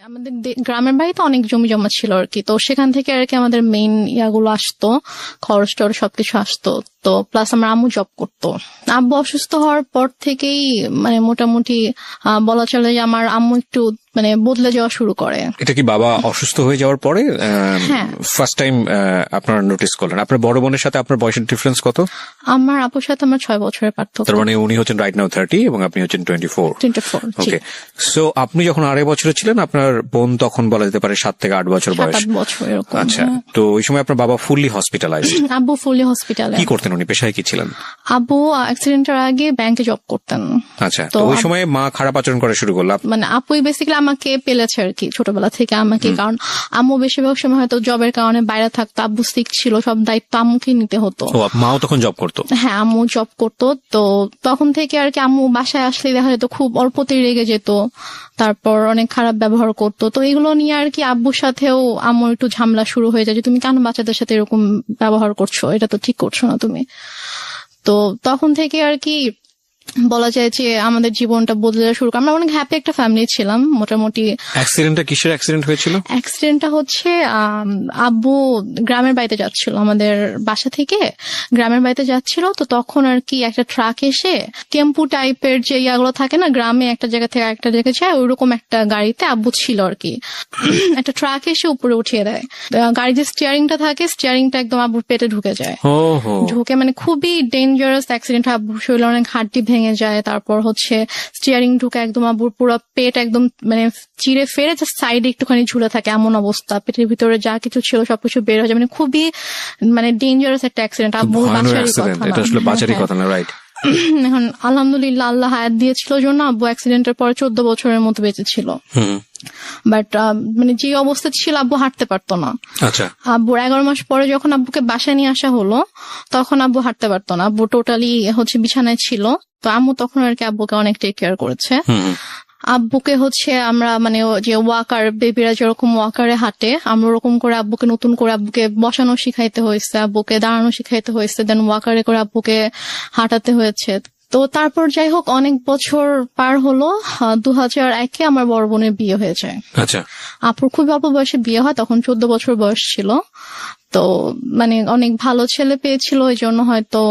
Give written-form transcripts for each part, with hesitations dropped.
আমাদের গ্রামের বাড়িতে অনেক জমি জমা ছিল আর কি, তো সেখান থেকে আর কি আমাদের মেইন ইয়াগুলো আসতো, খরচ টরচ সবকিছু আসতো। তো প্লাস আমার আম্মু জব করতো। আব্বু অসুস্থ হওয়ার পর থেকেই মানে মোটামুটি বলা চলে যে আমার আম্মু একটু মানে বদলে যাওয়া শুরু করে। এটা কি বাবা অসুস্থ হয়ে যাওয়ার পরে হ্যাঁ। ফার্স্ট টাইম আপনারা নোটিস করলেন? আপনার বড় বোনের সাথে আপনার বয়সের ডিফারেন্স কত? আমার আপুর সাথে আমার 6 বছরের পার্থক্য। তার মানে উনি হচ্ছেন রাইট নাও 30 এবং আপনি হচ্ছেন 24। 24। ওকে, সো আপনি যখন 2.5 বছরে ছিলেন, আপনার বোন তখন বলা যেতে পারে 7 থেকে 8 বছর বয়স। 7-8 বছর এরকম। আচ্ছা, তো ওই সময় আপনার বাবা ফুললি হসপিটালাইজড? আব্বু ফুললি হসপিটালে। কি করতেন উনি, পেশায় কি ছিলেন? আব্বু অ্যাক্সিডেন্টের আগে ব্যাংকে জব করতেন। আচ্ছা, তো ওই সময় মা খারাপ আচরণ করা শুরু করলো? মানে আপুই বেসিক্যালি আমাকে পেলেছে আর কি ছোটবেলা থেকে আমাকে, কারণ আম্মু বেশিরভাগ সময় হয়তো জবের কারণে বাইরে থাকতো, আব্বু সিক ছিল, সব দায়িত্ব আম্মুকে নিতে হতো। ও, মাও তখন জব করতো? হ্যাঁ, আম্মু জব করতো। তো তখন থেকে আর কি আম্মু বাসায় আসলে দেখা যেত খুব অল্পতেই রেগে যেত, তারপর অনেক খারাপ ব্যবহার করতো। তো এগুলো নিয়ে আর কি আব্বুর সাথেও আম্মুর একটু ঝামেলা শুরু হয়ে যায় যে তুমি কেন বাচ্চাদের সাথে এরকম ব্যবহার করছো, এটা তো ঠিক করছো না তুমি। তো তখন থেকে আর কি বলা যায় যে আমাদের জীবনটা বদলে যাওয়া শুরু করে। আমরা অনেক হ্যাপি একটা ফ্যামিলি ছিলাম মোটামুটি। অ্যাক্সিডেন্টটা কিসের অ্যাক্সিডেন্ট হয়েছিল? অ্যাক্সিডেন্টটা হচ্ছে আব্বু গ্রামের বাড়িতে যাচ্ছিল, আমাদের বাসা থেকে গ্রামের বাড়িতে যাচ্ছিল। তো তখন আর কি একটা ট্রাক এসে টেম্পু টাইপের যে ইয়াগুলো থাকে না, গ্রামে একটা জায়গা থেকে একটা জায়গায় যায়, ওইরকম একটা গাড়িতে আব্বু ছিল আর কি। একটা ট্রাক এসে উপরে উঠিয়ে দেয়। গাড়ির যে স্টিয়ারিংটা থাকে, স্টিয়ারিংটা একদম আব্বুর পেটে ঢুকে যায়। ঢুকে মানে খুবই ডেঞ্জারাস অ্যাক্সিডেন্ট। আব্বুর শরীরে অনেক হাড্ডি ভেঙে যায়, তারপর হচ্ছে স্টিয়ারিং ঢুকে একদম আব্বুর পুরো পেট একদম মানে চিরে ফেরে জাস্ট সাইডে একটুখানি ঝুলে থাকে এমন অবস্থা। পেটের ভিতরে যা কিছু ছিল সবকিছু বের হয়ে যায়, মানে খুবই মানে ডেঞ্জারাস একটা অ্যাক্সিডেন্ট। আব্বুর বাসারই কথা না, রাইট? এখন আলহামদুলিল্লাহ আল্লাহ হায়াত দিয়েছিল জন্য আব্বু অ্যাক্সিডেন্টের পরে 14 বছরের মতো বেঁচে ছিল। বাট মানে যে অবস্থা ছিল আব্বু হাঁটতে পারতো না। আচ্ছা, আব্বুর 11 মাস পরে যখন আব্বুকে বাসায় নিয়ে আসা হলো তখন আব্বু হাঁটতে পারতো না, আব্বু টোটালি হচ্ছে বিছানায় ছিল। তো আম্মু তখন আর কি আব্বুকে অনেক টেক কেয়ার করেছে। আব্বুকে হচ্ছে আমরা মানে যে ওয়াকার, বেবিরা যেরকম ওয়াকারে হাঁটে, আমরা ওরকম করে আব্বুকে নতুন করে আব্বুকে বসানো শিখাইতে হয়েছে, আব্বুকে দাঁড়ানো শিখাইতে হয়েছে, দেন ওয়াকারে করে আব্বুকে হাঁটাতে হয়েছে। তো তারপর যাই হোক অনেক বছর পার হলো, 2001-এ আমার বড় বোনের বিয়ে হয়ে যায়। আচ্ছা, আপুর খুব অল্প বয়সে বিয়ে হয়, তখন 14 বছর বয়স ছিল। তো মানে অনেক ভালো ছেলে পেয়েছিল, ওই জন্য হয়তো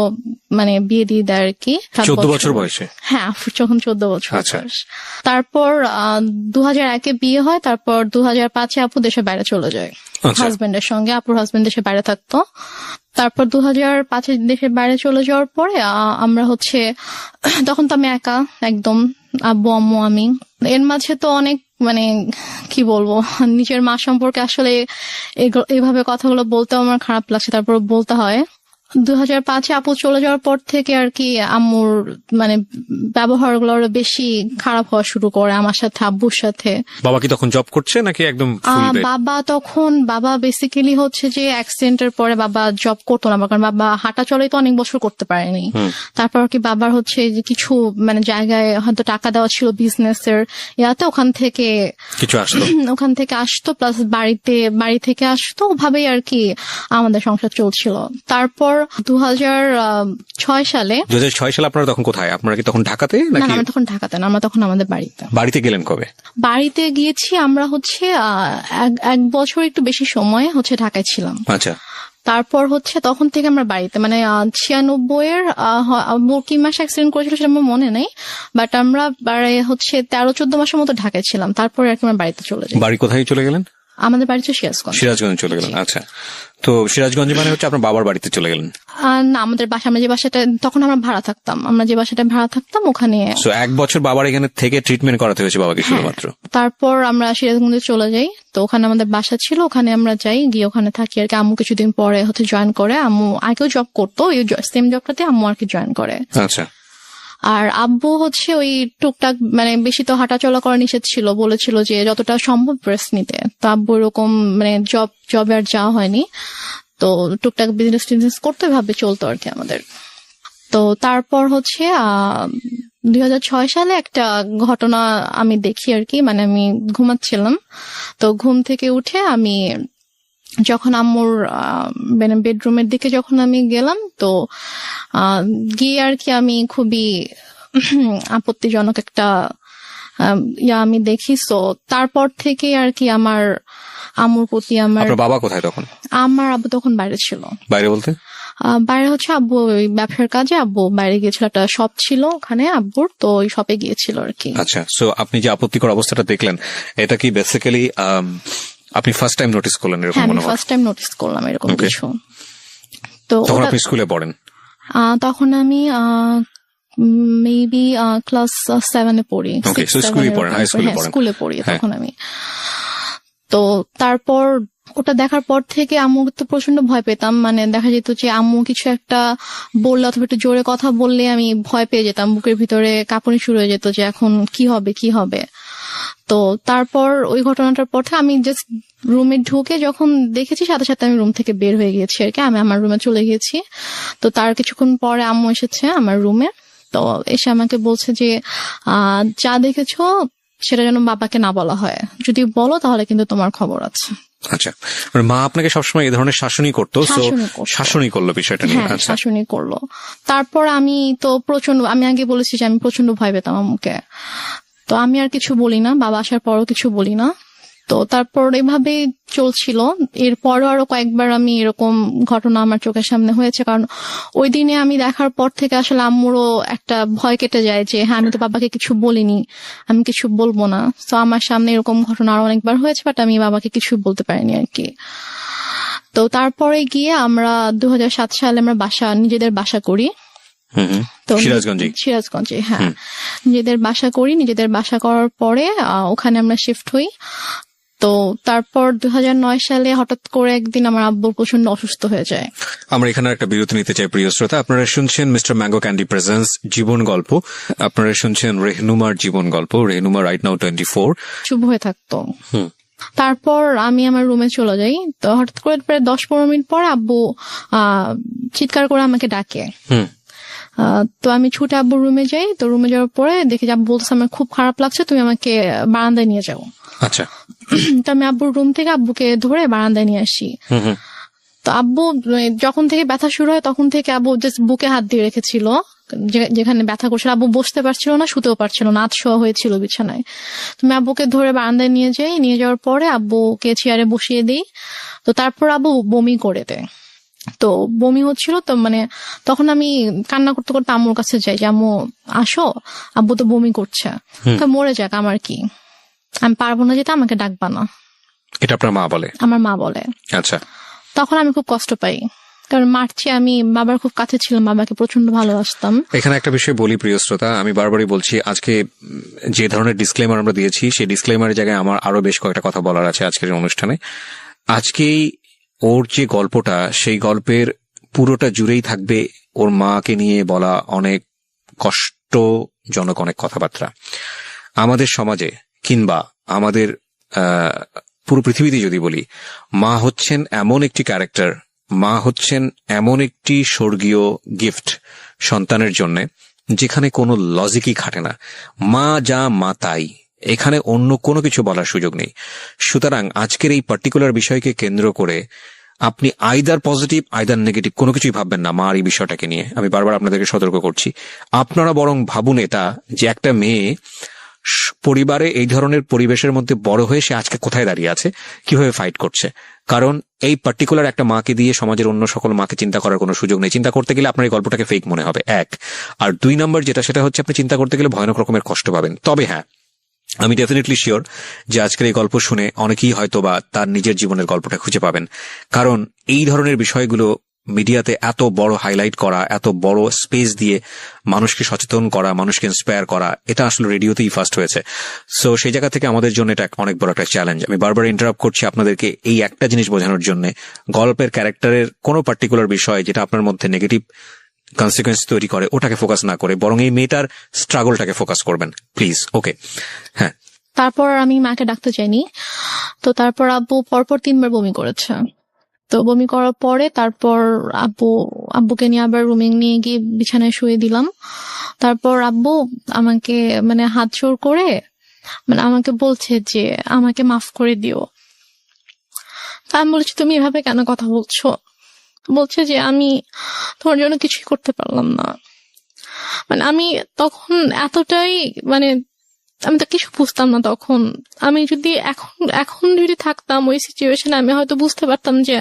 মানে বিয়ে দিয়ে দেয় আর কি। 14 বছর বয়সে? হ্যাঁ, আপুর যখন 14 বছর বয়স। তারপর 2001-এ বিয়ে হয়, তারপর 2005-এ আপু দেশের বাইরে চলে যায় হাজবেন্ডের সঙ্গে। আপুর হাজবেন্ড দেশের বাইরে থাকতো। তারপর 2005-এ দেশের বাইরে চলে যাওয়ার পরে আমরা হচ্ছে তখন তো আমি একা একদম, আব্বু আম্মু আমি। এর মাঝে তো অনেক মানে কি বলবো, নিজের মা সম্পর্কে আসলে এইভাবে কথাগুলো বলতে আমার খারাপ লাগছে, তারপর বলতে হয়। 2005-এ আপু চলে যাওয়ার পর থেকে আর কি আম্মুর মানে ব্যবহার গুলো আরো বেশি খারাপ হওয়া শুরু করে আমার সাথে, আব্বুর সাথে। বাবা কি তখন জব করছে নাকি একদম? বাবা বেসিক্যালি হচ্ছে যে অ্যাক্সিডেন্টের পরে বাবা জব করতো না, কারণ বাবা হাঁটা চলাই তো অনেক বছর করতে পারেনি। তারপর কি বাবার হচ্ছে যে কিছু মানে জায়গায় হয়তো টাকা দেওয়া ছিল বিজনেসের ইয়াতে, ওখান থেকে আসতো, প্লাস বাড়ি থেকে আসতো, ওভাবেই আর কি আমাদের সংসার চলছিল। তারপর 2006 সালে আপনারা তখন কোথায়? আপনারা কি তখন ঢাকাতে? না, আমরা তখন ঢাকাতে না, আমরা তখন আমাদের বাড়িতে গেলেন কবে? বাড়িতে গিয়েছি আমরা হচ্ছে 1 বছর একটু বেশি সময় হচ্ছে ঢাকায় ছিলাম। আচ্ছা, তারপর হচ্ছে তখন থেকে আমরা বাড়িতে মানে 96-এর কি মাসে অ্যাক্সিডেন্ট করেছিল সেটা আমার মনে নেই, বাট আমরা হচ্ছে 13-14 মাসের মতো ঢাকায় ছিলাম। তারপরে আর কি আমরা বাড়িতে চলে যাই। বাড়ি কোথায় চলে গেলেন? আমাদের বাড়ি তো সিরাজগঞ্জ চলে গেলেন। আচ্ছা, তো সিরাজগঞ্জে মানে হচ্ছে আপনার বাবার বাড়িতে চলে গেলেন? না, আমাদের আমরা যে বাসাটা তখন আমরা ভাড়া থাকতাম ওখানে। 1 বছর বাবার এখানে থেকে ট্রিটমেন্ট করাতে হয়েছে বাবাকে শুধুমাত্র? তারপর আমরা সিরাজগঞ্জে চলে যাই। তো ওখানে আমাদের বাসা ছিল, ওখানে আমরা যাই, গিয়ে ওখানে থাকি আর কি। আম্মু কিছুদিন পরে হচ্ছে জয়েন করে, আম্মু আগেও জব করতো, ওই সেম জবটাতে আম্মু আর কি জয়েন করে। আচ্ছা, আর আব্বু হচ্ছে ওই টুকটাক মানে বেশি তো হাঁটাচলা করা নিষেধ ছিল, বলেছিল যে যতটা সম্ভব রেস্ট নিতে। তো আব্বু এরকম মানে জবে আর যাওয়া হয়নি, তো টুকটাক বিজনেস করতে ভাবে চলতো আর কি আমাদের। তো তারপর হচ্ছে 2006 সালে একটা ঘটনা আমি দেখি আর কি, মানে আমি ঘুমাচ্ছিলাম, তো ঘুম থেকে উঠে আমি যখন আম্মুর মানে বেডরুমের দিকে যখন আমি গেলাম, তো গিয়ে আর কি আমি খুবই আপত্তিজনক একটা আমি দেখি। সো তারপর থেকে আর কি আমার আম্মুর প্রতি আপনার বাবা কোথায় তখন? আমার আব্বু তখন বাইরে ছিল। বাইরে বলতে? বাইরে হচ্ছে আব্বু ওই ব্যবসার কাজে আব্বু বাইরে গিয়েছিল, একটা শপ ছিল ওখানে আব্বুর, তো ওই শপে গিয়েছিল আর কি। আচ্ছা, সো আপনি যে আপত্তিকর অবস্থাটা দেখলেন, এটা কি বেসিক্যালি আপনি ফার্স্ট টাইম নোটিস করলেন এরকম হ্যাঁ, আমি মনে হয়? ফার্স্ট টাইম নোটিস করলাম এরকম Okay. কিছু। তো তখন আপনি স্কুলে পড়েন? তখন আমি মেবি ক্লাস 7-এ পড়ি। Okay, 6, so 7 স্কুলে পড়েন, হাই স্কুলে হ্যাঁ, পড়েন। স্কুলে পড়ি হ্যাঁ। তখন আমি। তো তারপর ওটা দেখার পর থেকে আম্মু তো প্রচন্ড ভয় পেতাম, মানে দেখা যেত যে আম্মু কিছু একটা বললে অথবা একটু জোরে কথা বললে আমি ভয় পেয়ে যেতাম, বুকের ভিতরে কাঁপুনি শুরু হয়ে যেত যে এখন কি হবে কি হবে। তো তারপর ওই ঘটনাটার পর থেকে আমি জাস্ট রুমে ঢুকে যখন দেখেছি সাথে সাথে আমি রুম থেকে বের হয়ে গিয়েছি আর কি, আমি আমার রুমে চলে গিয়েছি। তো তার কিছুক্ষণ পরে আম্মু এসেছে আমার রুমে, তো এসে আমাকে বলছে যে যা দেখেছো সেটা যেন বাবাকে না বলা হয়, যদি বলো তাহলে কিন্তু তোমার খবর আছে। আচ্ছা, মানে মা আপনাকে সবসময় এই ধরনের শাসনই করতো, সো শাসনই করলো বিষয়টা নিয়ে। হ্যাঁ, আচ্ছা, শাসনই করলো। তারপর আমি তো প্রচন্ড, আমি আগে বলেছি যে আমি প্রচন্ড ভয় পেতাম আম্মুকে, তো আমি আর কিছু বলি না, বাবা আসার পরও কিছু বলি না। তো তারপর এভাবে চলছিল। এরপরও আরো কয়েকবার আমি এরকম ঘটনা আমার চোখের সামনে হয়েছে, কারণ ওই দিনে আমি দেখার পর থেকে আসলে আম্মুরও একটা ভয় কেটে যায় যে হ্যাঁ আমি তো বাবাকে কিছু বলিনি, আমি কিছু বলবো না। তো আমার সামনে এরকম ঘটনা আরো অনেকবার হয়েছে, বাট আমি বাবাকে কিছু বলতে পারিনি আর কি। তো তারপরে গিয়ে আমরা 2007 সালে আমরা নিজেদের বাসা করি। তো সিরাজগঞ্জে, হ্যাঁ, নিজেদের বাসা করি। নিজেদের বাসা করার পরে ওখানে আমরা শিফট হই। তো তারপর 2009 সালে হঠাৎ করে একদিন আমার আব্বু প্রচন্ড অসুস্থ হয়ে যায়। আমরা এখানে একটা বিরতি নিতে চাই প্রিয় শ্রোতা। আপনারা শুনছেন মিস্টার ম্যাঙ্গো ক্যান্ডি প্রেজেন্স জীবন গল্প। আপনারা শুনছেন রেহনুমার জীবন গল্প। রেহনুমা রাইট নাও 24 চুপ হয়ে থাকতো। তারপর আমি আমার রুমে চলে যাই। তো হঠাৎ করে প্রায় 10-15 মিনিট পর আব্বু চিৎকার করে আমাকে ডাকে। তো আমি ছুটে আব্বুর রুমে যাই। তো রুমে যাওয়ার পরে দেখি যে আব্বু বলছে আমার খুব খারাপ লাগছে, তুমি আমাকে বারান্দায় নিয়ে যাও। আচ্ছা, তো আমি আব্বুর রুম থেকে আব্বুকে ধরে বারান্দায় নিয়ে আসি। তো আব্বু যখন থেকে ব্যথা শুরু হয় তখন থেকে আব্বু জাস্ট বুকে হাত দিয়ে রেখেছিল, যেখানে ব্যথা করছিল। আব্বু বসতে পারছিল না, শুতেও পারছিল না, আধশোয়া হয়েছিল বিছানায়। তুমি আব্বুকে ধরে বারান্দায় নিয়ে যাই। নিয়ে যাওয়ার পরে আব্বুকে চেয়ারে বসিয়ে দিই। তো তারপর আব্বু বমি করে দেয়। তো বমি হচ্ছিল, তো মানে তখন আমি কান্না করতে করতে আম্মুর কাছে যাই যে আম্মু আসো, আব্বু তো বমি করছে। তো মরে যাক, আমার কি, আমি পারবো না যেতে, আমাকে ডাকবা না। এটা আপনার মা বলে? আমার মা বলে। আচ্ছা, তখন আমি খুব কষ্ট পাই, কারণ মার চেয়ে আমি বাবার খুব কাছে ছিলাম, বাবাকে প্রচন্ড ভালোবাসতাম। এখানে একটা বিষয় বলি প্রিয় শ্রোতা, আমি বারবারই বলছি, আজকে যে ধরনের ডিসক্লেমার আমরা দিয়েছি সেই ডিসক্লেমারের জায়গায় আমার আরো বেশ কয়েকটা কথা বলার আছে আজকের অনুষ্ঠানে। আজকেই ওর যে গল্পটা, সেই গল্পের পুরোটা জুড়েই থাকবে ওর মাকে নিয়ে বলা অনেক কষ্টজনক অনেক কথাবার্তা। আমাদের সমাজে কিংবা আমাদের পুরো পৃথিবীতে যদি বলি, মা হচ্ছেন এমন একটি ক্যারেক্টার, মা হচ্ছেন এমন একটি স্বর্গীয় গিফট সন্তানের জন্য, যেখানে কোনো লজিকই খাটে না। মা যা মা তাই, এখানে অন্য কোনো কিছু বলার সুযোগ নেই। সুতরাং আজকের এই পার্টিকুলার বিষয়কে কেন্দ্র করে আপনি আইদার পজিটিভ আইদার নেগেটিভ কোনো কিছুই ভাববেন না মার এই বিষয়টাকে নিয়ে। আমি বারবার আপনাদেরকে সতর্ক করছি। আপনারা বরং ভাবুন এটা, যে একটা মেয়ে পরিবারে এই ধরনের পরিবেশের মধ্যে বড় হয়ে সে আজকে কোথায় দাঁড়িয়ে আছে, কিভাবে ফাইট করছে। কারণ এই পার্টিকুলার একটা মাকে দিয়ে সমাজের অন্য সকল মাকে চিন্তা করার কোনো সুযোগ নেই। চিন্তা করতে গেলে আপনার এই গল্পটাকে ফেক মনে হবে, এক। আর 2 নম্বর যেটা, সেটা হচ্ছে আপনি চিন্তা করতে গেলে ভয়ানক রকমের কষ্ট পাবেন। তবে হ্যাঁ, আমি ডেফিনেটলি শিওর যে আজকের এই গল্প শুনে অনেকেই হয়তো বা তার নিজের জীবনের গল্পটা খুঁজে পাবেন। কারণ এই ধরনের বিষয়গুলো মিডিয়াতে এত বড় হাইলাইট করা, এত বড় স্পেস দিয়ে মানুষকে সচেতন করা, মানুষকে ইন্সপায়ার করা, এটা আসলে রেডিওতেই ফার্স্ট হয়েছে। সো সেই জায়গা থেকে আমাদের জন্য এটা অনেক বড় একটা চ্যালেঞ্জ। আমি বারবার ইন্টারাপ্ট করছি আপনাদেরকে এই একটা জিনিস বোঝানোর জন্য, গল্পের ক্যারেক্টারের কোনো পার্টিকুলার বিষয় যেটা আপনার মধ্যে নেগেটিভ কনসিকুয়েন্স তৈরি করে ওটাকে ফোকাস না করে বরং এই মেয়েটার স্ট্রাগলটাকে ফোকাস করবেন প্লিজ। ওকে, হ্যাঁ। তারপর আমি মাকে ডাকতে চাইনি। তো তারপর আব্বু পরপর 3 বার বমি করেছে। তো বমি করার পরে তারপর আব্বুকে নিয়ে আবার রুমে নিয়ে গিয়ে বিছানায় শুয়ে দিলাম। তারপর আব্বু আমাকে মানে হাত জোড় করে মানে আমাকে বলছে যে আমাকে মাফ করে দিও। আমি বলছি তুমি এভাবে কেন কথা বলছো? বলছে যে আমি তোমার জন্য কিছুই করতে পারলাম না। মানে আমি তখন এতটাই মানে আমি তো কিছু বুঝতাম না তখন। আমি যদি এখন যদি থাকতাম ওই সিচুয়েশনে, আমি হয়তো বুঝতে পারতাম যে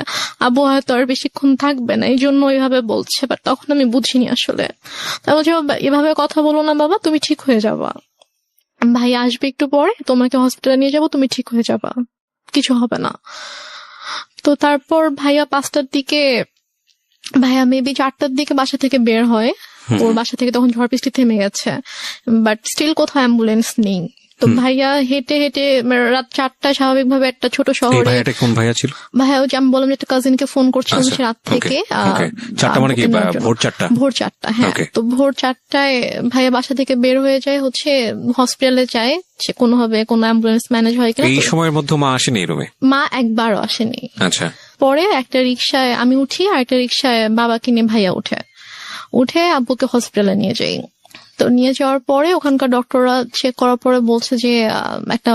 আব্বু হয়তো আর বেশিক্ষণ থাকবে না, এই জন্য ওইভাবে বলছে। বাট তখন আমি বুঝিনি আসলে। তা বলছে, এভাবে কথা বলো না বাবা, তুমি ঠিক হয়ে যাবা, ভাই আসবে একটু পরে, তোমাকে হসপিটালে নিয়ে যাবো, তুমি ঠিক হয়ে যাবা, কিছু হবে না। তো তারপর ভাইয়া 5টার দিকে, ভাইয়া মেবি 4টার দিকে বাসা থেকে বের হয়। ওর বাসা থেকে তখন ঝড় বৃষ্টি থেমে গেছে, বাট স্টিল কোথাও অ্যাম্বুলেন্স নেই। তো ভাইয়া হেঁটে হেঁটে রাত 4টায় স্বাভাবিকভাবে একটা ছোট এই শহরে, ভাইয়াটা কোন ভাইয়া ছিল? ভাইয়া ওই যে আমি বললাম যে একটা কাজিনকে ফোন করছিলাম আচ্ছা, সে রাত থেকে। ওকে। 4টা মানে কি ভোর 4টা? ভোর 4টা, হ্যাঁ। ওকে। তো ভোর 4টায় ভাইয়া বাসা থেকে বের হয়ে যায়, হচ্ছে হসপিটালে যায়, সে কোনোভাবে কোনো অ্যাম্বুলেন্স ম্যানেজ হয় কিনা। এই সময়ের মধ্যে মা আসেনি রুমে? মা একবারও আসেনি। আচ্ছা। পরে একটা রিক্সায় আমি উঠি, আর একটা রিক্সায় বাবাকে নিয়ে ভাইয়া উঠে আব্বুকে হসপিটালে নিয়ে যাই। তো নিয়ে যাওয়ার পরে ওখানকার ডক্টররা চেক করার পরে বলছে যে একটা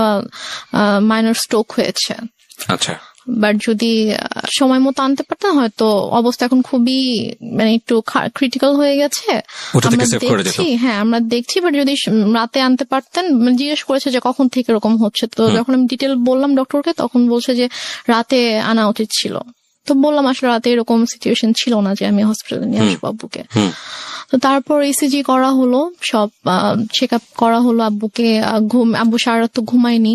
মাইনর স্ট্রোক হয়েছে। আচ্ছা। বাট যদি সময় মতো আনতে পারতেন, হয়তো অবস্থা এখন খুবই মানে একটু ক্রিটিক্যাল হয়ে গেছে। ওটা থেকে আমরা সেভ করে যেত। দেখছি, হ্যাঁ আমরা দেখছি, বাট যদি রাতে আনতে পারতেন। জিজ্ঞেস করেছে যে কখন থেকে এরকম হচ্ছে, তো যখন আমি ডিটেল বললাম ডক্টরকে, তখন বলছে যে রাতে আনা উচিত ছিল। তো বললাম আসলে রাতে এরকম সিচুয়েশন ছিল না যে আমি হসপিটালে নিয়ে আসবো আব্বুকে। তো তারপর ইসিজি করা হলো, সব চেক আপ করা হলো আব্বুকে। আব্বু সারা রাত তো ঘুমায়নি,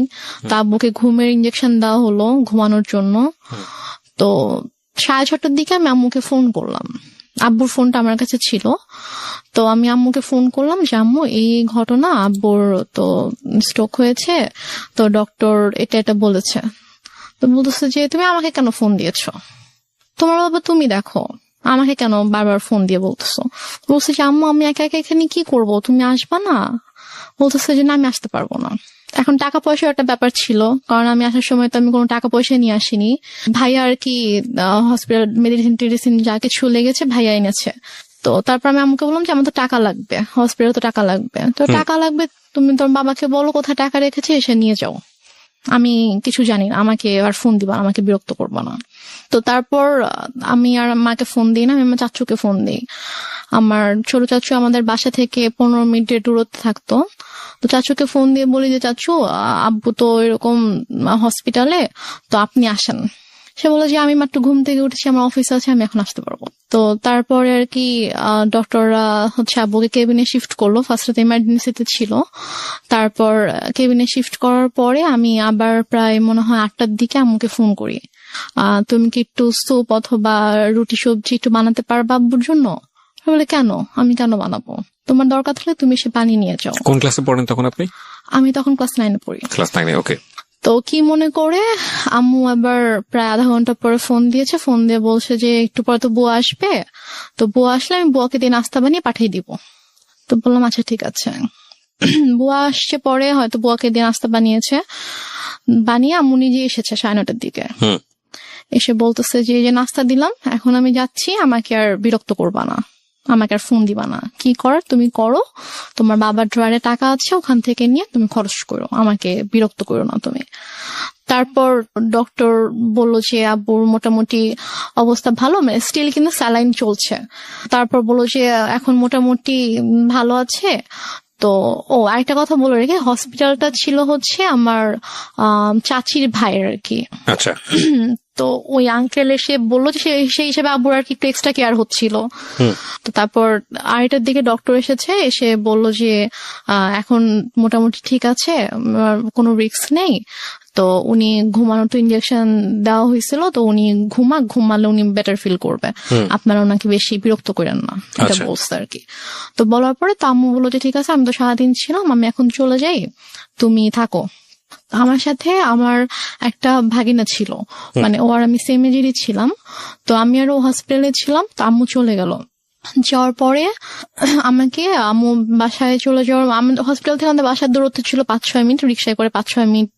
তো আব্বুকে ঘুমের ইঞ্জেকশন দেওয়া হলো ঘুমানোর জন্য। তো 6:30টার দিকে আমি আম্মুকে ফোন করলাম, আব্বুর ফোনটা আমার কাছে ছিল। তো আমি আম্মুকে ফোন করলাম যে আম্মু এই ঘটনা, আব্বুর তো স্ট্রোক হয়েছে, তো ডক্টর এটা বলেছে। তো বলতেছে যে তুমি আমাকে কেন ফোন দিয়েছো, তোমার বাবা তুমি দেখো, আমাকে কেন বারবার ফোন দিয়ে বলতেছো। বলছে যে আম্মু আমি একা একা এখানে কি করব, তুমি আসবা না। বলতেছে যে না আমি আসতে পারবো না। এখন টাকা পয়সার একটা ব্যাপার ছিল, কারণ আমি আসার সময় তো আমি কোনো টাকা পয়সা নিয়ে আসিনি। ভাইয়া আর কি হসপিটাল মেডিসিন যা কিছু লেগেছে ভাইয়া এনেছে। তো তারপর আমি আম্মুকে বললাম যে আমার তো টাকা লাগবে, হসপিটালে তো টাকা লাগবে, তো টাকা লাগবে, তুমি তোর বাবাকে বলো কোথায় টাকা রেখেছে, এসে নিয়ে যাও, আমি কিছু জানি না, আমাকে আর ফোন দিবা, আমাকে বিরক্ত করবা না। তো তারপর আমি আর মাকে ফোন দিই না, আমি আমার চাচুকে ফোন দিই। আমার ছোট চাচু আমাদের বাসা থেকে 15 মিনিটের দূরত্বে থাকতো। তো চাচুকে ফোন দিয়ে বলি যে চাচু আব্বু তো এরকম হসপিটালে, তো আপনি আসেন। সে বলে যে আমি মাত্র ঘুম থেকে উঠেছি, আমার অফিস আছে, আমি এখন আসতে পারবো। তো তারপরে আর কি ডক্টররা হচ্ছে আব্বুকে কেবিনে শিফট করলো। ফার্স্টে ইমার্জেন্সিতে ছিল, তারপর কেবিনে শিফট করার পরে আমি আবার প্রায় মনে হয় 8টার দিকে আম্মুকে ফোন করি, তুমি কি একটু স্যুপ অথবা রুটি সবজি একটু বানাতে পারবা আব্বুর জন্য। বলে কেন, আমি কেন বানাবো, তোমার দরকার থাকলে তুমি সে বানিয়ে নিয়ে যাও। কোন ক্লাসে পড়েন তখন আপনি? আমি তখন ক্লাস 9-এ পড়ি। ক্লাস 9-এ, ওকে। তো কি মনে করে আম্মু আবার প্রায় আধা ঘন্টা পরে ফোন দিয়েছে, ফোন দিয়ে বলছে যে একটু পরে তো বুয়া আসবে, তো বুয়া আসলে আমি বুয়াকে দিয়ে নাস্তা বানিয়ে পাঠিয়ে দিব। তো বললাম আচ্ছা ঠিক আছে। বুয়া আসছে পরে, হয়তো বুয়াকে দিয়ে নাস্তা বানিয়ে আম্মু নিজে এসেছে 9:30টার দিকে। এসে বলতেছে যে এই যে নাস্তা দিলাম, এখন আমি যাচ্ছি, আমাকে আর বিরক্ত করবা না, আমাকে আর ফোন দিবা না, কি করার তুমি করো, তোমার বাবার ড্রয়ারে টাকা আছে, ওখান থেকে নিয়ে তুমি খরচ করো, আমাকে বিরক্ত করো না তুমি। তারপর ডক্টর বলল যে আব্বুর মোটামুটি অবস্থা ভালো, মানে স্টিল কিন্তু স্যালাইন চলছে। তারপর বললো যে এখন মোটামুটি ভালো আছে। তো আরেকটা কথা বলে রেখে, হসপিটালটা ছিল হচ্ছে আমার চাচির ভাইয়ের আর কি। আচ্ছা। তো ওই আঙ্কেল এসে বললো যে সেই হিসেবে আব্বুর আর কি একটু এক্সট্রা কেয়ার হচ্ছিল। তো তারপর 8টার দিকে ডক্টর এসে বললো যে এখন মোটামুটি ঠিক আছে, কোনো রিস্ক নেই। তো উনি ঘুমানোর তো ইনজেকশন দেওয়া হয়েছিল, তো উনি ঘুমালে উনি বেটার ফিল করবে, আপনারা ওনাকে বেশি বিরক্ত করেন না, এটা বলছে আর কি। তো বলার পরে তো আম্মু বললো যে ঠিক আছে, আমি তো সারাদিন ছিলাম, আমি এখন চলে যাই, তুমি থাকো। আমার সাথে আমার একটা ভাগিনা ছিল, মানে ও আর আমি সেম এজেরই ছিলাম। তো আমি আর ও হসপিটালে ছিলাম, তো আম্মু চলে গেল। যাওয়ার পরে আমাকে আম্মু বাসায় চলে যাওয়ার, হসপিটাল থেকে আমাদের বাসার দূরত্ব ছিল 5-6 মিনিট, রিক্সায় করে 5-6 মিনিট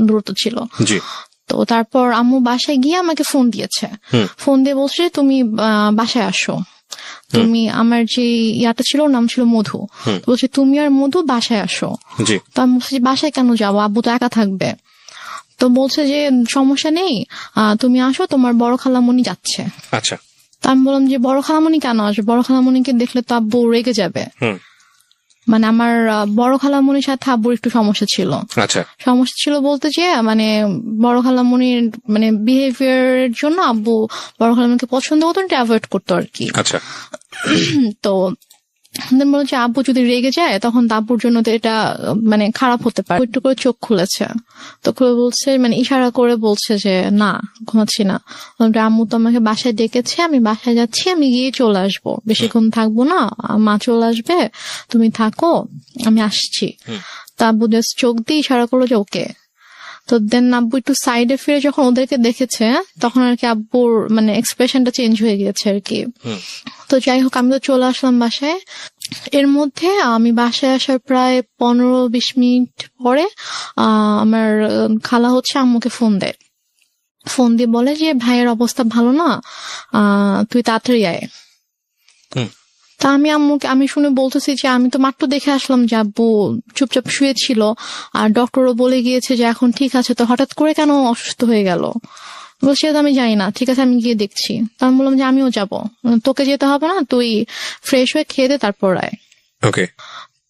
দূরত্ব ছিল। তো তারপর আম্মু বাসায় গিয়ে আমাকে ফোন দিয়েছে, ফোন দিয়ে বলছে তুমি বাসায় আসো, তুমি আমার যে ইয়াটা ছিল, ওর নাম ছিল মধু, বলছে তুমি আর মধু বাসায় আসো। তো আমি বলছি বাসায় কেন যাবো, আব্বু তো একা থাকবে। তো বলছে যে সমস্যা নেই, তুমি আসো, তোমার বড় খালামণি যাচ্ছে। আচ্ছা। তা আমি বললাম যে বড় খালামণি কেন আসবে, বড় খালামণিকে দেখলে তো আব্বু রেগে যাবে। মানে আমার বড় খালামণির সাথে আব্বুর একটু সমস্যা ছিল। আচ্ছা। সমস্যা ছিল বলতে যে মানে বড় খালামণির মানে বিহেভিয়ারের জন্য আব্বু বড় খালামণিকে পছন্দ করতো, অ্যাভয়েড করতো আর কি। আচ্ছা। তো বলো যে আব্বু যদি রেগে যায় তখন তো আব্বুর জন্য তো এটা মানে খারাপ হতে পারে। একটু করে চোখ খুলেছে, তো খুলে বলছে মানে ইশারা করে বলছে যে না ঘুমাচ্ছি না। আম্মু তো আমাকে বাসায় ডেকেছে, আমি বাসায় যাচ্ছি, আমি গিয়ে চলে আসবো, বেশিক্ষণ থাকবো না, মা চলে আসবে, তুমি থাকো, আমি আসছি। তা আব্বু জাস্ট চোখ দিয়ে ইশারা করলো যে ওকে। তো দেন আব্বু একটু সাইডে ফিরে যখন ওদেরকে দেখেছে তখন আর কি আব্বুর মানে এক্সপ্রেশনটা চেঞ্জ হয়ে গিয়েছে আর কি। তো যাই হোক আমি তো চলে আসলাম বাসায়। এর মধ্যে আমি বাসায় আসার প্রায় 15-20 মিনিট পরে আমার খালা হচ্ছে আম্মুকে ফোন দেয়। ফোন দিয়ে বলে যে ভাইয়ের অবস্থা ভালো না, তুই তাড়াতাড়ি আয়। তা আমি শুনে বলতেছি যে আমি তো মাত্র দেখে আসলাম যে আব্বু চুপচাপ শুয়েছিল, আর ডক্টরও বলে গিয়েছে যে এখন ঠিক আছে, তো হঠাৎ করে কেন অসুস্থ হয়ে গেল? বলছি আমি জানি না, ঠিক আছে আমি গিয়ে দেখছি। তা আমি বললাম যে আমিও যাব, তোকে যেতে হবে না, তুই ফ্রেশ হয়ে খেয়ে দে তারপর আয়। ওকে।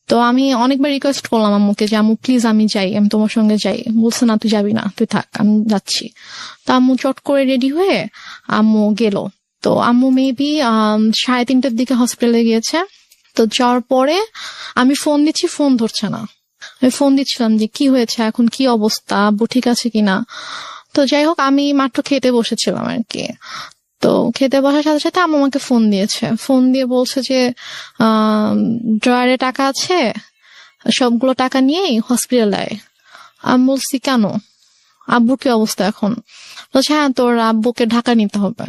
তো আমি অনেকবার রিকোয়েস্ট করলাম আম্মুকে যে আম্মু প্লিজ আমি যাই, আমি তোমার সঙ্গে যাই। বলছে না তুই যাবি না, তুই থাক, আমি যাচ্ছি। তা আম্মু চট করে রেডি হয়ে আম্মু গেল। তো আম্মু মেবি 3:30টার দিকে হসপিটালে গিয়েছে। তো যাওয়ার পরে আমি ফোন দিচ্ছি, ফোন ধরছে না। আমি ফোন দিচ্ছিলাম যে কি হয়েছে, এখন কি অবস্থা, আব্বু ঠিক আছে কিনা। তো যাই হোক আমি মাত্র খেতে বসেছিলাম আর কি। তো খেতে বসার সাথে সাথে আম্মু আমাকে ফোন দিয়েছে, ফোন দিয়ে বলছে যে ড্রয়ারে টাকা আছে, সবগুলো টাকা নিয়েই হসপিটালে আয়। আমি বলছি কেন, আব্বুর কি অবস্থা এখন? বলছে হ্যাঁ তোর আব্বুকে ঢাকা নিতে হবে,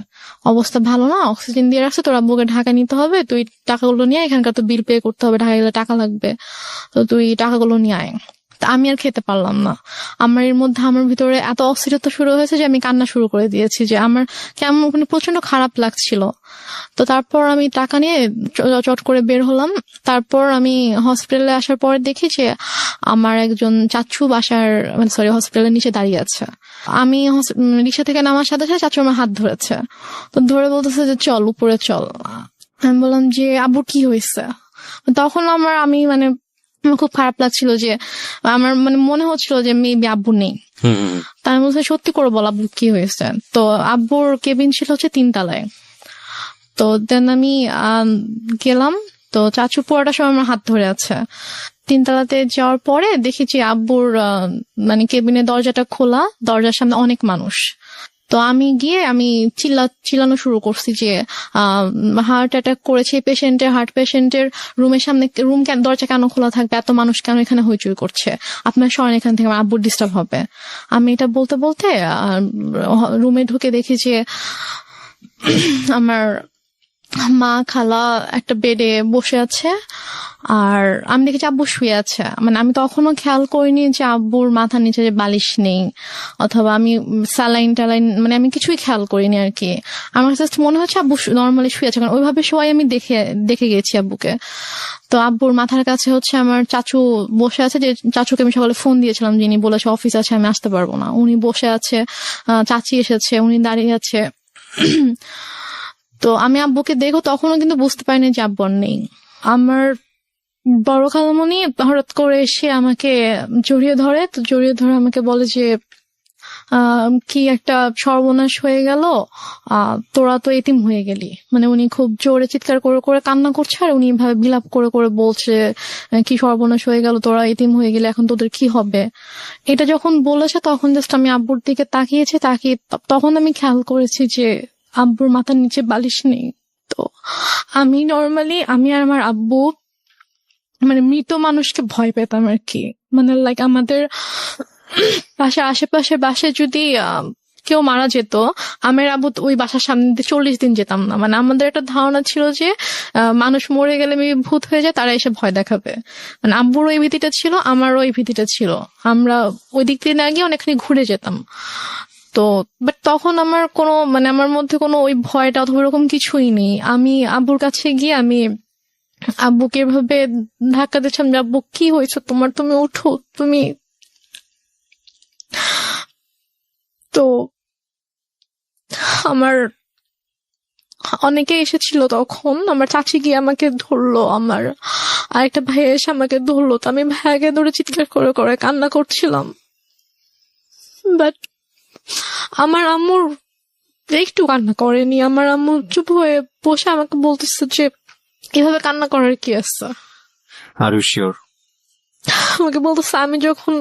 অবস্থা ভালো না, অক্সিজেন দিয়ে রাখছে, তোর আব্বুকে ঢাকা নিতে হবে, তুই টাকাগুলো নিয়ে, এখানকার তো বিল পে করতে হবে, ঢাকা গেলে টাকা লাগবে, তো তুই টাকাগুলো নিয়ে আয়। আমি আর খেতে পারলাম না। আমার এর মধ্যে আমার ভিতরে এত অস্থিরতা শুরু হয়েছে যে আমি কান্না শুরু করে দিয়েছি, যে আমার কেমন ওখানে প্রচন্ড খারাপ লাগছিল। তো তারপর আমি টাকা নিয়ে চট করে বের হলাম। তারপর আমি হসপিটালে আসার পর দেখি যে আমার একজন চাচু বাসার হসপিটালের নিচে দাঁড়িয়ে আছে। আমি রিক্সা থেকে নামার সাথে সাথে চাচু আমার হাত ধরেছে, তো ধরে বলতেছে যে চল উপরে চল। আমি বললাম যে আব্বু কি হয়েছে? তখন আমার খুব খারাপ লাগছিল, যে আমার মানে মনে হচ্ছিল যে মেবি আব্বু নেই। তাই আমি বলছি সত্যি করে বল আব্বু কি হয়েছে। তো আব্বুর কেবিন ছিল হচ্ছে 3 তলায়। তো দেন আমি গেলাম, তো চাচু পুরোটা সময় আমার হাত ধরে আছে। 3 তলাতে যাওয়ার পরে দেখেছি আব্বুর মানে কেবিনের দরজাটা খোলা, দরজার সামনে অনেক মানুষ। তো আমি গিয়ে চিল্লানো শুরু করছি যে হার্ট অ্যাটাক করেছে পেশেন্টের, হার্ট পেশেন্টের রুমের সামনে দরজা কেন খোলা থাকবে, এত মানুষ কেন এখানে হইচই করছে, আপনার সরেন এখান থেকে, আমার আব্বুর ডিস্টার্ব হবে। আমি এটা বলতে বলতে রুমে ঢুকে দেখি যে আমার মা খালা একটা বেডে বসে আছে, আর আমি দেখেছি আব্বু শুয়ে আছে। মানে আমি তখনও খেয়াল করিনি যে আব্বুর মাথার নিচে যে বালিশ নেই, অথবা আমি স্যালাইন টালাইন মানে আমি কিছুই খেয়াল করিনি আর কি। আমার জাস্ট মনে হচ্ছে আব্বু নর্মালি শুয়ে আছে, কারণ ওইভাবে শোয়াই আমি দেখে গেছি আব্বুকে। তো আব্বুর মাথার কাছে হচ্ছে আমার চাচু বসে আছে, যে চাচুকে আমি সকালে ফোন দিয়েছিলাম, যিনি বলেছে অফিস আছে আমি আসতে পারবো না, উনি বসে আছে। চাচি এসেছে, উনি দাঁড়িয়ে আছে। তো আমি আব্বুকে দেখো তখনও কিন্তু বুঝতে পারিনি যে আব্বু আর নেই। আমার বড় খালামণি হঠাৎ করে এসে আমাকে জড়িয়ে ধরে, তো জড়িয়ে ধরে আমাকে বলে যে কি একটা সর্বনাশ হয়ে গেল, তোরা তো এতিম হয়ে গেলি। মানে উনি খুব জোরে চিৎকার করে করে কান্না করছে, আর উনি ভাবে বিলাপ করে করে বলছে কি সর্বনাশ হয়ে গেল, তোরা এতিম হয়ে গেলে এখন তোদের কি হবে। এটা যখন বলেছে তখন জাস্ট আমি আব্বুর দিকে তাকিয়েছি, তখন আমি খেয়াল করেছি যে আব্বুর মাথার নিচে বালিশ নেই। তো আমি নর্মালি আমি আর আমার আব্বু মানে মৃত মানুষকে ভয় পেতাম আর কি। মানে লাইক আমাদের আশেপাশে বাসায় যদি কেউ মারা যেত, আমার আব্বু ওই বাসার সামনে দিয়ে 40 দিন যেতাম না। মানে আমাদের একটা ধারণা ছিল যে মানুষ মরে গেলে ভূত হয়ে যায়, তারা এসে ভয় দেখাবে। মানে আব্বুর ওই ভীতিটা ছিল, আমারও ওই ভীতিটা ছিল। আমরা ওই দিক দিয়ে না গিয়ে অনেকখানি ঘুরে যেতাম। তো বাট তখন আমার কোনো মানে আমার মধ্যে কোনো ওই ভয়টা অথবা ওরকম কিছুই নেই। আমি আব্বুর কাছে গিয়ে আমি আব্বুকে এভাবে ধাক্কা দিচ্ছিলাম যে আব্বু কি হয়েছে তোমার, তুমি উঠো তুমি। তো আমার অনেকে এসেছিল তখন, আমার চাচি গিয়ে আমাকে ধরলো, আমার আরেকটা ভাইয়া এসে আমাকে ধরলো, তো আমি ভাইয়াকে ধরে চিৎকার করে করে কান্না করছিলাম। বাট আমার আম্মুর একটু কান্না করেনি। আমার আম্মু চুপ হয়ে বসে আমাকে বলতেছে যে এভাবে কান্না করার কি আছে। Are you sure? আমাকে বলতেছে, আমি যখন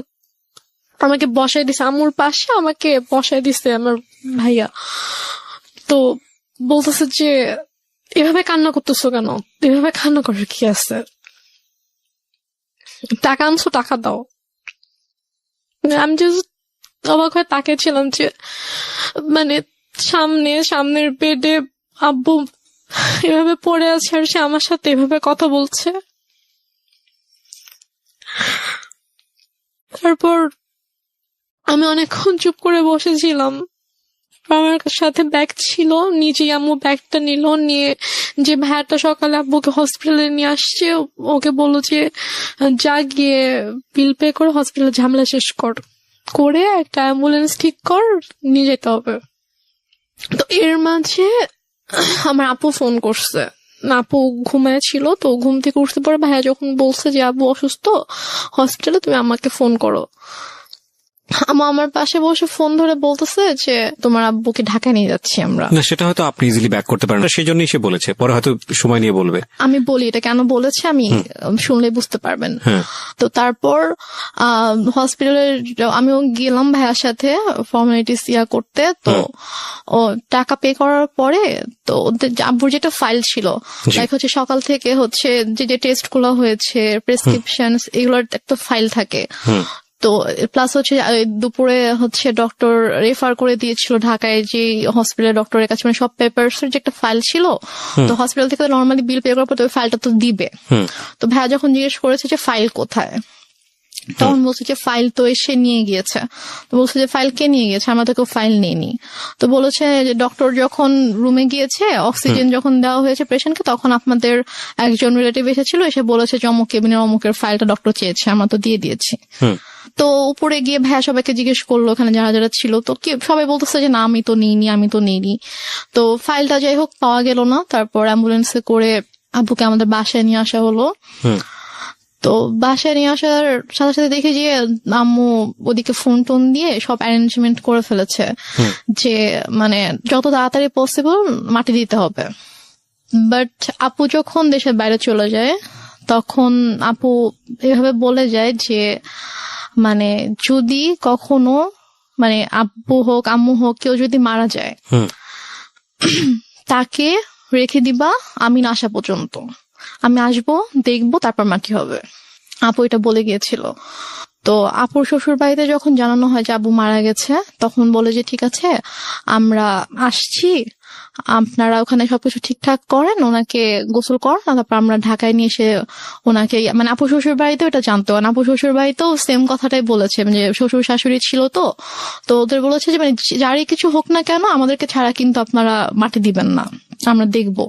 আমাকে বসাই দিছে আম্মুর পাশে, আমাকে বসাই দিছে আমার ভাইয়া, তো বলতেছে যে এভাবে কান্না করতেছো কেন, এভাবে কান্না করার কি আছে, টাকা আনছো টাকা দাও। আমি জাস্ট অবাক হয়ে তাকিয়েছিলাম যে মানে সামনের বেডে আব্বু এভাবে পড়ে আছে আর সে আমার সাথে এভাবে কথা বলছে। তারপর আমি অনেকক্ষণ চুপ করে বসেছিলাম। আমার সাথে ব্যাগ ছিল, নিজে আম্মু ব্যাগটা নিল, নিয়ে যে ভাইয়াটা সকালে আব্বুকে হসপিটালে নিয়ে আসছে ওকে বললো যে যা গিয়ে বিল পে করে হসপিটালে ঝামেলা শেষ করে একটা অ্যাম্বুলেন্স ঠিক কর, নিয়ে যেতে হবে। তো এর মাঝে আমার আপু ফোন করছে। আপু ঘুমায় ছিল, তো ঘুম থেকে উঠতে পরে ভাইয়া যখন বলছে যে আব্বু অসুস্থ হসপিটালে, তুমি আমাকে ফোন করো। আমার পাশে বসে ফোন ধরে বলতেছে যে তোমার আব্বুকে ঢাকায় নিয়ে যাচ্ছি আমরা। না, সেটা হয়তো আপনি ইজিলি ব্যাক করতে পারেন, সেই জন্যই সে বলেছে, পরে হয়তো সময় নিয়ে বলবে। আমি বলি এটা কেন বলেছে, আমি শুনলে বুঝতে পারবেন। হ্যাঁ। তো তারপর হসপিটালে আমিও গেলাম ভাইয়ার সাথে ফর্মালিটিস করতে। তো ও টাকা পে করার পরে তো ওদের আব্বুর যেটা ফাইল ছিল, লাইক হচ্ছে সকাল থেকে হচ্ছে যে টেস্ট গুলো হয়েছে, প্রেসক্রিপশন, এগুলোর একটা ফাইল থাকে। তো প্লাস হচ্ছে দুপুরে হচ্ছে ডক্টর রেফার করে দিয়েছিল ঢাকায় যে হসপিটালের ডক্টরের কাছে, মানে সব পেপারস এর যে একটা ফাইল ছিল। তো হসপিটাল থেকে নর্মালি বিল পে করার পর তো ওই ফাইলটা তো দিবে। তো ভাইয়া যখন জিজ্ঞেস করেছে যে ফাইল কোথায়, তখন বলছে যে ফাইল তো এসে নিয়ে গিয়েছে। তো বলছে যে ফাইল কে নিয়ে গিয়েছে, আমরা তো কেউ ফাইল নিইনি। তো বলেছে যে ডক্টর যখন রুমে গিয়েছে, অক্সিজেন যখন দেওয়া হয়েছে পেশেন্টকে, তখন আপনাদের একজন রিলেটিভ এসেছিল, এসে বলেছে যে অমুক কেবিনের অমুকের ফাইলটা ডক্টর চেয়েছে, আমরা তো দিয়ে দিয়েছি। তো উপরে গিয়ে ভাইয়া সবাইকে জিজ্ঞেস করলো ওখানে যারা যারা ছিল, তো সবাই বলতেছে যে না আমি তো নিইনি। তো ফাইলটা যাই হোক পাওয়া গেল না। তারপর অ্যাম্বুলেন্সে করে আব্বুকে আমাদের বাসায় নিয়ে আসা হলো। তো বাসায় নিয়ে আসার সাথে সাথে দেখি যে আম্মু ওদিকে ফোন টোন দিয়ে সব অ্যারেঞ্জমেন্ট করে ফেলেছে যে মানে যত তাড়াতাড়ি পসিবল মাটি দিতে হবে। বাট আপু যখন দেশের বাইরে চলে যায়, তখন আপু এভাবে বলে যায় যে মানে যদি কখনো মানে আব্বু হোক আম্মু হোক কেউ যদি মারা যায়, তাকে রেখে দিবা আমি না আসা পর্যন্ত, আমি আসবো দেখবো তারপর মাটি হবে। আপু এটা বলে গিয়েছিল। তো আপুর শ্বশুর বাড়িতে যখন জানানো হয় যে আব্বু মারা গেছে, তখন বলে যে ঠিক আছে আমরা আসছি, আপনারা ওখানে সবকিছু ঠিকঠাক করেন, ওনাকে গোসল করেন, তারপর আমরা ঢাকায় নিয়ে এসে ওনাকে, মানে আপু শ্বশুর বাড়িতেও এটা জানতো, আপু শ্বশুর বাড়িতেও সেম কথাটাই বলেছে, যে শ্বশুর শাশুড়ি ছিল তো ওদের বলেছে যে মানে যারই কিছু হোক না কেন আমাদেরকে ছাড়া কিন্তু আপনারা মাটি দিবেন না, আমরা দেখবো।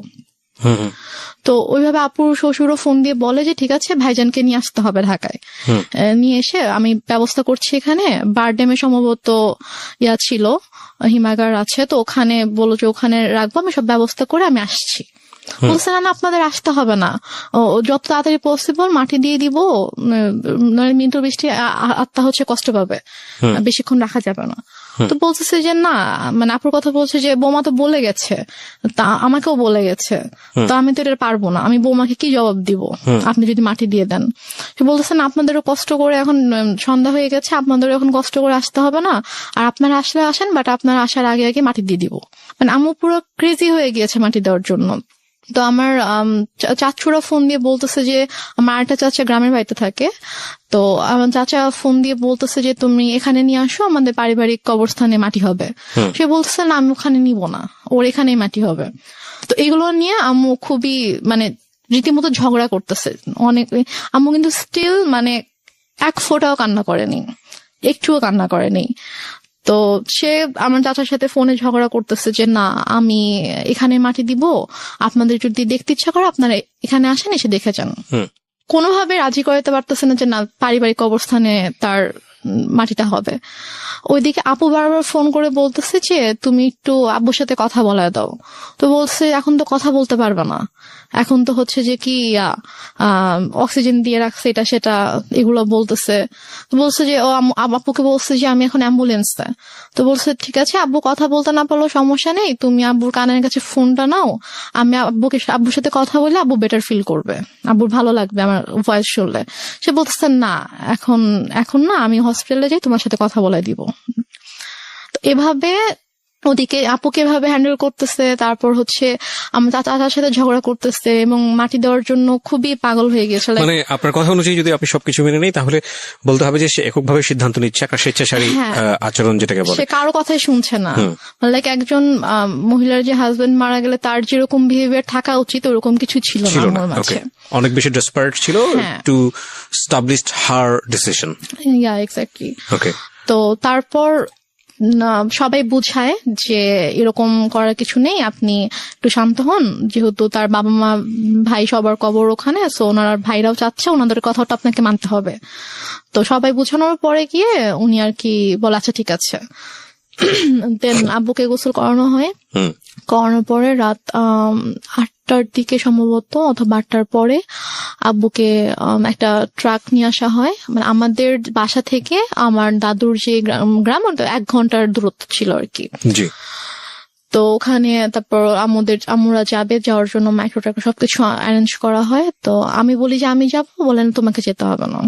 তো ওইভাবে আপুর শ্বশুরও ফোন দিয়ে বলে যে ঠিক আছে ভাইজানকে নিয়ে আসতে হবে ঢাকায়, নিয়ে এসে আমি ব্যবস্থা করছি, এখানে বারডেমে সম্ভবত ছিল হিমাগার আছে, তো ওখানে বলো যে ওখানে রাখবো, আমি সব ব্যবস্থা করে আমি আসছি। বলছে না আপনাদের আসতে হবে না, যত তাড়াতাড়ি পসিবল মাটি দিয়ে দিব, মৃত্যু বৃষ্টি আত্মা হচ্ছে কষ্ট পাবে, বেশিক্ষণ রাখা যাবে না। তো বলতেছে যে না, মানে আপুর কথা বলছে যে বৌমা তো বলে গেছে, তা আমাকেও বলে গেছে, তো আমি তো এটা পারবো না, আমি বৌমাকে কি জবাব দিব আপনি যদি মাটি দিয়ে দেন। সে বলতেছে না আপনাদেরও কষ্ট করে, এখন সন্ধ্যা হয়ে গেছে, আপনাদেরও এখন কষ্ট করে আসতে হবে না, আর আপনারা আসলে আসেন, বাট আপনারা আসার আগে আগে মাটি দিয়ে দিব। মানে আম্মু পুরো ক্রেজি হয়ে গিয়েছে মাটি দেওয়ার জন্য। তো আমার চাচুরা ফোন দিয়ে বলতেছে যে আমার একটা চাচা গ্রামের বাড়িতে থাকে, তো আমার চাচা ফোন দিয়ে বলতেছে যে তুমি এখানে নিয়ে আসো, আমাদের পারিবারিক কবরস্থানে মাটি হবে। সে বলতেছে না আমি ওখানে নিব না, ওর এখানেই মাটি হবে। তো এগুলো নিয়ে আম্মু খুবই মানে রীতিমতো ঝগড়া করতেছে অনেক। আম্মু কিন্তু স্টিল মানে এক ফোঁটাও কান্না করেনি, একটুও কান্না করেনি। তো সে আমার চাচার সাথে ফোনে ঝগড়া করতেছে যে না আমি এখানে মাটি দিব, আপনাদের যদি দেখতে ইচ্ছা করে আপনারা এখানে আসেন, এসে দেখে যান। কোনোভাবে রাজি করাতে পারতেছে না যে না পারিবারিক অবস্থানে তার মাটিটা হবে। ওইদিকে আপু বারবার ফোন করে বলতেছে যে তুমি একটু আব্বুর সাথে কথা বলায় দাও। তো বলছে এখন তো কথা বলতে পারবে না, এখন তো হচ্ছে যে কি অক্সিজেন দিয়ে রাখছে এটা সেটা এগুলো বলতেছে। তো বলছে যে ও আপুকে বলছে যে আমি এখন অ্যাম্বুলেন্সে। তো বলছে ঠিক আছে, আব্বু কথা বলতে না পারলেও সমস্যা নেই, তুমি আব্বুর কানের কাছে ফোনটা নাও, আমি আব্বুর সাথে কথা বলে আব্বু বেটার ফিল করবে, আব্বুর ভালো লাগবে আমার ভয়েস শুনলে। সে বলতেছে না এখন না, আমি হসপিটালে যাই, তোমার সাথে কথা বলে দিব। তো এভাবে ওদিকে আপুকে এভাবে হ্যান্ডেল করতেছে, তারপর হচ্ছে আমার চাচার সাথে ঝগড়া করতেছে এবং মাটি দেওয়ার জন্য খুবই পাগল হয়ে গেছে। মানে আপনার কথা অনুযায়ী যদি আপনি সবকিছু মেনে নেই তাহলে বলতে হবে যে সে এককভাবে সিদ্ধান্ত নিচ্ছে, একটা স্বেচ্ছাচারী আচরণ যেটাকে বলে, সে কারো কথাই শুনছে না। লাইক একজন মহিলার যে হাজবেন্ড মারা গেলে তার যেরকম বিহেভিয়ার থাকা উচিত ওরকম কিছু ছিল না আমার মাঝে। অনেক বেশি ডেসপারেট ছিল to establish her decision. Yeah exactly. Okay. তো তারপর সবাই বুঝায় যে এরকম করার কিছু নেই, আপনি একটু শান্ত হন, যেহেতু তার বাবা মা ভাই সবার কবর ওখানে, সো ওনার ভাইরাও চাচ্ছে, ওনাদের কথাটা আপনাকে মানতে হবে। তো সবাই বুঝানোর পরে গিয়ে উনি আর কি বলে আচ্ছা ঠিক আছে। দেন আব্বুকে গোসল করানো হয়, করানোর পরে রাত 8টার দিকে সম্ভবত অথবা 8টার পরে আব্বুকে একটা ট্রাক নিয়ে আসা হয়। মানে আমাদের বাসা থেকে আমার দাদুর যে গ্রাম 1 ঘন্টার দূরত্ব ছিল আর কি। তো ওখানে তারপর আমরা যাওয়ার জন্য মাইক্রো ট্রাক সবকিছু অ্যারেঞ্জ করা হয়। তো আমি বলি যে আমি যাবো, বলেন তোমাকে যেতে হবে না,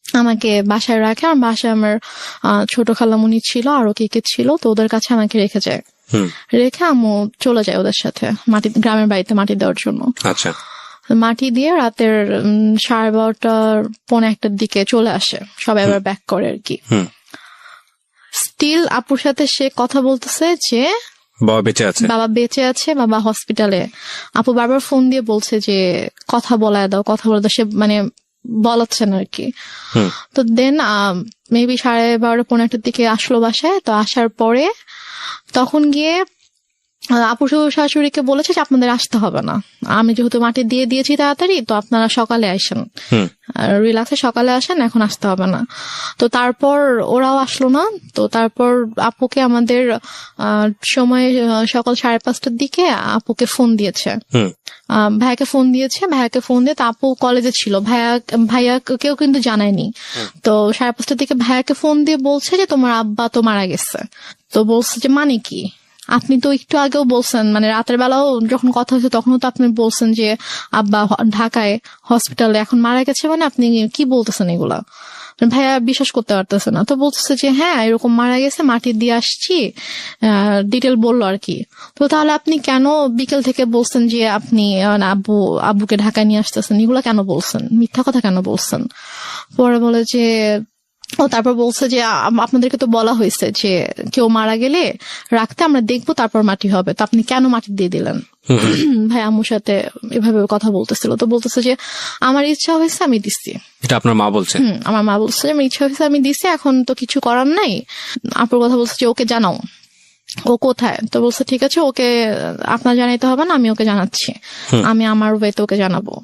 আমাকে বাসায় রাখে। আমার বাসায় আমার ছোট খালামুনি ছিল, আরো কে ছিল, তো ওদের কাছে আমাকে রেখে যায়। রেখে আম্মু চলে যায় ওদের সাথে গ্রামের বাড়িতে মাটি দেওয়ার জন্য। আচ্ছা। মাটি দিয়ে রাতের 12:30 পৌনে 1টার দিকে চলে আসে, সবাই আবার ব্যাক করে আর কি। স্টিল আপুর সাথে সে কথা বলতেছে যে বাবা বেঁচে আছে, বাবা হসপিটালে। আপু বারবার ফোন দিয়ে বলছে যে কথা বলায় দাও। সে মানে বলাচ্ছেন আর কি। তো দেন মেবি 12:30 পৌনে 1টার দিকে আসলো বাসায়। তো আসার পরে তখন গিয়ে আপু শাশুড়িকে বলেছে যে আপনাদের আসতে হবে না, আমি যেহেতু মাটি দিয়ে দিয়েছি তাড়াতাড়ি, তো আপনারা সকালে আসেন, রিল্যাক্সে সকালে আসেন, এখন আসতে হবে না। তো তারপর ওরাও আসলো না। তো তারপর আপুকে আমাদের সময় সকাল 5:30টার দিকে আপুকে ফোন দিয়েছে, ভাইয়াকে ফোন দিয়ে, তো আপু কলেজে ছিল, ভাইয়াকেও কিন্তু জানায়নি। তো 5:30টার দিকে ভাইয়াকে ফোন দিয়ে বলছে যে তোমার আব্বা তো মারা গেছে। তো বলছে যে মানে কি, আপনি তো একটু আগেও বলছেন, মানে রাতের বেলাও যখন কথা হয়েছে তখনও তো আপনি বলছেন যে আব্বা ঢাকায় হসপিটালে, এখন মারা গেছে, মানে আপনি কি বলতেছেন এগুলা? ভাইয়া বিশ্বাস করতে পারতেছে না। তো বলতেছে যে হ্যাঁ এরকম মারা গেছে, মাটি দিয়ে আসছি, ডিটেল বললো আর কি। তো তাহলে আপনি কেন বিকেল থেকে বলছেন যে আপনি আব্বুকে ঢাকায় নিয়ে আসতেছেন, এগুলা কেন বলছেন, মিথ্যা কথা কেন বলছেন? পরে বলে যে তারপর বলছে যে আপনাদেরকে তো বলা হয়েছে যে কেউ মারা গেলে রাখতে, আমরা দেখবো তারপর মাটি হবে, তো আপনি কেন মাটি দিয়ে দিলেন? ভাই আম্মুর সাথে এভাবে কথা বলতেছিল। তো বলতেছে যে আমার ইচ্ছা হয়েছে আমি দিচ্ছি। এটা আপনার মা বলছে? আমার মা বলছে যে আমার ইচ্ছা হয়েছে আমি দিচ্ছি, এখন তো কিছু করার নাই। আপুর কথা বলছে যে ওকে জানাও, ও কোথায়? তো বলছে ঠিক আছে, ওকে আপনার জানাইতে হবে না, আমি ওকে জানাচ্ছি, আমি আমার ওয়েতে ওকে জানাবো।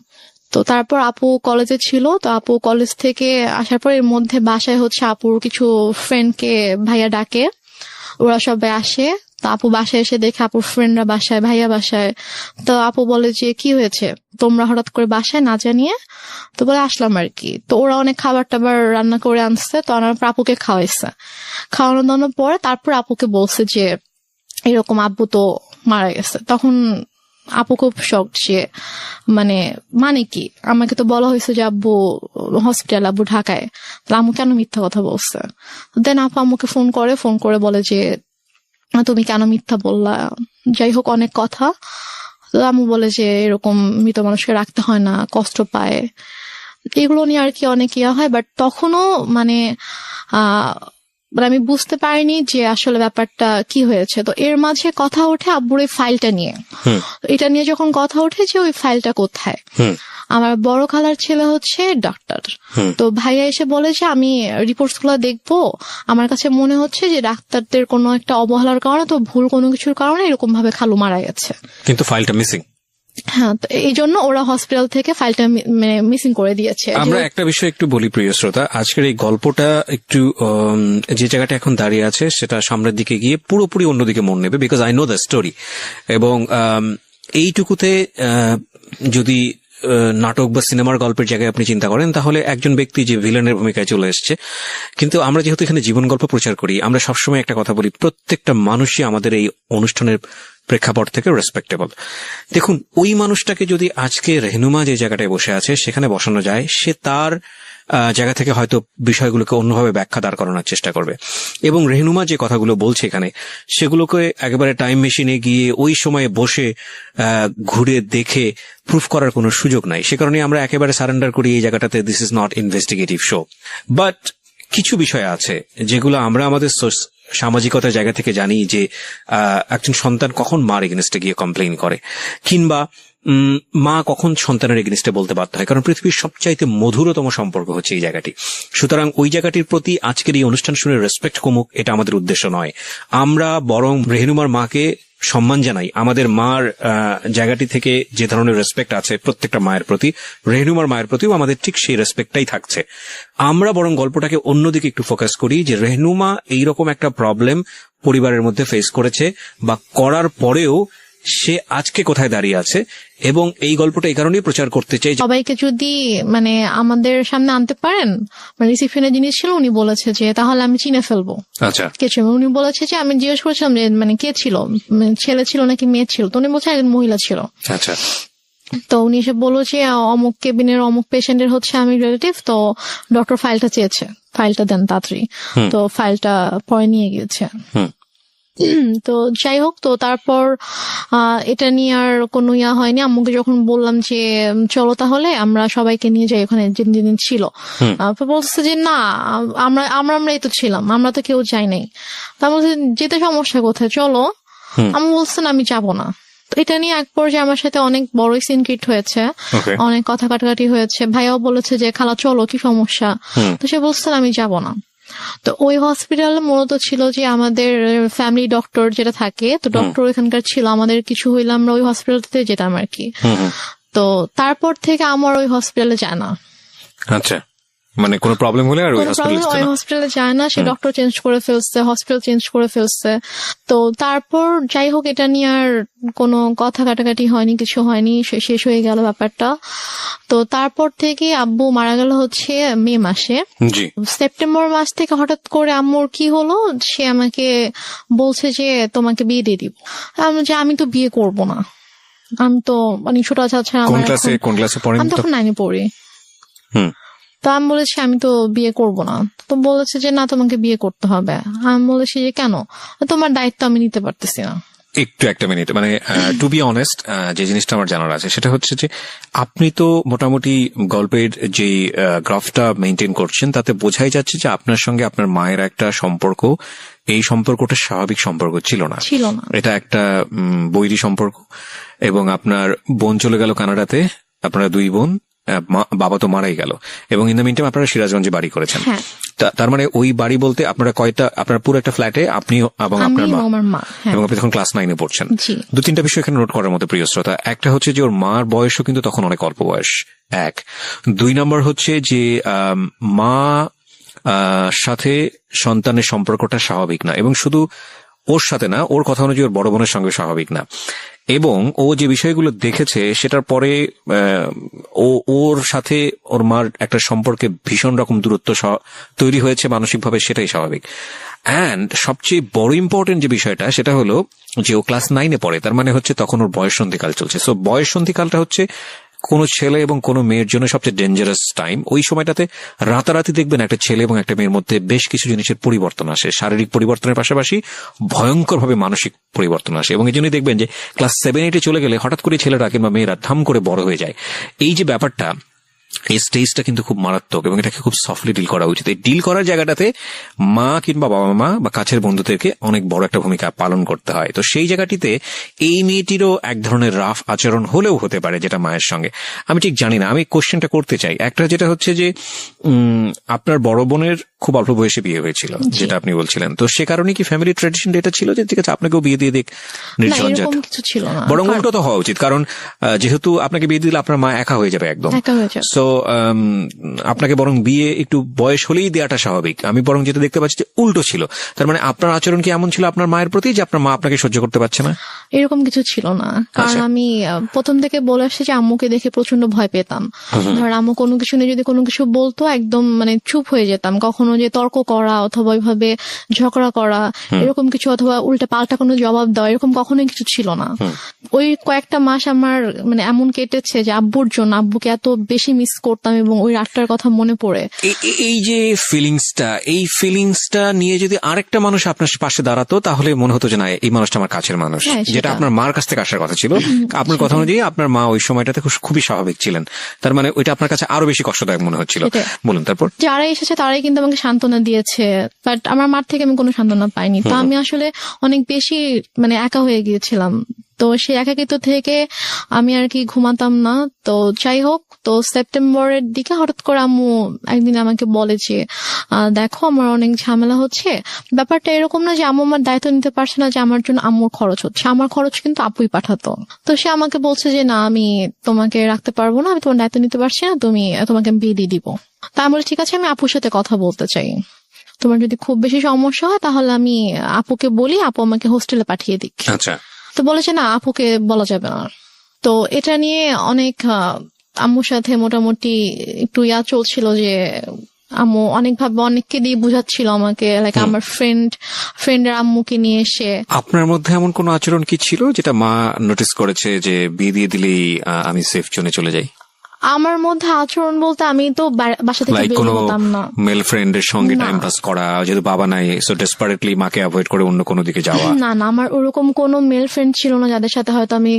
তো তারপর আপু কলেজে ছিল। তো আপু কলেজ থেকে আসার পর এর মধ্যে বাসায় হচ্ছে আপুর কিছু ফ্রেন্ডকে ভাইয়া ডাকে, ওরা সবাই আসে। তো আপু বাসায় এসে দেখে আপুর ফ্রেন্ডরা বাসায়, ভাইয়া বাসায়। তো আপু বলে যে কি হয়েছে তোমরা হঠাৎ করে বাসায় না জানিয়ে? তো বলে আসলাম আর কি। তো ওরা অনেক খাবার টাবার রান্না করে আনছে, তো আনার পর আপুকে খাওয়াইছে। খাওয়ানো দাওয়ানোর পরে তারপর আপুকে বলছে যে এরকম আব্বু তো মারা গেছে। তখন আপু খুব শক যে মানে কি, আমাকে তো বলা হয়েছে যে আব্বু হসপিটাল, আব্বু ঢাকায়, আম্মু কেন মিথ্যা কথা বলছে? দেন আপু আম্মুকে ফোন করে বলে যে তুমি কেন মিথ্যা বললা, যাই হোক অনেক কথা। তো আম্মু বলে যে এরকম মৃত মানুষকে রাখতে হয় না, কষ্ট পায়, এগুলো নিয়ে আর কি অনেক ইয়া হয়। বাট তখনও আমি বুঝতে পারিনি যে আসলে ব্যাপারটা কি হয়েছে। তো এর মাঝে কথা ওঠে আব্বুর এই ফাইলটা নিয়ে। এটা নিয়ে যখন কথা ওঠে যে ওই ফাইলটা কোথায়, আমার বড় খালার ছেলে হচ্ছে ডাক্তার। তো ভাইয়া এসে বলে যে আমি রিপোর্টস গুলো দেখবো, আমার কাছে মনে হচ্ছে যে ডাক্তারদের কোনো একটা অবহেলার কারণে, তো ভুল কোনো কিছুর কারণে এরকম ভাবে খালু মারা গেছে, কিন্তু ফাইলটা মিসিং। হ্যাঁ, তো এই জন্য ওরা হসপিটাল থেকে ফাইলটা মানে মিসিং করে দিয়েছে। আমরা একটা বিষয় একটু বলি প্রিয় শ্রোতা, আজকের এই গল্পটা একটু যে জায়গাটা এখন দাঁড়িয়ে আছে সেটা সামনের দিকে গিয়ে পুরোপুরি অন্যদিকে মন নেবে, because I know the story. এবং এইটুকুতে যদি নাটক বা সিনেমার গল্পের জায়গায় আপনি চিন্তা করেন তাহলে একজন ব্যক্তি যে ভিলেনের ভূমিকায় চলে এসছে। কিন্তু আমরা যেহেতু এখানে জীবন গল্প প্রচার করি, আমরা সবসময় একটা কথা বলি, প্রত্যেকটা মানুষই আমাদের এই অনুষ্ঠানের প্রেক্ষাপট থেকে রেসপেক্টেবল। দেখুন, ওই মানুষটাকে যদি আজকে রেহনুমা যে জায়গাটায় বসে আছে সেখানে বসানো যায়, সে তার জায়গা থেকে হয়তো বিষয়গুলোকে অন্যভাবে ব্যাখ্যা দাঁড় করানোর চেষ্টা করবে। এবং রেহনুমা যে কথাগুলো বলছে এখানে, সেগুলোকে একেবারে টাইম মেশিনে গিয়ে ওই সময়ে বসে ঘুরে দেখে প্রুফ করার কোনো সুযোগ নাই। সে কারণে আমরা একেবারে সারেন্ডার করি এই জায়গাটাতে, this is not investigative show. But কিছু বিষয় আছে যেগুলো আমরা আমাদের সামাজিকতার জায়গা থেকে জানি, যে একজন সন্তান কখন মার এগেনস্টে গিয়ে কমপ্লেইন করে, কিংবা মা কখন সন্তানের এগেনস্টে বলতে বাধ্য হয়, কারণ পৃথিবীর সবচাইতে মধুরতম সম্পর্ক হচ্ছে এই জায়গাটি। সুতরাং ওই জায়গাটির প্রতি আজকের এই অনুষ্ঠান শুনে রেসপেক্ট কমুক, এটা আমাদের উদ্দেশ্য নয়। আমরা বরং রেহনুমার মাকে সম্মান জানাই। আমাদের মার জায়গাটি থেকে যে ধরনের রেসপেক্ট আছে প্রত্যেকটা মায়ের প্রতি, রেহনুমার মায়ের প্রতিও আমাদের ঠিক সেই রেসপেক্টটাই থাকছে। আমরা বরং গল্পটাকে অন্যদিকে একটু ফোকাস করি, যে রেহনুমা এইরকম একটা প্রবলেম পরিবারের মধ্যে ফেস করেছে, বা করার পরেও সে আজকে কোথায় দাঁড়িয়ে আছে। এবং এই গল্পটা এই কারণেই প্রচার করতে চাই, সবাইকে যদি মানে আমাদের সামনে আনতে পারেন, মানে রিসিপশনের জিনিস ছিল, উনি বলেছে যে তাহলে আমি চিনে ফেলবো। আচ্ছা, কে ছিল উনি বলেছে যে, আমি জিজ্ঞেস করেছিলাম যে মানে কে ছিল, মানে ছেলে ছিল নাকি মেয়ে ছিল, তো উনি বলছে একজন মহিলা ছিল। আচ্ছা, তো উনি এসে বললো যে অমুক কেবিনের অমুক পেশেন্টের হচ্ছে আমি রিলেটিভ, তো ডক্টর ফাইলটা চেয়েছে, ফাইলটা দেন তাড়াতাড়ি। তো ফাইলটা পরে নিয়ে গিয়েছে। তো যাই হোক, তো তারপর এটা নিয়ে আর কোনো ইয়া হয়নি। আম্মুকে যখন বললাম যে চলো তাহলে আমরা সবাইকে নিয়ে যাই ওখানে যেদিন ছিল, বলছে যে না, আমরাই তো ছিলাম, আমরা তো কেউ যাই নাই। তা বলছে যেতে সমস্যা কোথায়, চলো। আমি বলছেন আমি যাবো না। তো এটা নিয়ে এক পর্যায়ে আমার সাথে অনেক বড় সিনক্রিট হয়েছে, অনেক কথা কাটাকাটি হয়েছে। ভাইয়াও বলেছে যে খালা চলো, কি সমস্যা। তো সে বলছেন আমি যাব না। তো ওই হসপিটালে মূলত ছিল যে আমাদের ফ্যামিলি ডক্টর যেটা থাকে, তো ডক্টর এখানকার ছিল, আমাদের কিছু হইলে আমরা ওই হসপিটালতে যেতাম আর কি। তো তারপর থেকে আমার ওই হসপিটালে যায় না। আচ্ছা, মানে কোনো প্রবলেম হলে আর ওই হসপিটালে যায় না, সে ডক্টর চেঞ্জ করে ফেলছে, হসপিটাল চেঞ্জ করে ফেলছে। তো তারপর যাই হোক, এটা নিয়ে আর কোনো কথা কাটাকাটি হয়নি, কিছু হয়নি, শেষ হয়ে গেল ব্যাপারটা। তো তারপর থেকে আব্বু মারা গেল হচ্ছে মে মাসে। সেপ্টেম্বর মাস থেকে হঠাৎ করে আম্মুর কি হলো, সে আমাকে বলছে যে তোমাকে বিয়ে দিয়ে দিব। আমি তো বিয়ে করব না, আমি তো মানে ছোট আছে, আমি তখন 9-এ পড়ি। তো আমি বলেছি আমি তো বিয়ে করব না। তো বলেছে যে না, তোমাকে বিয়ে করতে হবে। আমি বলেছি যে কেন, তোমার দায়িত্ব আমি নিতে পারতেছি না। একটু একটা মিনিট, মানে টু বি অনেস্ট, যে জিনিসটা আমার জানার আছে সেটা হচ্ছে যে আপনি তো মোটামুটি গল্পের যে গ্রাফটা মেনটেন করছেন তাতে বোঝাই যাচ্ছে যে আপনার সঙ্গে আপনার মায়ের একটা সম্পর্ক, এই সম্পর্কটা স্বাভাবিক সম্পর্ক ছিল না, এটা একটা বৈরী সম্পর্ক। এবং আপনার বোন চলে গেল কানাডাতে, আপনারা দুই বোন, বাবা তো মারাই গেল, এবং ইন দ্য মিন টাইম আপনারা সিরাজগঞ্জে বাড়ি করেছেন। তার মানে ওই বাড়ি বলতে আপনারা কয়টা, আপনার পুরো একটা ফ্ল্যাটে আপনি এবং আপনার মা, এবং আপনি তখন ক্লাস 9-এ পড়ছেন। 2-3টা বিষয় এখানে নোট করার মতো প্রিয় শ্রোতা। একটা হচ্ছে যে ওর মার বয়সও কিন্তু তখন অনেক অল্প বয়স, 1। 2 নম্বর হচ্ছে যে মা সাথে সন্তানের সম্পর্কটা স্বাভাবিক না, এবং শুধু ওর সাথে না, ওর কথা অনুযায়ী ওর বড় বোনের সঙ্গে স্বাভাবিক না। এবং ও যে বিষয়গুলো দেখেছে সেটার পরে ওর সাথে ওর মার একটা সম্পর্কে ভীষণ রকম দূরত্ব তৈরি হয়েছে মানসিকভাবে, সেটাই স্বাভাবিক। অ্যান্ড সবচেয়ে বড় ইম্পর্টেন্ট যে বিষয়টা সেটা হলো যে ও ক্লাস 9-এ পড়ে, তার মানে হচ্ছে তখন ওর বয়ঃসন্ধিকাল চলছে। সো বয়ঃসন্ধিকালটা হচ্ছে কোনো ছেলে এবং কোনো মেয়ের জন্য সবচেয়ে ডেঞ্জারাস টাইম। ওই সময়টাতে রাতারাতি দেখবেন একটা ছেলে এবং একটা মেয়ের মধ্যে বেশ কিছু জিনিসের পরিবর্তন আসে, শারীরিক পরিবর্তনের পাশাপাশি ভয়ঙ্করভাবে মানসিক পরিবর্তন আসে। এবং এই জন্যই দেখবেন যে ক্লাস 7-8-এ চলে গেলে হঠাৎ করে ছেলেরা কিংবা মেয়েরা ধাম করে বড় হয়ে যায়। এই যে ব্যাপারটা, এই স্টেজটা কিন্তু খুব মারাত্মক এবং এটাকে খুব সফটলি ডিল করা উচিত। এই ডিল করার জায়গাটাতে মা কিংবা বাবা মা বা কাছের বন্ধুদেরকে অনেক বড় একটা ভূমিকা পালন করতে হয়। তো সেই জায়গাটিতে এই মেয়েটিরও এক ধরনের রাফ আচরণ হলেও হতে পারে যেটা মায়ের সঙ্গে, আমি ঠিক জানি না। আমি কোশ্চেনটা করতে চাই, একটা যেটা হচ্ছে যে আপনার বড় বোনের খুব অল্প বয়সে বিয়ে হয়েছিল যেটা আপনি বলছিলেন, তো সে কারণে কি ফ্যামিলি ট্রেডিশন এটা ছিল যে ঠিক আছে আপনাকেও বিয়ে দিয়ে দিক না, নির্ঝঞ্ঝাট? এরকম কিছু ছিল না। বরং উল্টো তো হওয়া উচিত, কারণ যেহেতু আপনাকে বিয়ে দিলে আপনার মা একা হয়ে যাবে একদম। একা হয়ে যাবে। সো আপনাকে বরং বিয়ে একটু বয়স হলেই দেওয়াটা স্বাভাবিক। আমি বরং যেটা দেখতে পাচ্ছি যে উল্টো ছিল। তার মানে আপনার আচরণ কি এমন ছিল আপনার মায়ের প্রতি যে আপনার মা আপনাকে সহ্য করতে পারছে না? এরকম কিছু ছিল না, কারণ আচ্ছা। আমি প্রথম থেকে বলে আসছি যে আম্মুকে দেখে প্রচন্ড ভয় পেতাম। ধর আম্মু কোনো কিছু নিয়ে যদি কোনো কিছু বলতো একদম মানে চুপ হয়ে যেতাম। কখনো যে তর্ক করা অথবা ওইভাবে ঝগড়া করা এরকম কিছু, অথবা উল্টা পাল্টা কোনো জবাব দেওয়া, এরকম কখনোই কিছু ছিল না। ওই কয়েকটা মাস আমার মানে এমন কেটেছে যে আব্বুর জন্য, আব্বুকে এত বেশি মিস করতাম এবং ওই রাতটার কথা মনে পড়ে। এই যে এই ফিলিংসটা নিয়ে যদি আরেকটা মানুষ আপনার পাশে দাঁড়াতো তাহলে মনে হতো যে না এই মানুষটা আমার কাছের মানুষ, হ্যাঁ, যেটা সেটা। আপনার মার কাছ থেকে আসার কথা ছিল। আপনার কথা অনুযায়ী আপনার মা ওই সময়টাতে খুবই স্বাভাবিক ছিলেন, তার মানে ওইটা আপনার কাছে আরো বেশি কষ্টদায়ক মনে হচ্ছিল। সেটাই। বলুন তারপর। যারা এসেছে তারাই কিন্তু আমাকে সান্ত্বনা দিয়েছে, বাট আমার মার থেকে আমি কোনো সান্ত্বনা পাইনি। তো আমি আসলে অনেক বেশি মানে একা হয়ে গিয়েছিলাম। তো সেই একাকিত্ব থেকে আমি আর কি ঘুমাতাম না। তো যাই হোক, তো সেপ্টেম্বরের দিকে হঠাৎ করে আম্মু একদিন আমাকে বলে যে দেখো আমার অনেক ঝামেলা হচ্ছে। ব্যাপারটা এরকম না যে আম্মু আমার দায়িত্ব নিতে পারছে না, যে আমার জন্য আম্মুর খরচ হচ্ছে, আমার খরচ কিন্তু আপুই পাঠাতো। তো সে আমাকে বলছে যে না আমি তোমাকে রাখতে পারবো না, আমি তোমার দায়িত্ব নিতে পারছি না, তোমাকে আমি বিয়ে দিয়ে দিব। তা আমি বলি ঠিক আছে, আমি আপুর সাথে কথা বলতে চাই, তোমার যদি খুব বেশি সমস্যা হয় তাহলে আমি আপুকে বলি, আপু আমাকে হোস্টেলে পাঠিয়ে দিক। আচ্ছা। তো বলেছে না আপুকে বলা যাবে না। তো এটা নিয়ে অনেক আম্মুর সাথে মোটামুটি একটু চলছিল যে আম্মু অনেকভাবে অনেককে দিয়ে বুঝাচ্ছিল আমাকে, লাইক আমার ফ্রেন্ডের আম্মুকে নিয়ে এসে। আপনার মধ্যে এমন কোন আচরণ কি ছিল যেটা মা নোটিস করেছে যে বিয়ে দিয়ে দিলেই আমি সেফ জোনে চলে যাই? আমার মধ্যে আচরণ বলতে আমি তো বাসা থেকে লাইক বের কোনো হতাম না। মেল ফ্রেন্ডের সঙ্গে না। টাইম পাস করা, যেহেতু বাবা নাই সো ডেসপারেটলি মাকে অ্যাভয়েড করে অন্য কোনো দিকে যাওয়া? না না, আমার ওরকম কোনো মেল ফ্রেন্ড ছিল না যাদের সাথে হয়তো আমি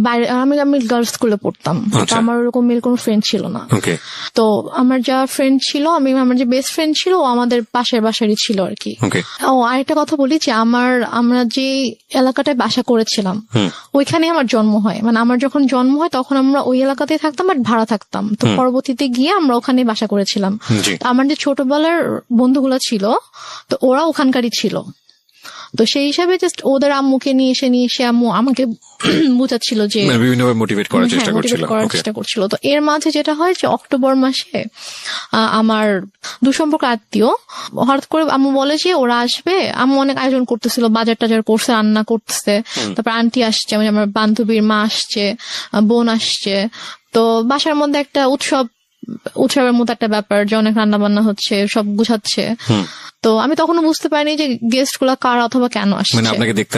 বাইরে, আমি গার্লস স্কুলে পড়তাম। তো আচ্ছা। আমার ওরকম মেল কোনো ফ্রেন্ড ছিল না। ওকে। তো আমার যা ফ্রেন্ড ছিল, আমার যে বেস্ট ফ্রেন্ড ছিল ও আমাদের পাশের বাসারই ছিল আর কি। ওকে। ও আরেকটা কথা বলি যে আমরা যে এলাকাটায় বাসা করেছিলাম ওইখানে আমার জন্ম হয়। মানে আমার যখন জন্ম হয় তখন আমরা ওই এলাকাতেই থাকতাম, বাট ভাড়া থাকতাম। তো পরবর্তীতে গিয়ে আমরা ওখানে বাসা করেছিলাম। জি। তো আমার যে ছোটবেলার বন্ধুগুলো ছিল তো ওরা ওখানকারই ছিল। তো সেই হিসাবে জাস্ট ওদের আম্মুকে নিয়ে এসে আম্মু আমাকে বুঝাচ্ছিল যে মানে বিভিন্নভাবে মোটিভেট করার চেষ্টা হ্যাঁ, করছিল। motivate করার ওকে। চেষ্টা করছিল। তো এর মাঝে যেটা হয় যে অক্টোবর মাসে আমার দুঃসম্পর্ক আত্মীয় হঠাৎ করে আম্মু বলে যে ওরা আসবে। আম্মু অনেক আয়োজন করতেছিল, বাজার টাজার করছে, রান্না করতেছে। তারপর আন্টি আসছে, মানে আমার বান্ধবীর মা আসছে, বোন আসছে। তো বাসার মধ্যে একটা উৎসবের মতো একটা ব্যাপার যে অনেক রান্না বান্না হচ্ছে, সব গুছাচ্ছে। তো আমি তখনও বুঝতে পারিনি যে গেস্ট গুলা কারা অথবা কেন আসছে। মানে আপনাকে দেখতে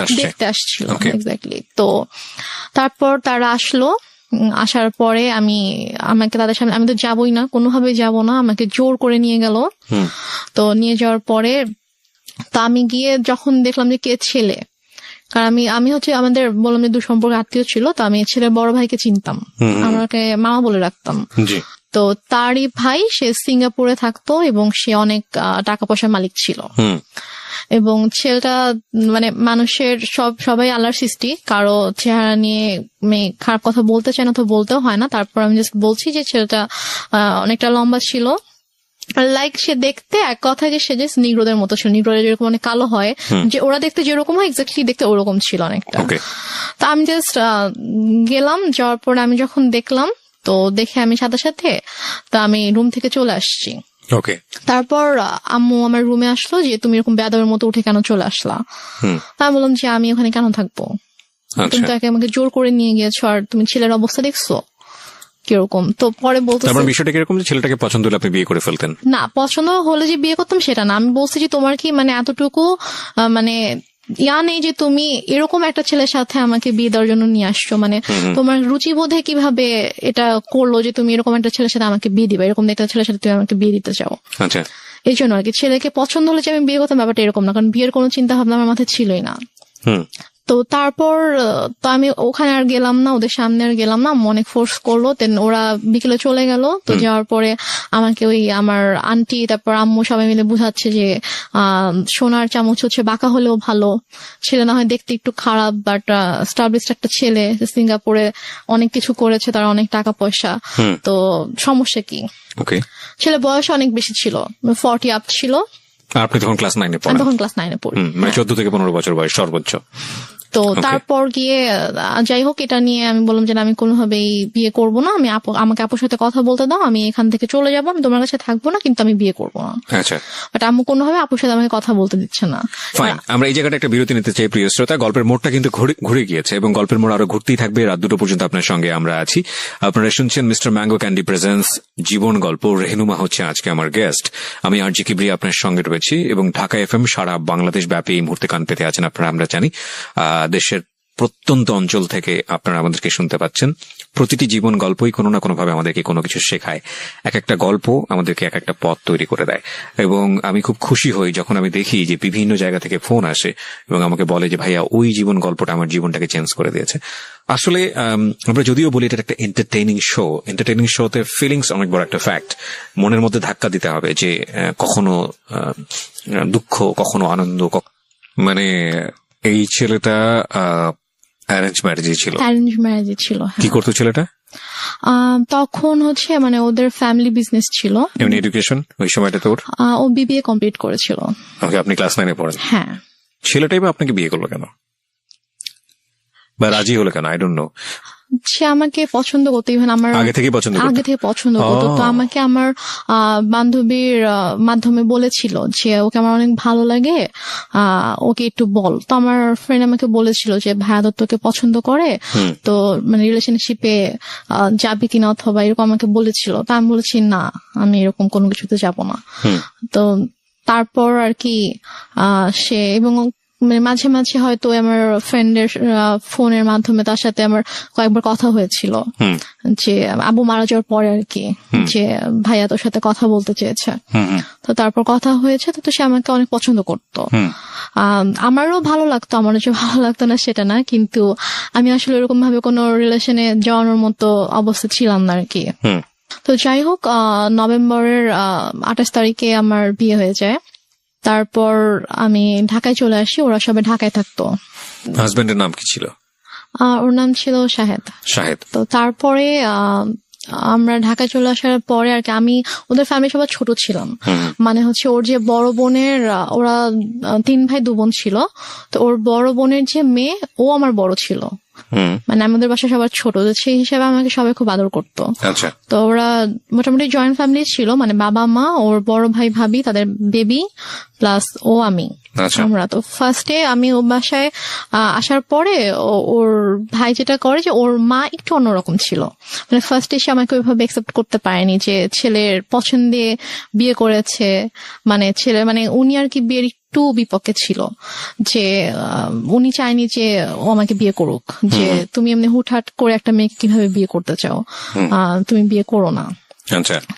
আসছিল। Okay. এক্স্যাক্টলি। তো তারপর তারা আসলো। আসার পরে আমাকে তাদের সামনে, আমি তো যাবোই না, কোনোভাবেই যাব না, আমাকে জোর করে নিয়ে গেল। তো নিয়ে যাওয়ার পরে তা আমি গিয়ে যখন দেখলাম যে কে ছেলে, কারণ আমি হচ্ছে আমাদের বললাম যে দুঃসম্পর্ক আত্মীয় ছিল, তো আমি ছেলের বড় ভাইকে চিনতাম, আমাকে মামা বলে রাখতাম। জি। তো তারই ভাই, সে সিঙ্গাপুরে থাকতো এবং সে অনেক টাকা পয়সার মালিক ছিল। এবং ছেলেটা মানে মানুষের সবাই আল্লাহর সৃষ্টি, কারো চেহারা নিয়ে খারাপ কথা বলতে চায় না, তো বলতেও হয় না। তারপর আমি জাস্ট বলছি যে ছেলেটা অনেকটা লম্বা ছিল, লাইক সে দেখতে এক কথায় যে সে যে নিগ্রোদের মতো ছিল। নিগ্রোদের যেরকম অনেক কালো হয়, যে ওরা দেখতে যেরকম হয় এক্স্যাক্টলি দেখতে ওরকম ছিল অনেকটা। তা আমি জাস্ট গেলাম, যাওয়ার পর আমি যখন দেখলাম, তো দেখে আমি সাথে সাথে তা আমি রুম থেকে চলে আসছি। ওকে। তারপর আম্মু আমার রুমে আসলো যে তুমি এরকম বেয়াদবের মতো উঠে কেন চলে আসলা। তা আমি বললাম যে আমি ওখানে কেন থাকবো, তুমি তো আমাকে জোর করে নিয়ে গিয়েছো, আর তুমি ছেলের অবস্থা দেখছো কিরকম। তো পরে বলতে বিষয়টা কিরকম যে ছেলেটাকে পছন্দ হলে আপনি বিয়ে করে ফেলতেন? না, পছন্দ হলে যে বিয়ে করতাম সেটা না। আমি বলছি যে তোমার কি মানে এতটুকু মানে নেই যে তুমি এরকম একটা ছেলের সাথে আমাকে বিয়ে দেওয়ার জন্য নিয়ে আসছো, মানে তোমার রুচিবোধে কিভাবে এটা করলো যে তুমি এরকম একটা ছেলের সাথে আমাকে বিয়ে দিবা, এরকম একটা ছেলের সাথে তুমি আমাকে বিয়ে দিতে চাও। আচ্ছা। এই জন্য আর কি ছেলেকে পছন্দ হলে যে আমি বিয়ে করতাম ব্যাপারটা এরকম না, কারণ বিয়ের কোনো চিন্তা ভাবনা আমার মাথায় ছিলই না। তো তারপর তো আমি ওখানে আর গেলাম না, ওদের সামনে আর গেলাম না, অনেক ফোর্স করলো। দেন ওরা বিকেলে চলে গেল। তো যাওয়ার পরে আমাকে ওই আমার আন্টি তারপর আম্মু সবাই মিলে বুঝাচ্ছে যে সোনার চামচ হচ্ছে বাঁকা হলেও ভালো, ছেলে না হয় দেখতে একটু খারাপ বাট স্টাবলিশড একটা ছেলে, সিঙ্গাপুরে অনেক কিছু করেছে, তার অনেক টাকা পয়সা, তো সমস্যা কি। ওকে, ছেলে বয়স অনেক বেশি ছিল, 40 আপ ছিল। আর আপনি তখন ক্লাস 9-এ আমি পড়েন? তখন ক্লাস 9-এ পড়ি। মানে 14 থেকে 15 বছর বয়স সর্বোচ্চ। তো তারপর গিয়ে যাই হোক, এটা নিয়ে আমি বললাম যে আমি কোনোভাবেই বিয়ে করব না, আমি আমাকে আপুর সাথে কথা বলতে দাও, আমি এখান থেকে চলে যাবো, আমি তোমার কাছে থাকবো না, কিন্তু আমি বিয়ে করবো না। আচ্ছা, বাট আম্মু কোনোভাবে আপুর সাথে আমাকে কথা বলতে দিচ্ছে না। ফাইন, আমরা এই জায়গাটা একটা বিরতি নিতে চাই প্রিয় শ্রোতা। গল্পের মোড়টা কিন্তু ঘুরে গিয়েছে এবং গল্পের মোড় আরো ঘুরতেই থাকবে। রাত 2টো পর্যন্ত আপনার সঙ্গে আমরা আছি। আপনারা শুনছেন মিস্টার ম্যাঙ্গো ক্যান্ডি প্রেজেন্স জীবন গল্প। রেহনুমা হচ্ছে আজকে আমার গেস্ট। আমি আরজি কিবরিয়া আপনার সঙ্গে রয়েছি এবং ঢাকা এফএম সারা বাংলাদেশ ব্যাপী এই মুহূর্তে কান পেতে আছেন আপনারা, আমরা জানি। দেশের প্রত্যন্ত অঞ্চল থেকে আপনারা আমাদেরকে শুনতে পাচ্ছেন। প্রতিটি জীবন গল্পই কোনো না কোনোভাবে আমাদেরকে কোনো কিছু শেখায়। এক একটা গল্প আমাদেরকে এক একটা পথ তৈরি করে দেয় এবং আমি খুব খুশি হই যখন আমি দেখি যে বিভিন্ন জায়গা থেকে ফোন আসে এবং আমাকে বলে যে ভাইয়া ওই জীবন গল্পটা আমার জীবনটাকে চেঞ্জ করে দিয়েছে। আসলে আমরা যদিও বলি এটা একটা এন্টারটেইনিং শোতে ফিলিংস অনেক বড় একটা ফ্যাক্ট। মনের মধ্যে ধাক্কা দিতে হবে যে কখনো দুঃখ, কখনো আনন্দ। মানে এই ছেলেটা অ্যারেঞ্জ ম্যারেজে ছিল? অ্যারেঞ্জ ম্যারেজে ছিল। কি করতো ছেলেটা তখন হচ্ছে মানে ওদের ফ্যামিলি বিজনেস ছিল। এমনি এডুকেশন ওই সময়টা তোর? ও বিবিএ কমপ্লিট করেছিল। ওকে, আপনি ক্লাস 9-এ পড়েন? হ্যাঁ। ছেলেটাই বা আপনাকে বিয়ে করলো কেন বা রাজি হলো কেন? I don't know. সে আমাকে পছন্দ করতো, ইভেন আমার আগে থেকে পছন্দ করতো? আগে থেকে পছন্দ করতো। তো আমাকে আমার বান্ধবীর মাধ্যমে বলেছিল যে ওকে আমার অনেক ভালো লাগে, ওকে একটু বল। তো আমার ফ্রেন্ড আমাকে বলেছিল যে ভাইয়া তোকে পছন্দ করে, তো মানে রিলেশনশিপে যাবি কিনা অথবা এরকম আমাকে বলেছিল। তো আমি বলেছি না, আমি এরকম কোনো কিছুতে যাব না। তো তারপর আর কি সে এবং মানে মাঝে মাঝে হয়তো আমার ফ্রেন্ডের ফোনের মাধ্যমে তার সাথে আমার কয়েকবার কথা হয়েছিল যে আবু মারা যাওয়ার পরে আর কি, যে ভাইয়া তোর সাথে কথা বলতে চেয়েছে। তো তারপর কথা হয়েছে, তো সে আমাকে অনেক পছন্দ করতো। আমারও ভালো লাগতো, আমারও যে ভালো লাগতো না সেটা না, কিন্তু আমি আসলে এরকম ভাবে কোনো রিলেশনে যাওয়ানোর মতো অবস্থা ছিলাম না আর কি। তো যাই হোক, নভেম্বরের 28 তারিখে আমার বিয়ে হয়ে যায়। তারপর আমি ঢাকায় চলে আসি, ওরা সবাই ঢাকায় থাকতো। হাজবেন্ডের নাম কি ছিল? ওর নাম ছিল শাহেদ। তো তারপরে আমরা ঢাকায় চলে আসার পরে আর কি আমি ওদের ফ্যামিলি সবাই ছোট ছিলাম। মানে হচ্ছে ওর যে বড় বোনের, ওরা 3 ভাই 2 বোন ছিল, তো ওর বড় বোনের যে মেয়ে ও আমার বড় ছিল। মানে আমাদের বাসা সবার ছোট, সেই হিসাবে আমাকে সবাই খুব আদর করতো। তো ওরা মোটামুটি জয়েন্ট ফ্যামিলি ছিল, মানে বাবা মা, ওর বড় ভাই ভাবি, তাদের বেবি প্লাস ও আমি, আমরা। তো ফার্স্টে আমি ও বাসায় আসার পরে ওর ভাই যেটা করে যে ওর মা একটু অন্যরকম ছিল। মানে ফার্স্টে সে আমাকে ওইভাবে একসেপ্ট করতে পারেনি যে ছেলের পছন্দে বিয়ে করেছে, মানে ছেলে মানে উনি আর কি বিয়ের একটু বিপক্ষে ছিল, যে উনি চায়নি যে ও আমাকে বিয়ে করুক, যে তুমি এমনি হুটহাট করে একটা মেয়েকে কিভাবে বিয়ে করতে চাও, তুমি বিয়ে করো না।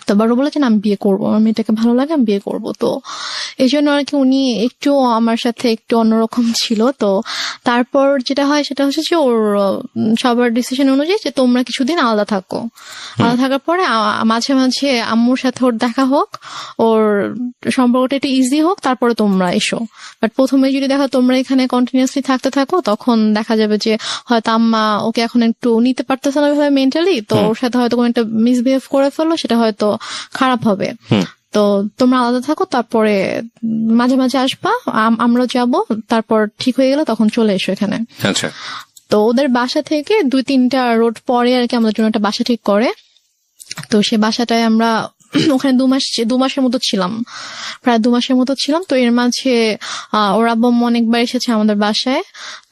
তো বড় বলেছেন আমি বিয়ে করবো, আমার মেয়েটাকে ভালো লাগে, আমি বিয়ে করবো। তো এই জন্য আর কি উনি একটু আমার সাথে একটু অন্যরকম ছিল। তো তারপর যেটা হয় সেটা হচ্ছে যে ওর সবার ডিসিশন অনুযায়ী যে তোমরা কিছুদিন আলাদা থাকো। আলাদা থাকার পরে মাঝে মাঝে আম্মুর সাথে ওর দেখা হোক, ওর সম্পর্কটা একটু ইজি হোক, তারপরে তোমরা এসো। বাট প্রথমে যদি দেখো তোমরা এখানে কন্টিনিউয়াসলি থাকতে থাকো, তখন দেখা যাবে যে হয়তো আম্মা ওকে এখন একটু নিতে পারতেছে না মেন্টালি, তো ওর সাথে হয়তো কোনো একটা মিসবিহেভ করে ফেললো, সেটা হয়তো খারাপ হবে। তো তোমরা আলাদা থাকো, তারপরে মাঝে মাঝে আসবা, আমরা যাব, তারপর ঠিক হয়ে গেলে তখন চলে এসো এখানে। তো ওদের বাসা থেকে 2-3টা রোড পরে আর কি আমাদের জন্য একটা বাসা ঠিক করে। তো সে বাসাটায় আমরা ওখানে 2 মাসের মতো ছিলাম, প্রায় 2 মাসের মতো ছিলাম। তো এর মাঝে ওর আব্বু অনেকবার এসেছে আমাদের বাসায়,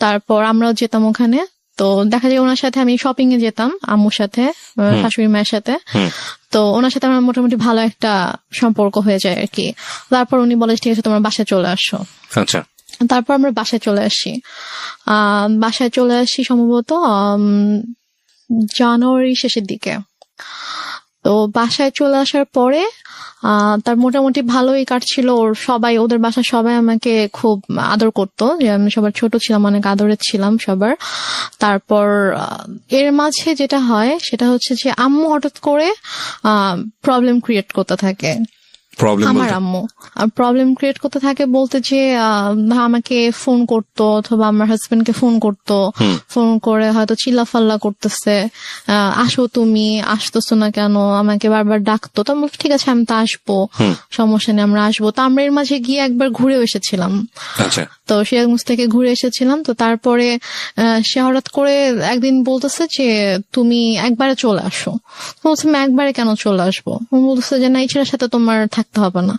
তারপর আমরাও যেতাম ওখানে। তো দেখা যায় ওনার সাথে আমি শপিং এ যেতাম, আম্মুর সাথে, শাশুড়ি মায়ের সাথে। তো ওনার সাথে আমার মোটামুটি ভালো একটা সম্পর্ক হয়ে যায় আর কি। তারপর উনি বলে ঠিক আছে তোমার বাসায় চলে আসো। তারপর আমরা বাসায় চলে আসি। বাসায় চলে আসি সম্ভবত জানুয়ারি শেষের দিকে। তো বাসায় চলে আসার পরে তার মোটামুটি ভালোই কাটছিল। ওদের বাসার সবাই আমাকে খুব আদর করতো, যে আমি সবার ছোট ছিলাম, অনেক আদরের ছিলাম সবার। তারপর এর মাঝে যেটা হয় সেটা হচ্ছে যে আম্মু হঠাৎ করে প্রবলেম ক্রিয়েট করতে থাকে। প্রবলেম আমার আম্মু প্রবলেম ক্রিয়েট করতে থাকে বলতে যে আমাকে ফোন করতো অথবা আমার হাজবেন্ডকে ফোন করতো, ফোন করে হয়তো চিল্লাফাল্লা করতেছে, আসো তুমি, আসতেছো না কেন, আমাকে বারবার ডাকতো। তো আমরা ঠিক আছে আমি তো আসবো, সমস্যা নেই আমরা আসবো। তো আমরা এর মাঝে গিয়ে একবার ঘুরেও এসেছিলাম। আচ্ছা, তো সিরাজগঞ্জ থেকে ঘুরে এসেছিলাম। তো তারপরে সে হঠাৎ করে একদিন বলতেছে যে তুমি একবারে চলে আসো। বলছি আমি একবারে কেন চলে আসবো? বলতেছে যে না, এই ছেলের সাথে তোমার থাকতে হবে না।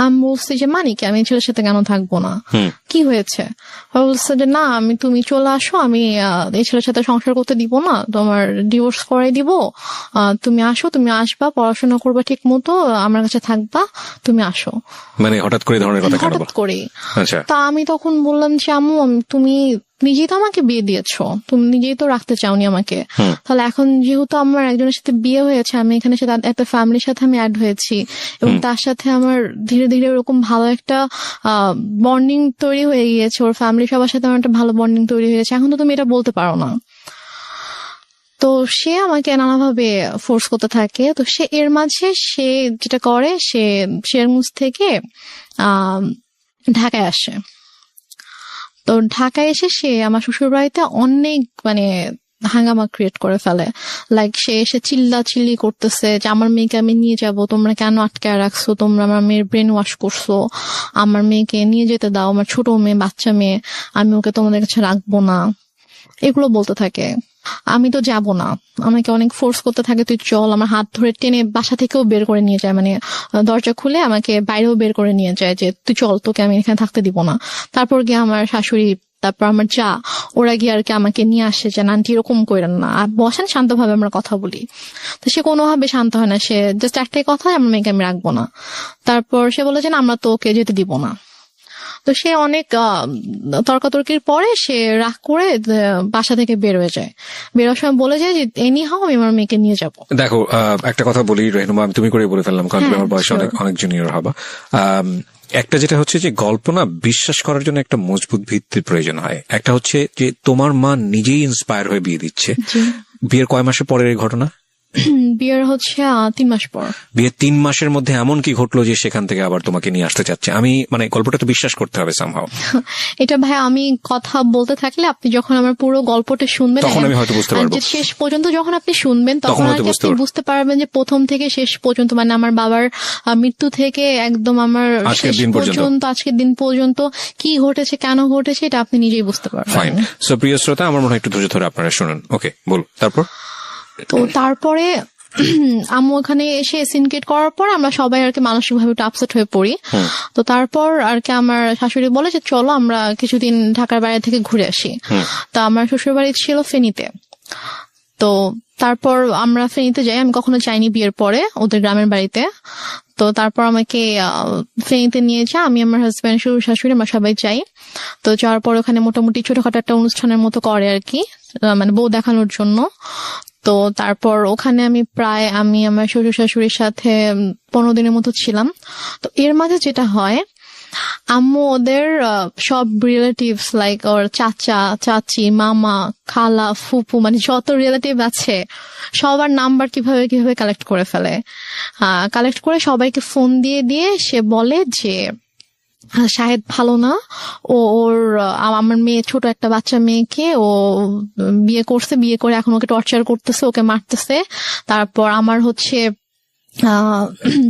আমি বলছি যে মানি কি, আমি এই ছেলের সাথে কেন থাকবো না, কি হয়েছে? বলছে যে না, তুমি চলে আসো, আমি এই ছেলের সাথে সংসার করতে দিব না, তোমার ডিভোর্স করাই দিব। তুমি আসো, তুমি আসবা, পড়াশোনা করবা ঠিক মতো, আমার কাছে থাকবা, তুমি আসো। মানে হঠাৎ করে এই ধরনের কথা কেন হঠাৎ বল? করে। আচ্ছা, তা আমি তখন বললাম যে আম্মু, তুমি নিজেই তো আমাকে বিয়ে দিয়েছো, তুমি নিজেই তো রাখতে চাওনি আমাকে, তাহলে এখন যেহেতু আমার একজনের সাথে বিয়ে হয়েছে, আমি এখানে সাথে একটা ফ্যামিলির সাথে আমি অ্যাড হয়েছি, এবং তার সাথে আমার ধীরে ধীরে ওরকম ভালো একটা বন্ডিং তৈরি হয়ে গিয়েছে, ওর ফ্যামিলি সবার সাথে আমার একটা ভালো বন্ডিং তৈরি হয়ে গেছে, এখন তো তুমি এটা বলতে পারো না। তো সে আমাকে নানাভাবে ফোর্স করতে থাকে। তো সে এর মাঝে সে যেটা করে, সে সিরাজগঞ্জ থেকে ঢাকায় আসে। তো ঢাকায় এসে সে আমার শ্বশুর বাড়িতে অনেক হাঙ্গামা ক্রিয়েট করে ফেলে। লাইক সে এসে চিল্লি করতেছে যে আমার মেয়েকে আমি নিয়ে যাব, তোমরা কেন আটকায় রাখছো, তোমরা আমার মেয়ের ব্রেন ওয়াশ করছো, আমার মেয়েকে নিয়ে যেতে দাও, আমার ছোট মেয়ে, বাচ্চা মেয়ে, আমি ওকে তোমাদের কাছে রাখবো না, এগুলো বলতে থাকে। আমি তো যাব না, আমাকে অনেক ফোর্স করতে থাকে, তুই চল, আমার হাত ধরে টেনে বাসা থেকেও বের করে নিয়ে যায়, দরজা খুলে আমাকে বাইরেও বের করে নিয়ে যায় যে তুই চল, তোকে আমি এখানে থাকতে দিব না। তারপর গিয়ে আমার শাশুড়ি, তারপর আমার যা, ওরা গিয়ে আর কি আমাকে নিয়ে আসে যে আন্টি এরকম করেন না, আর বসেন শান্তভাবে আমরা কথা বলি। তো সে কোনোভাবে শান্ত হয় না, সে জাস্ট একটাই কথা, আমার মেয়েকে আমি রাখবো না। তারপর সে বলে যে আমরা তো ওকে যেতে দিব না। তো সে অনেক তর্কাতর্কির পরে সে রাগ করে বাসা থেকে বের হয়ে যায়। বেরোর সময় বলে যায় যে এনি হাও আমি আমার মেয়েকে নিয়ে যাব। দেখো, একটা কথা বলি রেহনুমা, আমি তুমি করে বলে ফেললাম কারণ তুমি আমার বয়সে অনেক জুনিয়র হবা। একটা যেটা হচ্ছে যে গল্প না বিশ্বাস করার জন্য একটা মজবুত ভিত্তির প্রয়োজন হয়। একটা হচ্ছে যে তোমার মা নিজেই ইন্সপায়ার হয়ে বিয়ে দিচ্ছে। বিয়ের কয় মাসের পরের এই ঘটনা? বিয়ের হচ্ছে 3 মাস পর। বিয়ের 3 মাসের মধ্যে এমন কি ঘটলো যে সেখান থেকে আবার তোমাকে নিয়ে আসতে চাচ্ছে? আমি গল্পটা তো বিশ্বাস করতে হবে সামহাও। এটা ভাই আমি কথা বলতে থাকলে আপনি যখন আমার পুরো গল্পটা শুনবেন তখন আমি হয়তো বুঝতে পারবো। শেষ পর্যন্ত যখন আপনি শুনবেন তখন আপনি বুঝতে পারবেন যে প্রথম থেকে শেষ পর্যন্ত, আমার বাবার মৃত্যু থেকে একদম আমার শেষ পর্যন্ত, আজকের দিন পর্যন্ত কি ঘটেছে, কেন ঘটেছে, এটা আপনি নিজেই বুঝতে পারবেন। ফাইন। সো প্রিয় শ্রোতা, আমার মনে হয় একটু ধৈর্য ধরে আপনারা শুনুন। ওকে, বল। তো তারপরে আম্মু ওখানে এসে সিনকেট করার পর আমরা সবাই আর কি মানসিকভাবে একটু আপসেট হয়ে পড়ি। তো তারপর আর কি আমার শাশুড়ি বলে যে চলো আমরা কিছুদিন ঢাকার বাইরে থেকে ঘুরে আসি। তো আমার শ্বশুর বাড়ি ছিল ফেনীতে। তো তারপর আমরা ফেনীতে যাই, আমি কখনো যাইনি বিয়ের পরে ওদের গ্রামের বাড়িতে। তো তারপর আমাকে ফেনীতে নিয়ে যায়, আমি আমার হাজব্যান্ড, শ্বশুর শাশুড়ি, আমরা সবাই যাই। তো যাওয়ার পর ওখানে মোটামুটি ছোটখাটো একটা অনুষ্ঠানের মতো করে আর কি, বউ দেখানোর জন্য। তো তারপর ওখানে আমি আমার শ্বশুর শাশুড়ির সাথে 15 দিনের মতো ছিলাম। তো এর মাঝে যেটা হয়, আম্মু ওদের সব রিলেটিভস লাইক ওর চাচা, চাচি, মামা, খালা, ফুপু, যত রিলেটিভ আছে সবার নাম্বার কিভাবে কালেক্ট করে ফেলে। কালেক্ট করে সবাইকে ফোন দিয়ে সে বলে যে শাহেদ ভালো না, ওর আমার মেয়ে, ছোট একটা বাচ্চা মেয়েকে ও বিয়ে করছে, বিয়ে করে এখন ওকে টর্চার করতেছে, ওকে মারতেছে। তারপর আমার হচ্ছে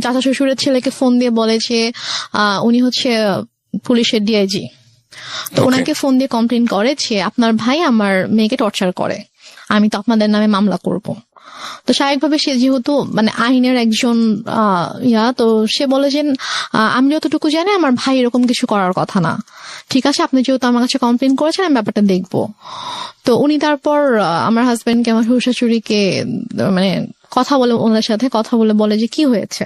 চাচা শ্বশুরের ছেলেকে ফোন দিয়ে বলে যে উনি হচ্ছে পুলিশের ডিআইজি। তো ওনাকে ফোন দিয়ে কমপ্লেন করে যে আপনার ভাই আমার মেয়েকে টর্চার করে, আমি তো আপনাদের নামে মামলা করব। তো স্বাভাবিকভাবে সে যেহেতু আইনের একজন তো সে বলে যে আমি যতটুকু জানি আমার ভাই এরকম কিছু করার কথা না, ঠিক আছে আপনি যেহেতু আমার কাছে কমপ্লেন করেছেন আমি ব্যাপারটা দেখবো। তো উনি তারপর আমার হাজবেন্ডকে, আমার শ্বশুর শাশুড়িকে কথা বলে, ওনার সাথে কথা বলে বলে যে কি হয়েছে।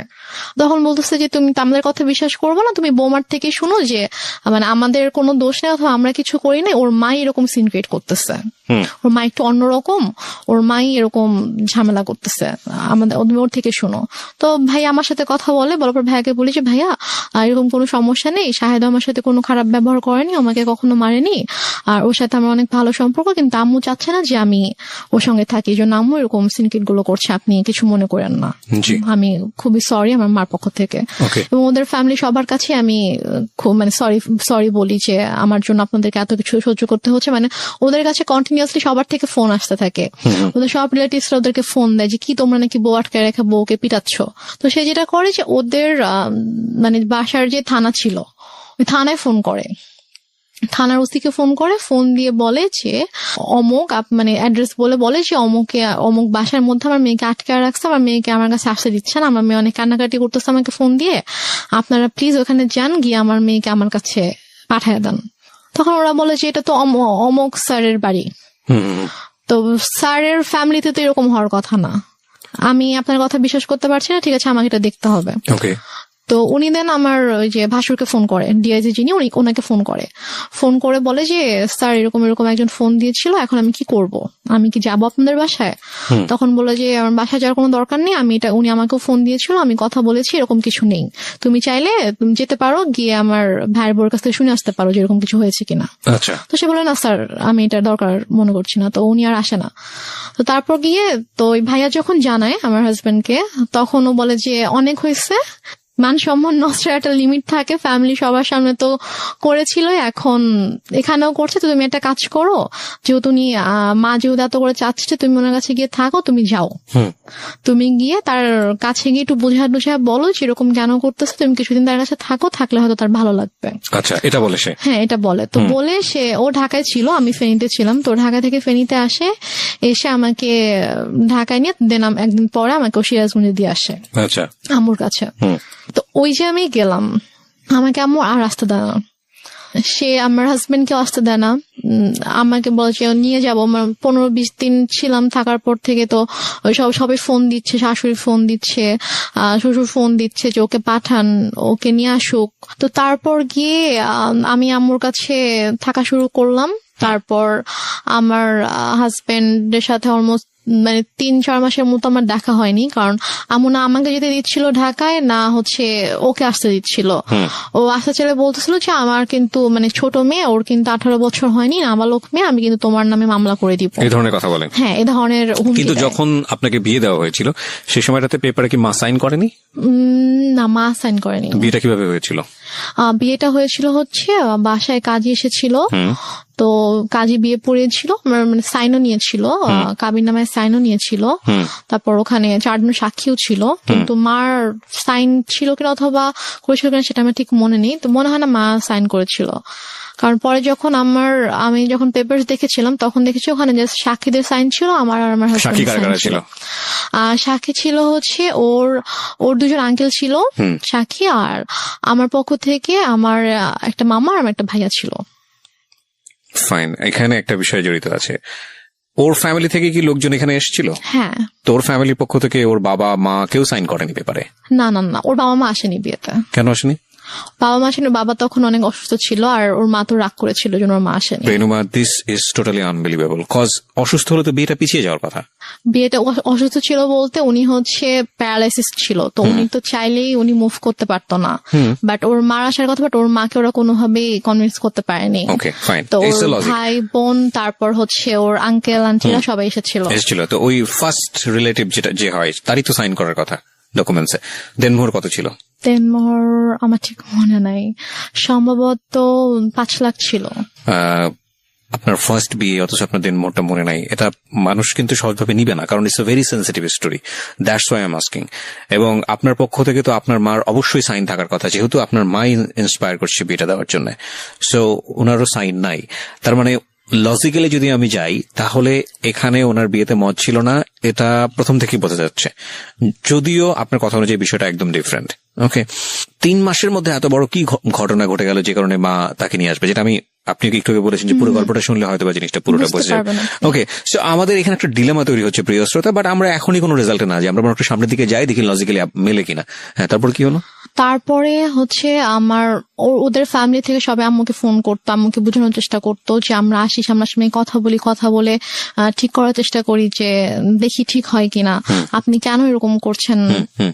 তখন বলতেছে যে তুমি আমাদের কথা বিশ্বাস করবো না, তুমি বৌমার থেকে শুনো যে আমাদের কোনো দোষ নেই অথবা আমরা কিছু করি না, ওর মা এরকম সিন ক্রিয়েট করতেছে। ওর মা একটু অন্যরকম, ওর মাই এরকম ঝামেলা করতেছে, আমাদের ওর থেকে শুনো। তো ভাই আমার সাথে কথা বলে, বলার পর ভাইয়াকে বলি যে ভাইয়া এরকম কোনো সমস্যা নেই, শাহেদ আমার সাথে কোনো খারাপ ব্যবহার করেনি, আমাকে কখনো মারেনি, আর ওর সাথে আমার অনেক ভালো সম্পর্ক, কিন্তু আম্মু চাচ্ছে না যে আমি ওর সঙ্গে থাকি, এই জন্য আম্মু এরকম সিনকেট গুলো করছে, আপনি কিছু মনে করেন না। আমি খুবই সরি আমার মার পক্ষ থেকে। এবং ওদের ফ্যামিলি সবার কাছে আমি খুব মানে সরি বলি যে আমার জন্য আপনাদেরকে এত কিছু সহ্য করতে হচ্ছে। মানে ওদের কাছে কন্টিনিউয়াসলি সবার থেকে ফোন আসতে থাকে, ওদের সব রিলেটিভসরা ওদেরকে ফোন দেয় যে কি তোমরা নাকি বউ আটকে রেখে বউকে পিটাচ্ছ। তো সে যেটা করে যে ওদের মানে বাসার যে থানা ছিল ওই থানায় ফোন করে, থানার ওসিকে ফোন করে, ফোন দিয়ে বলে যে অমুক মানে অ্যাড্রেস বলে যে অমুক বাসার মধ্যে আমার মেয়েকে আটকে রাখছে, আমার মেয়েকে আমার কাছে আসতে দিচ্ছে না, আমার মেয়ে অনেক কান্নাকাটি করতেছে আমাকে ফোন দিয়ে, আপনারা প্লিজ ওখানে যান, গিয়ে আমার মেয়েকে আমার কাছে পাঠায় দেন। তখন ওরা বলে যে এটা তো অমুক স্যারের বাড়ি, তো স্যারের ফ্যামিলিতে তো এরকম হওয়ার কথা না, আমি আপনার কথা বিশ্বাস করতে পারছি না, ঠিক আছে আমাকে এটা দেখতে হবে। তো উনি দেন আমার ওই যে ভাসুরকে ফোন করে, ডিআইজি যিনি ওনাকে ফোন করে বলে যে স্যার এরকম একজন ফোন দিয়েছিল, এখন আমি কি করব, আমি কি যাবো আপনাদের বাসায়? তখন বলে যে আমার বাসায় যাওয়ার কোনো দরকার নেই, উনি আমাকেও ফোন দিয়েছিল, আমি কথা বলেছি, এরকম কিছু নেই, তুমি চাইলে তুমি যেতে পারো, গিয়ে আমার ভাইয়ের বোর কাছ থেকে শুনে আসতে পারো যে এরকম কিছু হয়েছে কিনা। তো সে বলে না স্যার আমি এটা দরকার মনে করছি না, তো উনি আর আসে না। তো তারপর গিয়ে তো ওই ভাইয়া যখন জানায় আমার হাজবেন্ডকে, তখন ও বলে যে অনেক হয়েছে, মান সম্মান নষ্টের একটা লিমিট থাকে, ফ্যামিলি সবার সামনে তো করেছিল, এখন এখানেও করছে, তো তুমি একটা কাজ করো, যেহেতু উনি মা যেহেতু এত করে চাচ্ছে তুমি ওনার কাছে গিয়ে থাকো, তুমি যাও, তুমি গিয়ে তার কাছে গিয়ে একটু বোঝা বলো যে এরকম কেন করতেছে, তুমি কিছুদিন তার কাছে থাকো, থাকলে হয়তো তার ভালো লাগবে। আচ্ছা, এটা বলে সে? হ্যাঁ এটা বলে। তো বলে সে, ও ঢাকায় ছিল, আমি ফেনীতে ছিলাম, তো ঢাকা থেকে ফেনীতে আসে, এসে আমাকে ঢাকায় নিয়ে দেন একদিন পরে আমাকে ও সিরাজগঞ্জে দিয়ে আসে আম্মুর কাছে। তো ওই যে আমি গেলাম, আমাকে আম্মু আর আসতে দেয় না, সে আমার হাজবেন্ডকে আসতে দেয় না, আমাকে বলে যে নিয়ে যাবো। 15-20 দিন ছিলাম, থাকার পর থেকে তো সবাই ফোন দিচ্ছে, শাশুড়ি ফোন দিচ্ছে, শ্বশুর ফোন দিচ্ছে যে ওকে পাঠান, ওকে নিয়ে আসুক। তো তারপর গিয়ে আমি আম্মুর কাছে থাকা শুরু করলাম। তারপর আমার হাজবেন্ডের সাথে অলমোস্ট মানে 3-4 মাসের মতো আমার দেখা হয়নি, কারণ আম্মু না আমাকে যেতে দিচ্ছিল ঢাকায়, না হচ্ছে ওকে আসতে দিচ্ছিল। ও আসতে চলে বলতেছিল যে আমার কিন্তু মানে ছোট মেয়ে, ওর কিন্তু 18 বছর হয়নি, নাবালক মেয়ে, আমি কিন্তু তোমার নামে মামলা করে দিব, এই ধরনের কথা বলেন। হ্যাঁ, এই ধরনের। কিন্তু যখন আপনাকে বিয়ে দেওয়া হয়েছিল সেই সময়টাতে পেপারে কি মা সাইন করেনি? না, মা সাইন করেনি। বিয়েটা কিভাবে হয়েছিল? বিয়েটা হয়েছিল হচ্ছে বাসায় কাজী এসেছিল, তো কাজী বিয়ে পড়িয়েছিল, মানে সাইনও নিয়েছিল, কাবির নামে সাইনও নিয়েছিল, তারপর ওখানে 4 জন সাক্ষীও ছিল, কিন্তু মার সাইন ছিল কিনা অথবা করেছিল কিনা সেটা আমার ঠিক মনে নেই। তো মনে হয় না মা সাইন করেছিল, কারণ পরে যখন আমি যখন পেপারস দেখেছিলাম তখন দেখেছি ওখানে যে সাক্ষীদের সাইন ছিল, আমার আর আমার হাজবেন্ডের ছিল। সাক্ষী ছিল হচ্ছে ওর 2 জন আঙ্কেল ছিল সাক্ষী, আর আমার পক্ষ থেকে আমার একটা মামা আর আমার একটা ভাইয়া ছিল। ফাইন, এখানে একটা বিষয় জড়িত আছে, ওর ফ্যামিলি থেকে কি লোকজন এখানে এসেছিল? হ্যাঁ। তোর ফ্যামিলির পক্ষ থেকে ওর বাবা মা কেউ সাইন করেনি পেপারে? না, ওর বাবা মা আসেনি বিয়েতে। কেন আসেনি? বাবা মা আসেনি, বাবা তখন অনেক অসুস্থ ছিল, আর ওর মা তো রাগ করেছিল জন্য ওর মা আসেনি। Renuma, this is totally unbelievable, cause অসুস্থ হলে তো বিয়েটা পিছিয়ে যাওয়ার কথা। বিয়েটা অসুস্থ ছিল বলতে উনি হচ্ছে প্যারালাইসিস ছিল, তো উনি তো চাইলেই উনি মুভ করতে পারতো না, বাট ওর মার আসার কথা, বাট ওর মাকে ওরা কোনোভাবেই কনভিন্স করতে পারেনি। তো ওর ভাই বোন, তারপর হচ্ছে ওর আঙ্কেল আন্টিরা সবাই এসেছিল। তো ওই ফার্স্ট রিলেটিভ যে হয় তারই তো সাইন করার কথা ডকুমেন্টসে। দেনমোহর কত ছিল? দেনমোহর আমার ঠিক মনে নাই, সম্ভবত 5 লাখ ছিল। আপনার ফার্স্ট বিয়ে অথচ আপনার দেনমোহরটা মনে নাই, এটা মানুষ কিন্তু সহজভাবে নিবে না, কারণ it's a very sensitive story, that's why I am asking. এবং আপনার পক্ষ থেকে তো আপনার মার অবশ্যই সাইন থাকার কথা, যেহেতু আপনার মা ইন্সপায়ার করছে বিয়েটা দেওয়ার জন্য, সো ওনারও সাইন নাই। তার মানে লজিক্যালি যদি আমি যাই তাহলে এখানে ওনার বিয়েতে মত ছিল না, এটা প্রথম থেকেই বোঝা যাচ্ছে, যদিও আপনার কথা অনুযায়ী বিষয়টা একদম ডিফারেন্ট। ওকে, 3 মাসের মধ্যে এত বড় কি ঘটনা ঘটে গেল যে কারণে মা তাকে নিয়ে আসবে, যেটা আমি আপনি একটু আগে বলেছেন যে পুরো গল্পটা শুনলে হয়তো বা জিনিসটা পুরোটা বোঝা যাবে। ওকে, সো আমাদের এখানে একটা ডিলেমা তৈরি হচ্ছে প্রিয় শ্রোতা, বাট আমরা এখনই কোনো রেজাল্টে না যাই, আমরা একটু সামনের দিকে যাই, দেখি লজিক্যালি মেলে কিনা। হ্যাঁ, তারপর কি হলো? তারপরে হচ্ছে আমার ওদের ফ্যামিলি থেকে সবাই আম্মুকে ফোন করতো, আম্মুকে বোঝানোর চেষ্টা করতো যে আমরা আসি, সামনাসামনি কথা বলে ঠিক করার চেষ্টা করি যে দেখি ঠিক হয় কিনা, আপনি কেন এরকম করছেন।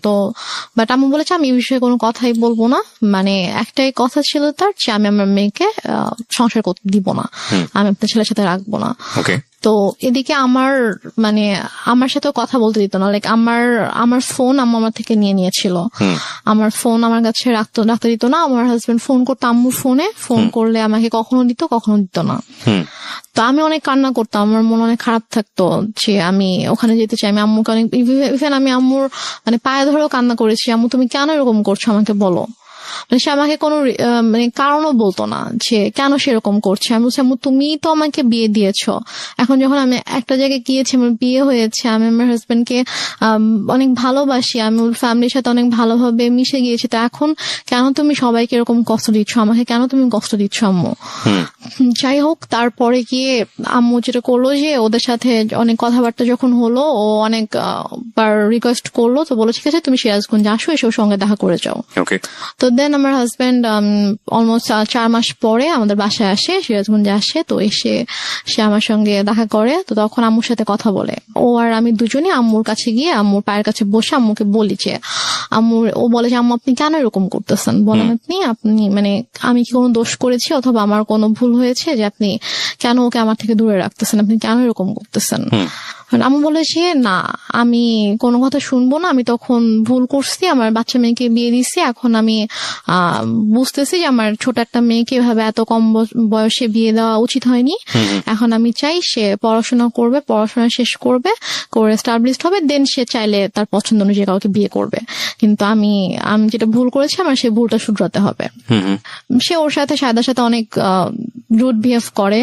তো বাট আম্মু বলেছে আমি এই বিষয়ে কোনো কথাই বলবো না, মানে একটাই কথা ছিল তার যে আমি আমার মেয়েকে সংসার করতে দিব না, আমি আপনার ছেলের সাথে রাখবো না। তো এদিকে আমার সাথেও কথা বলতে দিত না, লাইক আমার ফোন আম্মু আমার থেকে নিয়েছিল, আমার ফোন আমার কাছে রাখতে দিত না। আমার হাজবেন্ড ফোন করতো আম্মুর ফোনে, ফোন করলে আমাকে কখনো দিত কখনো দিত না। তো আমি অনেক কান্না করতাম, আমার মন অনেক খারাপ থাকতো যে আমি ওখানে যেতে চাই। আমি আম্মুকে অনেক ইভেন আমি আম্মুর পায়ে ধরেও কান্না করেছি, আম্মু তুমি কেন এরকম করছো আমাকে বলো। সে আমাকে কোনো কারণও বলতো না যে কেন সেরকম করছে। আমি বলছি আম্মু তুমি তো আমাকে বিয়ে দিয়েছো, এখন যখন আমি একটা জায়গায় গিয়েছি, আমার বিয়ে হয়েছে, আমি আমার হাজবেন্ডকে অনেক ভালোবাসি, আমি ওর ফ্যামিলির সাথে অনেক ভালোভাবে মিশে গিয়েছি, তো এখন কেন তুমি সবাইকে এরকম কষ্ট দিচ্ছ, আমাকে কেন তুমি কষ্ট দিচ্ছ আম্মু। যাই হোক, তারপরে গিয়ে আম্মু যেটা করলো যে ওদের সাথে অনেক কথাবার্তা যখন হলো, ও অনেক বার রিকোয়েস্ট করলো, তো বলো ঠিক আছে তুমি সিরাজগঞ্জ আসো, এসে ওর সঙ্গে দেখা করে যাও। তো দেন আমার হাজবেন্ড অলমোস্ট 4 মাস পরে আমাদের বাসায় আসে, সিরাজগঞ্জে আসে। তো এসে সে আমার সঙ্গে দেখা করে, তো তখন আম্মুর সাথে কথা বলে। ও আর আমি দুজনে আম্মুর কাছে গিয়ে আম্মুর পায়ের কাছে বসে আম্মুকে বলি যে ও বলে যে আম্মু আপনি কেন এরকম করতেছেন, বলেন আপনি আমি কি কোনো দোষ করেছি অথবা আমার কোনো ভুল হয়েছে যে আপনি কেন ওকে আমার থেকে দূরে রাখতেছেন, আপনি কেন এরকম করতেছেন। আম্মু বলে যে না আমি কোনো কথা শুনবো না, আমি তখন ভুল করছি, আমার বাচ্চা মেয়েকে বিয়ে দিচ্ছি, এখন আমি বুঝতেছি যে আমার ছোট একটা মেয়েকে এভাবে এত কম বয়সে বিয়ে দেওয়া উচিত হয়নি। এখন আমি চাই সে পড়াশোনা করবে, পড়াশোনা শেষ করবে, করে এস্টাবলিশড হবে, দেন সে চাইলে তার পছন্দ অনুযায়ী কাউকে বিয়ে করবে, কিন্তু আমি যেটা ভুল করেছি আমার সেই ভুলটা শুধরাতে হবে। সে ওর সাথে সায়দার সাথে অনেক রুড বিহেভ করে।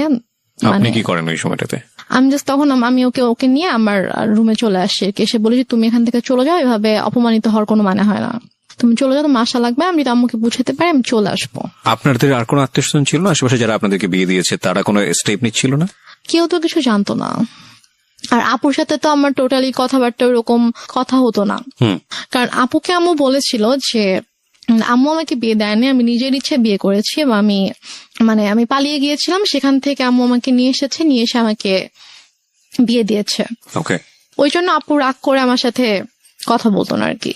আপনি কি করেন ওই সময়টাতে? আমি জাস্ট তখন আমি ওকে নিয়ে আমার রুমে চলে আসি, এসে বলি যে তুমি এখান থেকে চলে যাও, এভাবে অপমানিত হওয়ার কোনো মানে হয় না, তুমি চলে যাও, তোমার আশা লাগবে, আমি আম্মুকে বুঝাতে পারি, আমি চলে আসবো। আপনাদের আর কোনো আত্মীয়স্বজন ছিল না আশেপাশে যারা আপনাদেরকে বিয়ে দিয়েছে, তারা কোনো স্টেপ নিচ্ছিল না? কেউ তো কিছু জানতো না। আর আপুর সাথে তো আমার টোটালি কথাবার্তা ওরকম কথা হতো না, কারণ আপুকে আম্মু বলেছিল যে আম্মু আমাকে বিয়ে দেয়নি, আমি নিজের ইচ্ছে বিয়ে করেছি, এবং আমি পালিয়ে গিয়েছিলাম, সেখান থেকে আম্মু আমাকে নিয়ে এসে আমাকে বিয়ে দিয়েছে। ওই জন্য আপু রাগ করে আমার সাথে কথা বলতো না আর কি।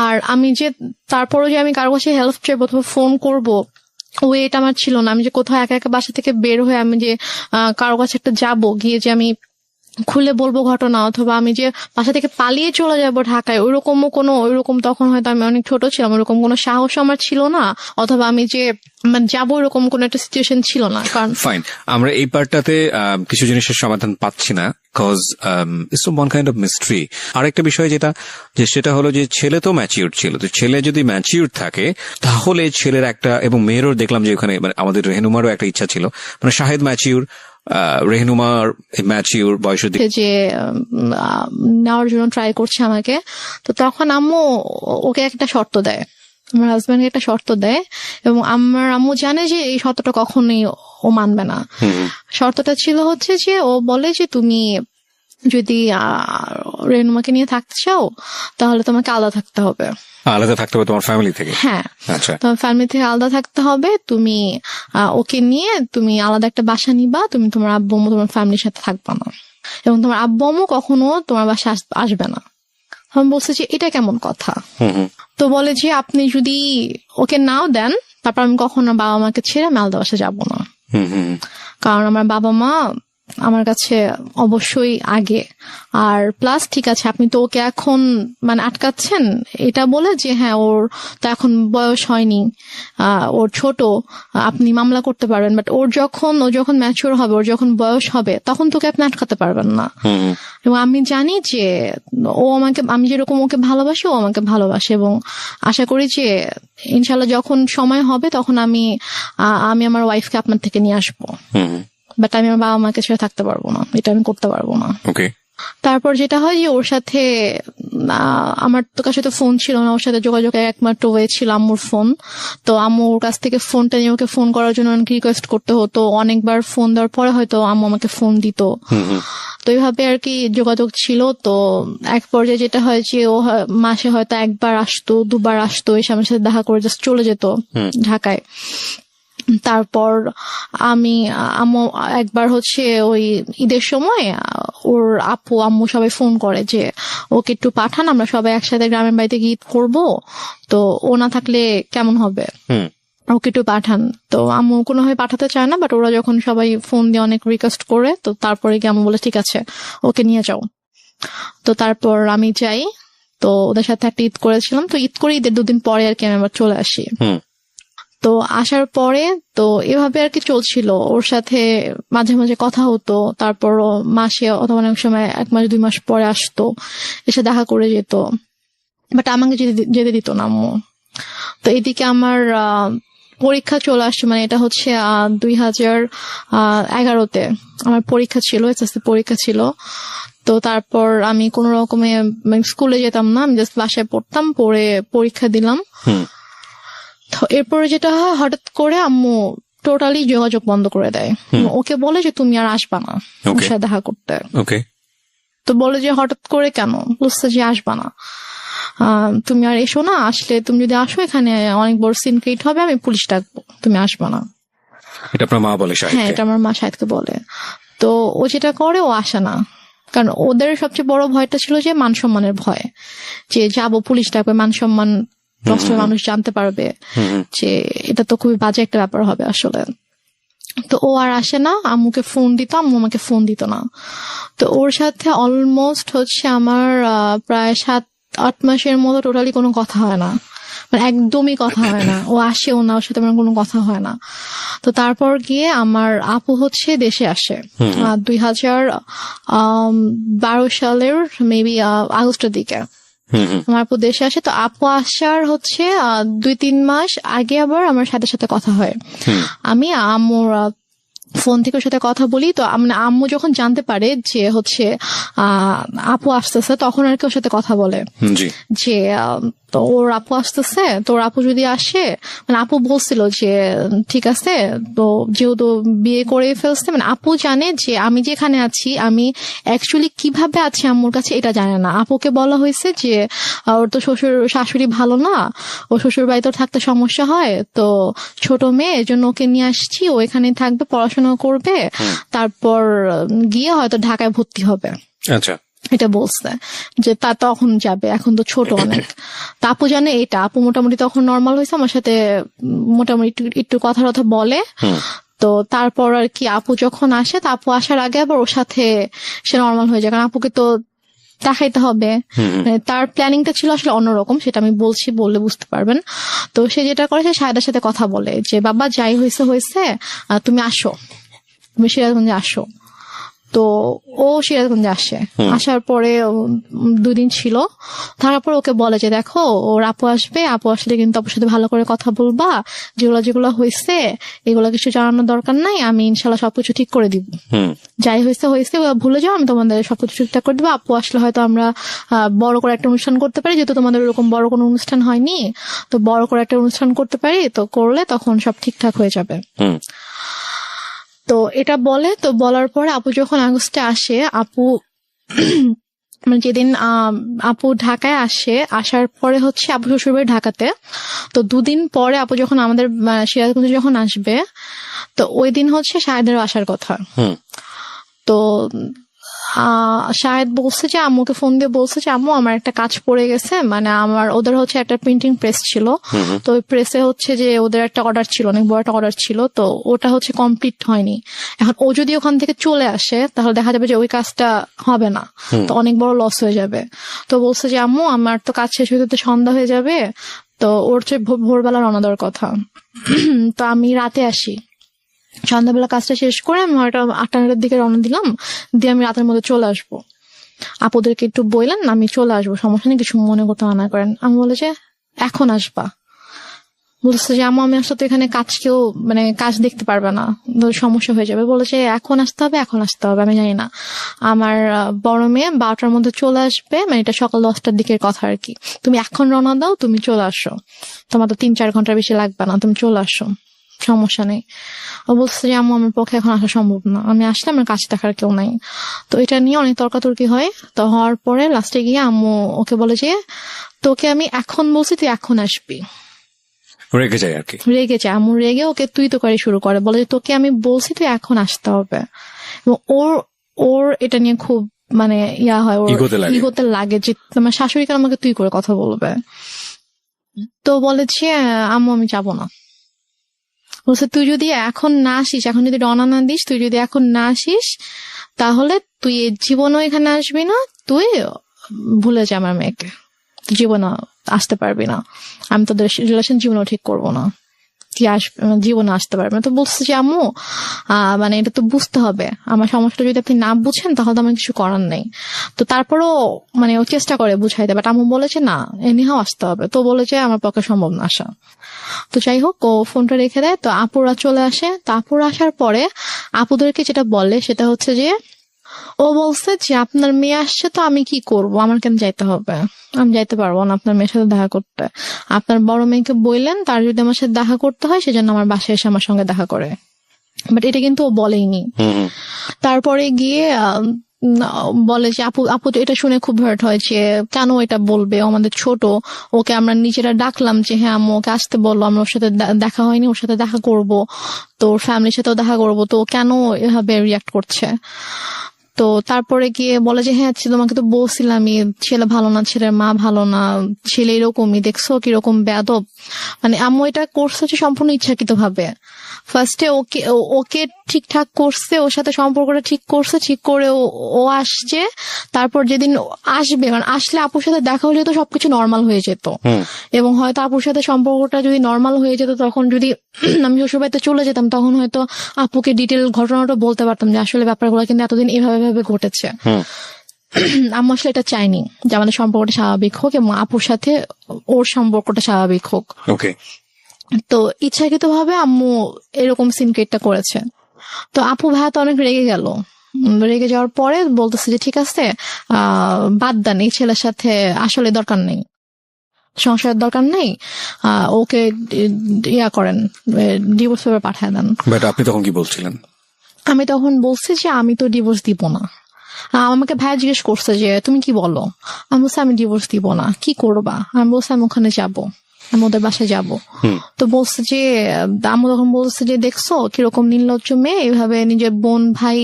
আর আমি যে তারপরও যে আমি কারো কাছে হেল্প চাইবো অথবা ফোন করবো, এটা আমার ছিল না। আমি যে কোথাও একা একা বাসা থেকে বের হয়ে আমি যে কারো কাছে একটা যাবো, গিয়ে যে আমি খুলে বলবো ঘটনা, অথবা আমি যে বাসা থেকে পালিয়ে চলে যাবো ঢাকায়, ওইরকম তখন হয়তো আমি অনেক ছোট ছিলাম, ওইরকম কোনো সাহস আমার ছিল না, অথবা আমি যে যাবো এরকম কোন একটা সিচুয়েশন ছিল না। কারণ ফাইন, আমরা এই পার্টটাতে কিছু জিনিসের সমাধান পাচ্ছি না, cause it's one kind of mystery. আরেকটা বিষয় সেটা হলো যে ছেলে তো ম্যাচিউর ছিল, তো ছেলে যদি ম্যাচিউর থাকে তাহলে ছেলের একটা, এবং মেয়েরও দেখলাম যে ওখানে আমাদের রেহনুমারও একটা ইচ্ছা ছিল, শাহেদ ম্যাচিউর, রেহনুমার ম্যাচিউর বয়সের দিকে যে নেওয়ার জন্য ট্রাই করছে আমাকে। তো তখন আম্মু ওকে একটা শর্ত দেয়, আমার হাজবেন্ডকে একটা শর্ত দেয়, এবং আমার আম্মু জানে যে এই শর্তটা কখনোই ও মানবে না। শর্তটা ছিল হচ্ছে যে ও বলে যে তুমি যদি রেনুমাকে নিয়ে থাকতে চাও তাহলে তোমাকে আলাদা থাকতে হবে। আলাদা থাকতে হবে তোমার ফ্যামিলি থেকে? হ্যাঁ, আচ্ছা, তোমার ফ্যামিলি থেকে আলাদা থাকতে হবে, তুমি ওকে নিয়ে তুমি আলাদা একটা বাসা নিবা, তুমি তোমার আব্বু আম্মু তোমার ফ্যামিলির সাথে থাকবা না, এবং তোমার আব্বু আম্মু কখনো তোমার বাসায় আসবে না। আমি বলছি যে এটা কেমন কথা? তো বলে যে আপনি যদি ওকে নাও দেন তারপর আমি কখনো বাবা মাকে ছেড়ে আমি আলাদা বাসায় যাবো না, কারণ আমার বাবা মা আমার কাছে অবশ্যই আগে। আর প্লাস ঠিক আছে আপনি তো ওকে এখন আটকাচ্ছেন এটা বলে যে হ্যাঁ ওর তো এখন বয়স হয়নি, ওর ছোট, আপনি মামলা করতে পারবেন, বাট ও যখন ম্যাচিওর হবে, ওর যখন বয়স হবে তখন তোকে আপনি আটকাতে পারবেন না। এবং আমি জানি যে আমি যেরকম ওকে ভালোবাসি ও আমাকে ভালোবাসে, এবং আশা করি যে ইনশাল্লাহ যখন সময় হবে তখন আমি আমার ওয়াইফকে আপনার থেকে নিয়ে আসবো, বাট আমি আমার বাবা মাকে ছেড়ে থাকতে পারবো না, এটা আমি করতে পারবো না। তারপর যেটা হয় যে ওর সাথে আমার তো কাছে তো ফোন ছিল না, ওর সাথে যোগাযোগের একমাত্র ওয়ে ছিল আম্মুর ফোন। তো আম্মু ওর কাছ থেকে ফোনটা নিয়ে ওকে ফোন করার জন্য অনেক রিকোয়েস্ট করতে হতো, অনেকবার ফোন দেওয়ার পরে হয়তো আম্মু আমাকে ফোন দিত। তো এইভাবে আর কি যোগাযোগ ছিল। তো এক পর্যায়ে যেটা হয় যে ও মাসে হয়তো একবার আসতো, দুবার আসতো, এসে আমার সাথে দেখা করে জাস্ট চলে যেত ঢাকায়। তারপর আম্মু একবার হচ্ছে ওই ঈদের সময় ওর আপু আম্মু সবাই ফোন করে যে ওকে একটু পাঠান, আমরা সবাই একসাথে গ্রামের বাড়িতে গিয়ে ঈদ করবো, তো ও না থাকলে কেমন হবে, ওকে একটু পাঠান। তো আম্মু কোনোভাবে পাঠাতে চায় না, বাট ওরা যখন সবাই ফোন দিয়ে অনেক রিকোয়েস্ট করে, তো তারপরে গিয়ে আম্মু বলে ঠিক আছে ওকে নিয়ে যাও। তো তারপর আমি যাই, তো ওদের সাথে একটা ঈদ করেছিলাম। তো ঈদ করে ঈদের 2 দিন পরে আর কি আমি আবার চলে আসি। তো আসার পরে তো এভাবে আর কি চলছিল, ওর সাথে মাঝে মাঝে কথা হতো, তারপর মাসে অথবা অনেক সময় 1 মাস 2 মাস পরে আসতো, এসে দেখা করে যেত, বাট আমাকে যেতে দিত না আম্মু। তো এদিকে আমার পরীক্ষা চলে আসছে, মানে এটা হচ্ছে 2011-তে আমার পরীক্ষা ছিল, এসএসসি পরীক্ষা ছিল। তো তারপর আমি কোনো রকমে স্কুলে যেতাম না, আমি জাস্ট বাসায় পড়তাম, পড়ে পরীক্ষা দিলাম। তো এরপরে যেটা হয়, হঠাৎ করে আম্মু টোটালি যোগাযোগ বন্ধ করে দেয়। ওকে বলে যে তুমি আর আসবা না ওর সাথে দেখা করতে। তো বলে যে হঠাৎ করে কেন, বুঝতে যে আসবা না, তুমি আর এসো না, আসলে তুমি যদি আসো এখানে অনেক বড় সিন ক্রিয়েট হবে, আমি পুলিশ ডাকবো, তুমি আসবা না। এটা আপনার মা বলে? হ্যাঁ, এটা আমার মা শাহিদকে বলে। তো ও যেটা করে, ও আসে না, কারণ ওদের সবচেয়ে বড় ভয়টা ছিল যে মান সম্মানের ভয়, যে যাবো পুলিশ ডাকবে, মান সম্মান নষ্ট হয়ে মানুষ জানতে পারবে, যে এটা তো খুবই বাজে একটা ব্যাপার হবে আসলে। তো ও আর আসে না, আম্মুকে ফোন দিত, আম্মু আমাকে ফোন দিত না। তো ওর সাথে অলমোস্ট হচ্ছে আমার প্রায় 7-8 মাসের মতো টোটালি কোনো কথা হয় না, মানে একদমই কথা হয় না। ও আসেও না, ওর সাথে আমার কোনো কথা হয় না। তো তারপর গিয়ে আমার আপু হচ্ছে দেশে আসে 2012 সালের মেবি আগস্টের দিকে আমার আপু দেশে আসে। তো আপু আসার হচ্ছে 2-3 মাস আগে আবার আমার সাথে সাথে কথা হয়। আমি আম্মুর ফোন থেকে ওর সাথে কথা বলি। তো আম্মু যখন জানতে পারে যে হচ্ছে আপু আসতেছে, তখন আর কি ওর সাথে কথা বলে যে তো ওর আপু আসতেছে, তো ওর আপু যদি আসে, মানে আপু বলছিল যে ঠিক আছে, তো যেহেতু বিয়ে করে ফেলছে, মানে আপু জানে যে আমি যেখানে আছি, আমি অ্যাকচুয়ালি কিভাবে আছি আম্মুর কাছে এটা জানে না। আপুকে বলা হয়েছে যে ওর তো শ্বশুর শাশুড়ি ভালো না, ও শ্বশুর বাড়িতে থাকতে সমস্যা হয়, তো ছোট মেয়ে, এজন্য ওকে নিয়ে আসছি, ও এখানে থাকবে, পড়াশোনা করবে, তারপর গিয়ে হয়তো ঢাকায় ভর্তি হবে। আচ্ছা, এটা বলছে যে তা তখন যাবে, এখন তো ছোট অনেক। তা আপু জানে এটা, আপু মোটামুটি তখন নর্মাল হয়েছে, আমার সাথে মোটামুটি একটু কথা টথা বলে। তো তারপর আর কি আপু যখন আসে, তা আপু আসার আগে আবার ওর সাথে সে নর্মাল হয়ে যায়, কারণ আপুকে তো দেখাইতে হবে। তার প্ল্যানিংটা ছিল আসলে অন্যরকম, সেটা আমি বলছি, বললে বুঝতে পারবেন। তো সে যেটা করে, সে শাহেদার সাথে কথা বলে যে বাবা যাই হয়েছে তুমি আসো, তুমি সিরাজগঞ্জে আসো। তো ও সিরাজগঞ্জে আসে, আসার পরে 2 দিন ছিল, থাকার পর ওকে বলে যে দেখো ওর আপু আসবে, আপু আসলে কিন্তু আপুর সাথে ভালো করে কথা বলবা, যেগুলো হয়েছে এগুলো কিছু জানানোর দরকার নাই, আমি ইনশাল্লাহ সবকিছু ঠিক করে দিব, যাই হয়েছে ভুলে যাও, আমি তোমাদের সবকিছু ঠিকঠাক করে দেবো। আপু আসলে হয়তো আমরা বড় করে একটা অনুষ্ঠান করতে পারি, যেহেতু তোমাদের ওরকম বড় কোনো অনুষ্ঠান হয়নি, তো বড় করে একটা অনুষ্ঠান করতে পারি, তো করলে তখন সব ঠিকঠাক হয়ে যাবে। তো এটা বলে, তো বলার পরে আপু যখন আগস্টে আসে, আপু মানে যেদিন আপু ঢাকায় আসে, আসার পরে হচ্ছে আপু শ্বশুরবাড়ি ঢাকাতে, তো 2 দিন পরে আপু যখন আমাদের সিরাজগঞ্জে যখন আসবে, তো ওই দিন হচ্ছে শাহেদেরও আসার কথা। তো শাহেদ বলছে যে আম্মুকে ফোন দিয়ে বলছে যে আম্মু আমার একটা কাজ পড়ে গেছে, মানে ওদের হচ্ছে একটা প্রিন্টিং প্রেস ছিল, তো ওই প্রেসে হচ্ছে যে ওদের একটা অর্ডার ছিল, অনেক বড় একটা অর্ডার ছিল, তো ওটা হচ্ছে কমপ্লিট হয়নি। এখন ও যদি ওখান থেকে চলে আসে, তাহলে দেখা যাবে যে ওই কাজটা হবে না, তো অনেক বড় লস হয়ে যাবে। তো বলছে যে আম্মু আমার তো কাজ শেষ হতে সন্ধ্যা হয়ে যাবে, তো ওর চেয়ে ভোরবেলা রওনা দেওয়ার কথা। তো আমি রাতে আসি, সন্ধ্যাবেলা কাজটা শেষ করে আমি হয়তো 8-9টার দিকে রওনা দিলাম, দিয়ে আমি রাতের মধ্যে চলে আসবো। আপুদেরকে একটু বললেন আমি চলে আসবো, সমস্যা নেই, কিছু মনে করতে মানা করেন। আমি বলে যে এখন আসবা, বলছে যে আমি আসলে তো এখানে মানে কাজ দেখতে পারবে না, সমস্যা হয়ে যাবে। বলেছে এখন আসতে হবে, আমি জানি না, আমার বড় মেয়ে 12টার মধ্যে চলে আসবে, মানে এটা সকাল 10টার দিকের কথা আর কি, তুমি এখন রওনা দাও, তুমি চলে আসো, তোমার তো 3-4 ঘন্টার বেশি লাগবে না, তুমি চলে আসো। সমস্যা নেই। ও বলছে যে আম্মু আমার পক্ষে এখন আসা সম্ভব না, আমি আসলে আমার কাছে দেখার কেউ নাই। তো এটা নিয়ে অনেক তর্কাতর্কি হয়। তো হওয়ার পরে লাস্টে গিয়ে আম্মু ওকে বলে যে তোকে আমি এখন বলছি তুই এখন আসবি। রেগে যায় আর কি। রেগে যায়, আম্মু রেগে ওকে তুই তো করে শুরু করে, বলে যে তোকে আমি বলছি তুই এখন আসতে হবে। এবং ওর ওর এটা নিয়ে খুব মানে ইয়া হয়, ওর ইগোতে লাগে যে তোমার শাশুড়িকে আমাকে তুই করে কথা বলবে। তো বলে যে আম্মু আমি যাবো না। বলছে তুই যদি এখন না আসিস, এখন যদি রওনা না দিস, তুই যদি এখন না আসিস তাহলে তুই জীবনও এখানে আসবি না, তুই ভুলে যা আমার মেয়েকে, জীবনে আসতে পারবি না, আমি তোদের রিলেশন জীবনও ঠিক করবো না, তুই আসবে জীবনে আসতে পারবে না। তো বলছে যে আম্মু মানে এটা তো বুঝতে হবে, আমার সমস্যাটা যদি আপনি না বুঝেন তাহলে তো আমার কিছু করার নেই। তো তারপরও মানে ও চেষ্টা করে বুঝাইতে, বাট আম্মু বলেছে না এনিহাও আসতে হবে। তো বলেছে আমার পক্ষে সম্ভব না আসা। তো যাই হোক ও ফোনটা রেখে দেয়। তো আপুরা চলে আসে। তো আপুরা আসার পরে আপুদেরকে যেটা বলে সেটা হচ্ছে যে ও বলছে যে আপনার মেয়ে আসছে তো আমি কি করব, আমার কেন যাইতে হবে, আমি যাইতে পারবো না আপনার মেয়ের সাথে দেখা করতে। আপনার বড় মেয়েকে বললেন তার যদি আমার সাথে দেখা করতে হয় সেজন্য আমার বাসায় এসে আমার সঙ্গে দেখা করে, বাট এটা কিন্তু ও বলেইনি। তারপরে গিয়ে বলে যে আপু আপু এটা শুনে খুব হার্ট হয় যে কেন এটা বলবে, ও আমাদের ছোট, ওকে আমরা নিজেরা ডাকলাম যে হ্যাঁ আম্মু ওকে আসতে বললো, আমরা ওর সাথে দেখা হয়নি, ওর সাথে দেখা করব, তো ওর ফ্যামিলির সাথেও দেখা করব, তো ও কেন এভাবে রিয়াক্ট করছে। তো তারপরে গিয়ে বলে যে হ্যাঁ তোমাকে তো বলছিলামই ছেলে ভালো না, ছেলের মা ভালো না, ছেলে এরকমই, দেখছো কিরকম বেয়াদব। মানে আম্মু এটা করছে যে সম্পূর্ণ ইচ্ছাকৃত ভাবে। ফার্স্টে ওকে ওকে ঠিকঠাক করছে, ওর সাথে সম্পর্কটা ঠিক করছে, ঠিক করে ও আসছে। তারপর যেদিন আসবে, কারণ আসলে আপুর সাথে দেখা হলে তো সবকিছু নর্মাল হয়ে যেত, এবং হয়তো আপুর সাথে সম্পর্কটা যদি নর্মাল হয়ে যেত তখন যদি আমি শ্বশুরবাড়িতে চলে যেতাম তখন হয়তো আপুকে ডিটেল ঘটনাটা বলতে পারতাম যে আসলে ব্যাপারগুলো কিন্তু এতদিন এভাবে ভাবে ঘটেছে। আম্মু আসলে এটা চাইনি যে আমাদের সম্পর্কটা স্বাভাবিক হোক এবং আপুর সাথে ওর সম্পর্কটা স্বাভাবিক হোক। ওকে। তো ইচ্ছাকৃত ভাবে আম্মু এরকম সিন ক্রিয়েটটা করেছে। তো আপু ভাইয়া তো অনেক রেগে গেল। রেগে যাওয়ার পরে বলতেছে যে ঠিক আছে বাদ দেন, এই ছেলের সাথে আসলে দরকার নেই, সংসারের দরকার নেই, ওকে ইয়া করেন, ডিভোর্স পেপার পাঠায় দেন। বাট আপনি তখন কি বলছিলেন? আমি তখন বলছি যে আমি তো ডিভোর্স দিব না। আমাকে ভাইয়া জিজ্ঞেস করছে যে তুমি কি বলো, আমি বলছি আমি ডিভোর্স দিব না, কি করবা? আমি বলছি আমি ওখানে যাবো, আমি ওদের বাসায় যাবো। তো বলছে যে আম্মু তখন বলছে যে দেখছো কিরকম নির্লজ্জ মেয়ে, এইভাবে নিজের বোন ভাই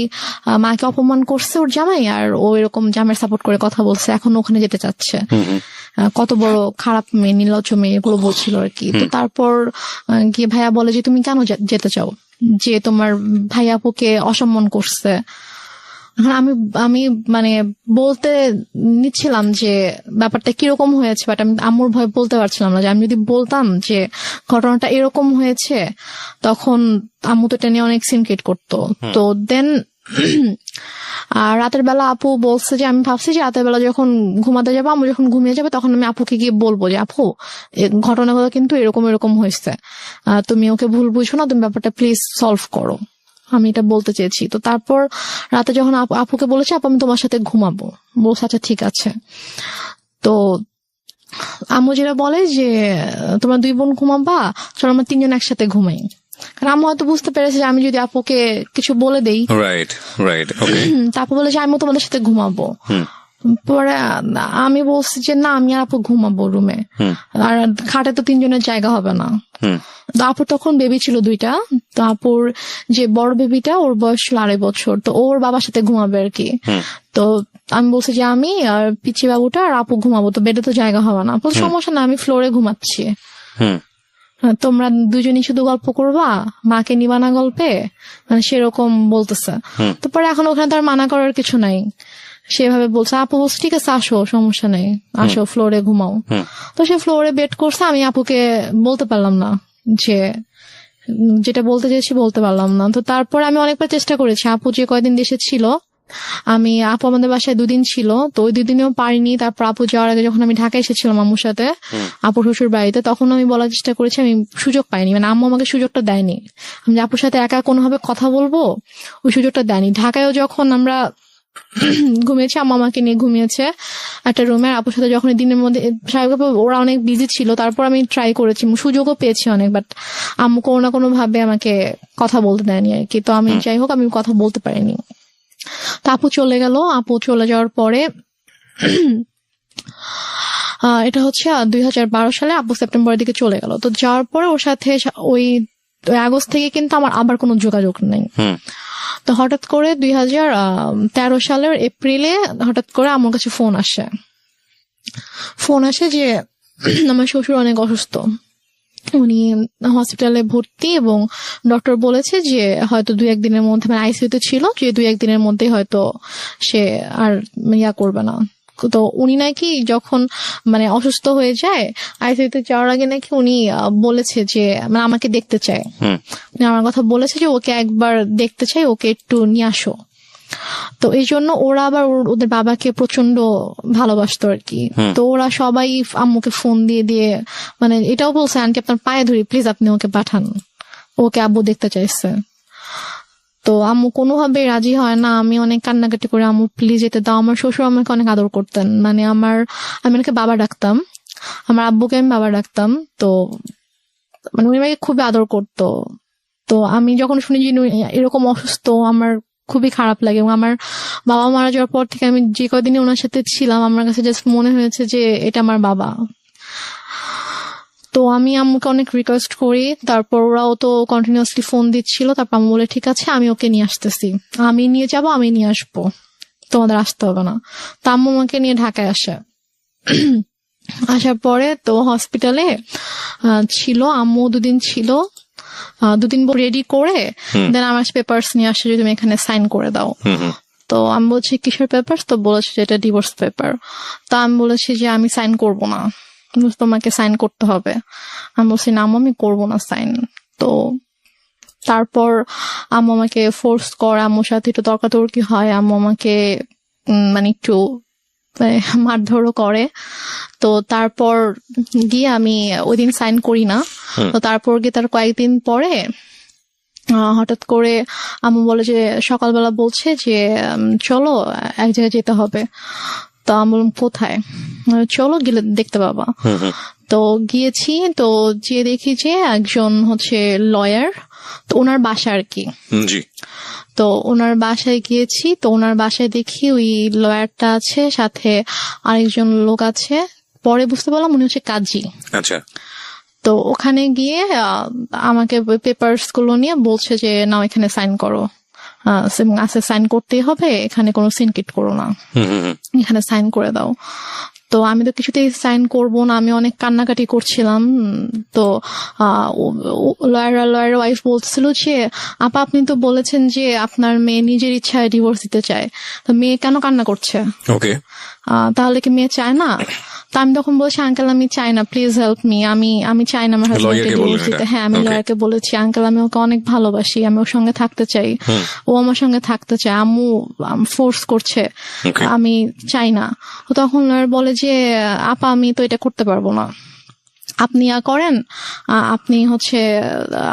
মাকে অপমান করছে ওর জামাই, আর ও এরকম জামাইয়ের সাপোর্ট করে কথা বলছে, এখন ওখানে যেতে চাচ্ছে, কত বড় খারাপ মেয়ে, নির্লজ্জ মেয়ে, এগুলো বলছিল আর কি। তো তারপর গিয়ে ভাইয়া বলে যে তুমি কেন যেতে চাও, যে তোমার ভাই আপুকে অসম্মান করছে। আমি আমি মানে বলতে নিচ্ছিলাম যে ব্যাপারটা কিরকম হয়েছে, বাট আমি আম্মুর ভয় বলতে পারছিলাম না, যে আমি যদি বলতাম যে ঘটনাটা এরকম হয়েছে তখন আম্মু তো এটা নিয়ে অনেক সিন ক্রিয়েট করতো। তো দেন আর রাতের বেলা আপু বলছে যে আমি ভাবছি যে রাতের বেলা যখন ঘুমাতে যাবো, আম্মু যখন ঘুমিয়ে যাবে তখন আমি আপুকে গিয়ে বলবো যে আপু ঘটনাগুলো কিন্তু এরকম এরকম হয়েছে, তুমি ওকে ভুল বুঝো না, তুমি ব্যাপারটা প্লিজ সলভ করো, আমি এটা বলতে চেয়েছি। তো তারপর রাতে যখন আপুকে বলেছে আপু আমি তোমার সাথে ঘুমাবো, বলছে আচ্ছা ঠিক আছে। তো আম্মু যেটা বলে যে তোমরা দুই বোন ঘুমাবা, চলো আমরা তিনজন একসাথে ঘুমাই। কারণ আম্মু হয়তো বুঝতে পেরেছে যে আমি যদি আপুকে কিছু বলে দেই, রাইট রাইট, ওকে। তারপর বলে যে আমি তোমাদের সাথে ঘুমাবো। পরে আমি বলছি যে না আমি আর আপু ঘুমাবো রুমে, আর খাটে তো তিনজনের জায়গা হবে না। তো আপুর তখন বেবি ছিল 2টা। তো আপুর যে বড় বেবিটা ওর বয়স ছিল 2.5 বছর, তো ওর বাবার সাথে ঘুমাবে আর কি। তো আমি বলছি যে আমি আর পিচি বাবুটা আর আপু ঘুমাবো, তো বেডে তো জায়গা হবে না। সমস্যা না, আমি ফ্লোরে ঘুমাচ্ছি, তোমরা দুজনই শুধু গল্প করবা, মাকে নিবা না গল্পে, মানে সেরকম বলতেছে। তো পরে এখন ওখানে তার মানা করার কিছু নাই, সেভাবে বলছে। আপু বলছে ঠিক আছে আসো, সমস্যা নেই, আসো ফ্লোরে ঘুমাও। তো সে ফ্লোরে বেড করছে, আমি আপুকে বলতে পারলাম না, যে যেটা বলতে চেয়েছি বলতে পারলাম না। তো তারপর আমি অনেকবার চেষ্টা করেছি, আপু যে কয়দিন দেশে ছিল, আপু আমাদের বাসায় 2 দিন ছিল, তো ওই 2 দিনেও পারিনি। তারপর আপু যাওয়ার আগে যখন আমি ঢাকায় এসেছিলাম আম্মুর সাথে আপুর শ্বশুর বাড়িতে, তখন আমি বলার চেষ্টা করেছি, আমি সুযোগ পাইনি, মানে আম্মু আমাকে সুযোগটা দেয়নি, আমি আপুর সাথে একা কোনোভাবে কথা বলবো ওই সুযোগটা দেয়নি। ঢাকায়ও যখন আমরা ঘুমিয়েছে, আম্মু আমাকে নিয়ে ঘুমিয়েছে একটা রুমে। আপুর সাথে যখন দিনের মধ্যে স্বাভাবিকভাবে ওরা অনেক বিজি ছিল, তারপর আমি ট্রাই করেছি, সুযোগও পেয়েছি অনেক, বাট আম্মু কোনো না কোনো ভাবে আমাকে কথা বলতে দেয়নি আর কি। তো আমি যাই হোক আমি কথা বলতে পারিনি। তো আপু চলে গেল। আপু চলে যাওয়ার পরে এটা হচ্ছে 2012 সালে আপু সেপ্টেম্বরের দিকে চলে গেল। তো যাওয়ার পরে ওর সাথে ওই আগস্ট থেকে কিন্তু আমার আবার কোনো যোগাযোগ নেই। তো হঠাৎ করে 2013 সালের এপ্রিলে হঠাৎ করে আমার কাছে ফোন আসে যে আমার শ্বশুর অনেক অসুস্থ, উনি হসপিটালে ভর্তি এবং ডক্টর বলেছে যে হয়তো 2-1 দিনের মধ্যে, মানে আইসিইউতে ছিল, যে 2-1 দিনের মধ্যে হয়তো সে আর করবে না। তো উনি নাকি যখন মানে অসুস্থ হয়ে যায় আইসিইউতে যাওয়ার আগে নাকি উনি বলেছে যে মানে আমাকে দেখতে চায়, আমার কথা বলেছে যে ওকে একবার দেখতে চাই, ওকে একটু নিয়ে আসো। তো এই জন্য ওরা আবার ওদের বাবাকে প্রচন্ড ভালোবাসতো আর কি। তো ওরা সবাই আম্মুকে ফোন দিয়ে মানে এটাও বলছে, আন্টি আপনার পায়ে ধরি প্লিজ আপনি ওকে পাঠান, ওকে আব্বু দেখতে চাইছে। তো আম্মু কোনোভাবে রাজি হয় না। আমি অনেক কান্নাকাটি করে আম্মু প্লিজ যেতে দাও। আমার শ্বশুর আমাকে অনেক আদর করতেন, মানে আমি ওনাকে বাবা ডাকতাম, আমার আব্বুকে আমি বাবা ডাকতাম। তো মানে উনি আমাকে খুবই আদর করতো। তো আমি যখন শুনি যে এরকম অসুস্থ, আমার খুবই খারাপ লাগে। এবং আমার বাবা মারা যাওয়ার পর থেকে আমি যে কদিনই ওনার সাথে ছিলাম আমার কাছে জাস্ট মনে হয়েছে যে এটা আমার বাবা। তো আমি আম্মুকে অনেক রিকোয়েস্ট করি, তারপর ওরাও তো কন্টিনিউয়াসলি ফোন দিচ্ছিল। তারপর আম্মু বলে ঠিক আছে আমি ওকে নিয়ে আসতেছি, আমি নিয়ে যাব, আমি নিয়ে আসবো, তোমাদের আসতে হবে না। তো আম্মু আমাকে নিয়ে ঢাকায় আসার পরে তো হসপিটালে ছিল, আম্মু 2 দিন ছিল। 2 দিন রেডি করে দেন আমার পেপারস নিয়ে আসছে যে তুমি এখানে সাইন করে দাও। তো আমি বলছি কিসের পেপার? তো বলেছে যে এটা ডিভোর্স পেপার। তো আমি বলেছি যে আমি সাইন করব না, তোমাকে সাইন করতে হবে। আমি বলছি না আম্মু আমি করবো না সাইন। তো তারপর আম্মু আমাকে ফোর্স করে, আম্মুর সাথে একটু তর্কাতর্কি হয়, আম্মু আমাকে মানে একটু মারধরও করে। তো তারপর গিয়ে আমি ওই দিন সাইন করি না। তো তারপর গিয়ে তার কয়েকদিন পরে হঠাৎ করে আম্মু বলে যে সকালবেলা বলছে যে চলো এক জায়গায় যেতে হবে। তো আমি বললাম কোথায়? চলো গেলে দেখতে পাবা। তো গিয়েছি, তো যে দেখি যে একজন হচ্ছে লয়ার, তো ওনার বাসা আর কি। তো ওনার বাসায় গিয়েছি, তো ওনার বাসায় দেখি ওই লয়ারটা আছে, সাথে আরেকজন লোক আছে। পরে বুঝতে পারলাম উনি হচ্ছে কাজী। আচ্ছা। তো ওখানে গিয়ে আমাকে পেপারস গুলো নিয়ে বলছে যে নাও এখানে সাইন করো, সাইন করতেই হবে, এখানে কোনো সিনকিট করো না, এখানে সাইন করে দাও। তো আমি তো কিছুতেই সাইন করব না, আমি অনেক কান্নাকাটি করছিলাম। তো লয়ার ওয়াইফ বলছিল যে আপা আপনি তো বলেছেন যে আপনার মেয়ে নিজের ইচ্ছায় ডিভোর্স দিতে চায়, তো মেয়ে কেন কান্না করছে? ওকে, তাহলে কি মেয়ে চায় না? তো আমি তখন বলছি আঙ্কেল আমি চাই না, প্লিজ হেল্প মি, আমি চাই না আমার হাজবেন্ডকে ডিভোর্স দিতে। হ্যাঁ আমি লয়ারকে বলেছি আঙ্কেল আমি ওকে অনেক ভালোবাসি, আমি ওর সঙ্গে থাকতে চাই, ও আমার সঙ্গে থাকতে চায়, আম্মু ফোর্স করছে, আমি চাই না। তখন লয়ার বলে যে আপা আমি তো এটা করতে পারবো না, আপনি করেন, আপনি হচ্ছে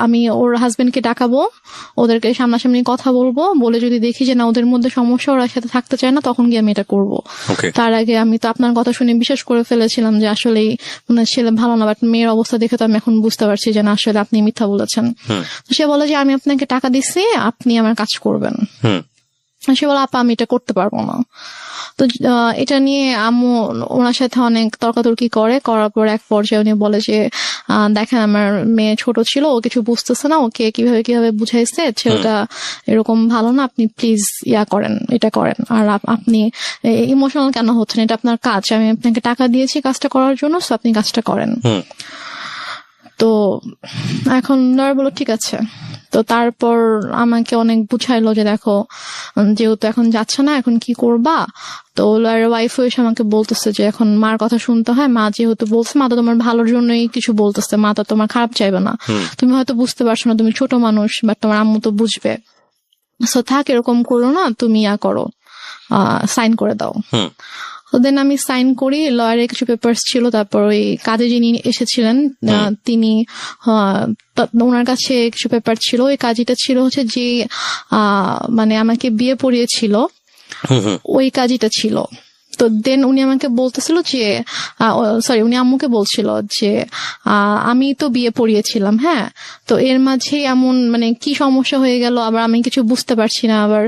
আমি ওর হাজবেন্ডকে ডাকাবো, ওদেরকে সামনাসামনি কথা বলবো, বলে যদি দেখি যে না ওদের মধ্যে সমস্যা, ওরা সাথে থাকতে চায় না, তখন গিয়ে আমি এটা করবো। তার আগে আমি তো আপনার কথা শুনে বিশ্বাস করে ফেলেছিলাম যে আসলেই মানে ছেলে ভালো না, বাট মেয়ের অবস্থা দেখে তো আমি এখন বুঝতে পারছি যে না আসলে আপনি মিথ্যা বলেছেন। তো সে বলে যে আমি আপনাকে টাকা দিচ্ছি, আপনি আমার কাজ করবেন। সে বলে আপা আমি এটা করতে পারবো না। তো এটা নিয়ে আম্মু ওনার সাথে অনেক তর্কাতর্কি করার পর এক পর্যায়ে উনি বলে যে দেখেন আমার মেয়ে ছোট ছিল, ও কিছু বুঝতেছে না, ওকে কিভাবে বুঝাইছে ছেলেটা এরকম ভালো না, আপনি প্লিজ করেন, এটা করেন। আর আপনি ইমোশনাল কেন হচ্ছেন? এটা আপনার কাজ, আমি আপনাকে টাকা দিয়েছি কাজটা করার জন্য, সো আপনি কাজটা করেন। তো এখন লয়ার বলল ঠিক আছে। তো তারপর আমাকে অনেক বুঝাইলো যে দেখো যেহেতু এখন যাচ্ছে না, এখন কি করবা? তো লয়ার ওয়াইফ এসে আমাকে বলতেছে যে এখন মার কথা শুনতে হয়, মা যেহেতু বলছে, মা তো তোমার ভালোর জন্যই কিছু বলতেছে, মা তো তোমার খারাপ চাইবে না, তুমি হয়তো বুঝতে পারছো না, তুমি ছোট মানুষ, বাট তোমার আম্মু তো বুঝবে, সো থাক এরকম করো না, তুমি করো, সাইন করে দাও। তো দেন আমি সাইন করি, লয়ারের কিছু পেপারস ছিল, তারপর ওই কাজে যিনি এসেছিলেন তিনি ওনার কাছে কিছু পেপার ছিল, ওই কাজীটা ছিল হচ্ছে যে মানে আমাকে বিয়ে পড়িয়েছিল, ওই কাজটা ছিল। তো দেন উনি আমাকে বলতেছিল যে উনি আম্মুকে বলছিল যে আমি তো বিয়ে পড়িয়েছিলাম, হ্যাঁ, তো এর মাঝে এমন মানে কি সমস্যা হয়ে গেল, আবার আমি কিছু বুঝতে পারছি না, আবার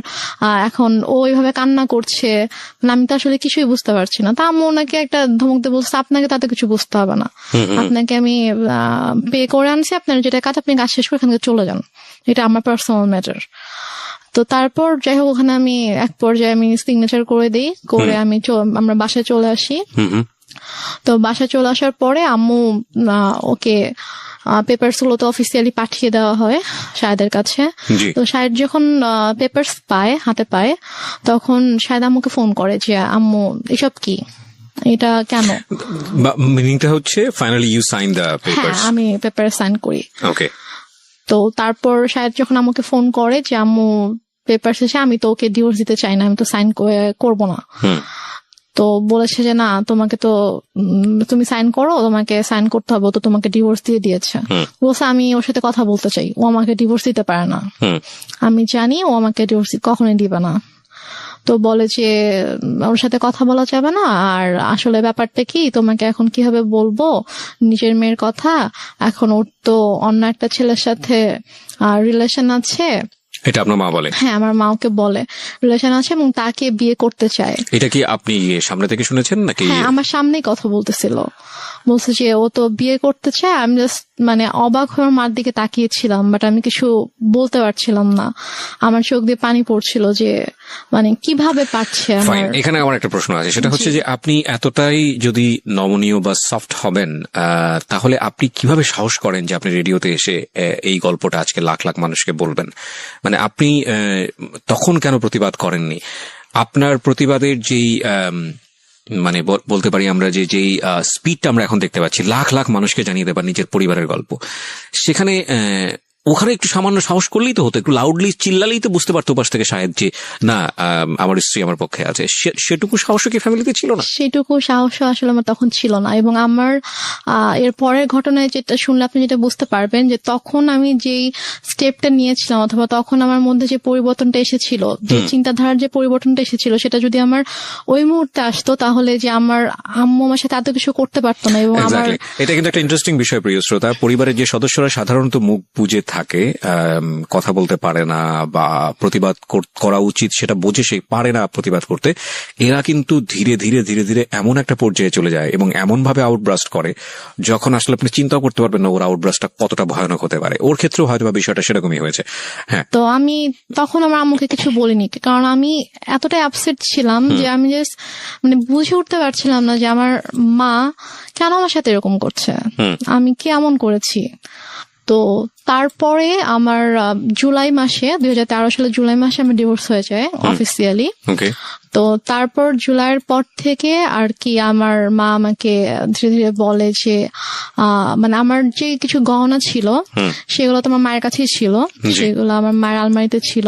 এখন ও ওইভাবে কান্না করছে, মানে আমি তো আসলে কিছুই বুঝতে পারছি না। তা আম্মু ওনাকে একটা ধমক দিয়ে বলছে, আপনাকে তাতে কিছু বুঝতে হবে না, আপনাকে আমি পে করে আনছি, আপনার যেটা কাজ আপনি কাজ শেষ করে এখান থেকে চলে যান, এটা আমার পার্সোনাল ম্যাটার। তো তারপর যাই হোক ওখানে আমি এক পর্যায়ে আমি সিগনেচার করে দিই, করে আমরা বাসায় চলে আসি। তো বাসায় চলে আসার পরে আম্মু ওকে পেপারস গুলো তো অফিসিয়ালি পাঠিয়ে দেওয়া হয় শাহেদের কাছে। তো শাহেদ যখন পেপারস পায়, হাতে পায়, তখন শাহেদ আম্মুকে ফোন করে যে আম্মু এসব কি, এটা কেন? মিনিংটা হচ্ছে finally you sign the papers? হ্যাঁ, আমি পেপার সাইন করি। ওকে। তো তারপর শাহেদ যখন আমাকে ফোন করে যে আম্মু পেপার শেষে, আমি তো ওকে ডিভোর্স দিতে চাই না, আমি তো সাইন করবো না। তো বলেছে যে না, তোমাকে তো তুমি সাইন করো, তোমাকে সাইন করতে হবে, তো তোমাকে ডিভোর্স দিয়ে দিয়েছে। বলছে আমি ওর সাথে কথা বলতে চাই, ও আমাকে ডিভোর্স দিতে পারে না, আমি জানি ও আমাকে ডিভোর্স কখনোই দিবে না। তো বলে যে ওর সাথে কথা বলা যাবে না, আর আসলে ব্যাপারটা কি, তোমাকে এখন কিভাবে বলবো নিজের মেয়ের কথা, এখন ওর তো অন্য একটা ছেলের সাথে রিলেশন আছে। এটা আপনার মা বলে? হ্যাঁ, আমার মা ওকে বলে রিলেশন আছে এবং তাকে বিয়ে করতে চায়। এটা কি আপনি সামনে থেকে শুনেছেন নাকি? হ্যাঁ, আমার সামনেই কথা বলতেছিল, বলছে যে ও তো বিয়ে করতে চায়। আমি জাস্ট মানে অবাক হয়ে মার দিকে তাকিয়েছিলাম, বাট আমি কিছু বলতে পারছিলাম না, আমার চোখ দিয়ে পানি পড়ছিল যে মানে কিভাবে পারছে। এখানে আমার একটা প্রশ্ন আছে, সেটা হচ্ছে যে আপনি এতটাই যদি নমনীয় বা সফট হবেন, তাহলে আপনি কিভাবে সাহস করেন যে আপনি রেডিওতে এসে এই গল্পটা আজকে লাখ লাখ মানুষকে বলবেন? মানে আপনি তখন কেন প্রতিবাদ করেননি? আপনার প্রতিবাদের যেই মানে বলতে পারি আমরা যেই স্পিডটা আমরা এখন দেখতে পাচ্ছি, লাখ লাখ মানুষকে জানিয়ে দেবার নিজের পরিবারের গল্প, সেখানে ওখানে একটু সামান্য সাহস করলেই তো হতো, একটু লাউডলি চিল্লালেই তো বুঝতে পারতো পাশ থেকে শাহেদ যে না, আমার স্ত্রী আমার পক্ষে আছে। সেটুকু সাহস কি ফ্যামিলিতে ছিল না? সেটুকু সাহস আসলে আমার তখন ছিল না। এবং আমার এর পরের ঘটনায় যেটা শুনলে আপনি যেটা বুঝতে পারবেন, যে তখন আমি যেই স্টেপটা নিয়েছিলাম, অথবা তখন আমার মধ্যে যে পরিবর্তনটা এসেছিল, যে চিন্তাধারার যে পরিবর্তনটা এসেছিল, সেটা যদি আমার ওই মুহূর্তে আসতো, তাহলে যে আমার আম্মু আমার সাথে এত কিছু করতে পারতো না। এবং আমার এটা কিন্তু একটা ইন্টারেস্টিং বিষয়, প্রিয় শ্রোতা। পরিবারের যে সদস্যরা সাধারণত মুখ বুজে থাকে, কথা বলতে পারে না বা প্রতিবাদ করা উচিত সেটা বোঝে সে পারে না প্রতিবাদ করতে, এরা কিন্তু ধীরে ধীরে ধীরে ধীরে এমন একটা পর্যায়ে চলে যায় এবং এমন ভাবে আউটব্রাস্ট করে যখন আসলে আপনি চিন্তাও করতে পারবেন না ওর আউটব্রাস্টটা কতটা ভয়ানক হতে পারে। ওর ক্ষেত্রেও হয়তো বা বিষয়টা সেরকমই হয়েছে। হ্যাঁ, তো আমি তখন আমার আম্মুকে কিছু বলিনি, কারণ আমি এতটাই আপসেট ছিলাম যে আমি জাস্ট মানে বুঝে উঠতে পারছিলাম না যে আমার মা কেন আমার সাথে এরকম করছে, আমি কি এমন করেছি। তো তারপরে আমার জুলাই মাসে 2013 সালে জুলাই মাসে আমার ডিভোর্স হয়ে যায় অফিসিয়ালি। তো তারপর জুলাইয়ের পর থেকে আর কি আমার মা আমাকে ধীরে ধীরে বলে যে মানে আমার যে কিছু গহনা ছিল সেগুলো তো আমার মায়ের কাছেই ছিল, সেগুলো আমার মায়ের আলমারিতে ছিল,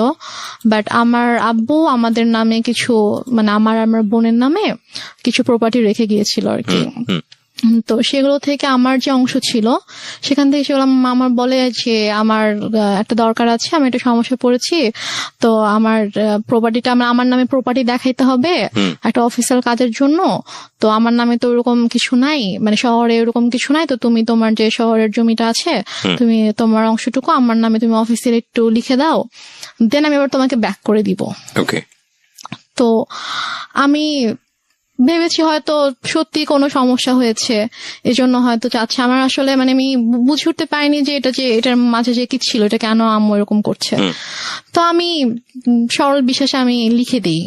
বাট আমার আব্বু আমাদের নামে কিছু মানে আমার বোনের নামে কিছু প্রপার্টি রেখে গিয়েছিল আর কি। তো সেগুলো থেকে আমার যে অংশ ছিল সেখান থেকে সেগুলো আমার বলে যে আমার একটা দরকার আছে, আমি একটা সমস্যা পড়েছি, তো আমার প্রপার্টিটা আমার নামে প্রপার্টি দেখাইতে হবে একটা অফিসিয়াল কাজের জন্য, তো আমার নামে তো ওরকম কিছু নাই, মানে শহরে ওরকম কিছু নাই, তো তুমি তোমার যে শহরের জমিটা আছে তুমি তোমার অংশটুকু আমার নামে তুমি অফিসিয়াল একটু লিখে দাও, দেন আমি এবার তোমাকে ব্যাক করে দিব। তো আমি ভেবেছি হয়তো সত্যি কোনো সমস্যা হয়েছে, এজন্য হয়তো চাচ্ছে। আমার আসলে মানে আমি বুঝে উঠতে পারিনি যে এটার মাঝে যে কি ছিল, এটা কেন আম্মু এরকম করছে। তো আমি সরল বিশ্বাসে আমি লিখে দিই,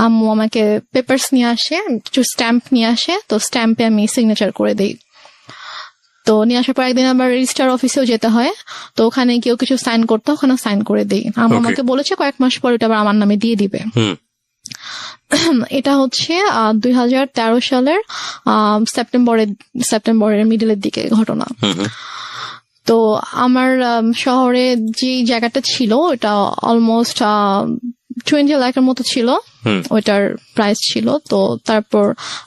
আম্মু আমাকে পেপারস নিয়ে আসে, কিছু স্ট্যাম্প নিয়ে আসে, তো স্ট্যাম্পে আমি সিগনেচার করে দিই। তো নিয়ে আসার পর একদিন আবার রেজিস্ট্রার অফিসেও যেতে হয়, তো ওখানে কেউ কিছু সাইন করতে, ওখানে সাইন করে দিই। আম্মু আমাকে বলেছে কয়েক মাস পর এটা আবার আমার নামে দিয়ে দিবে। এটা হচ্ছে 2013 সালের সেপ্টেম্বরের মিডলের দিকে ঘটনা। তো আমার শহরে যে জায়গাটা ছিল ওটা অলমোস্ট 20 লাখের মতো ছিল, ওইটার প্রাইস ছিল। তো তারপর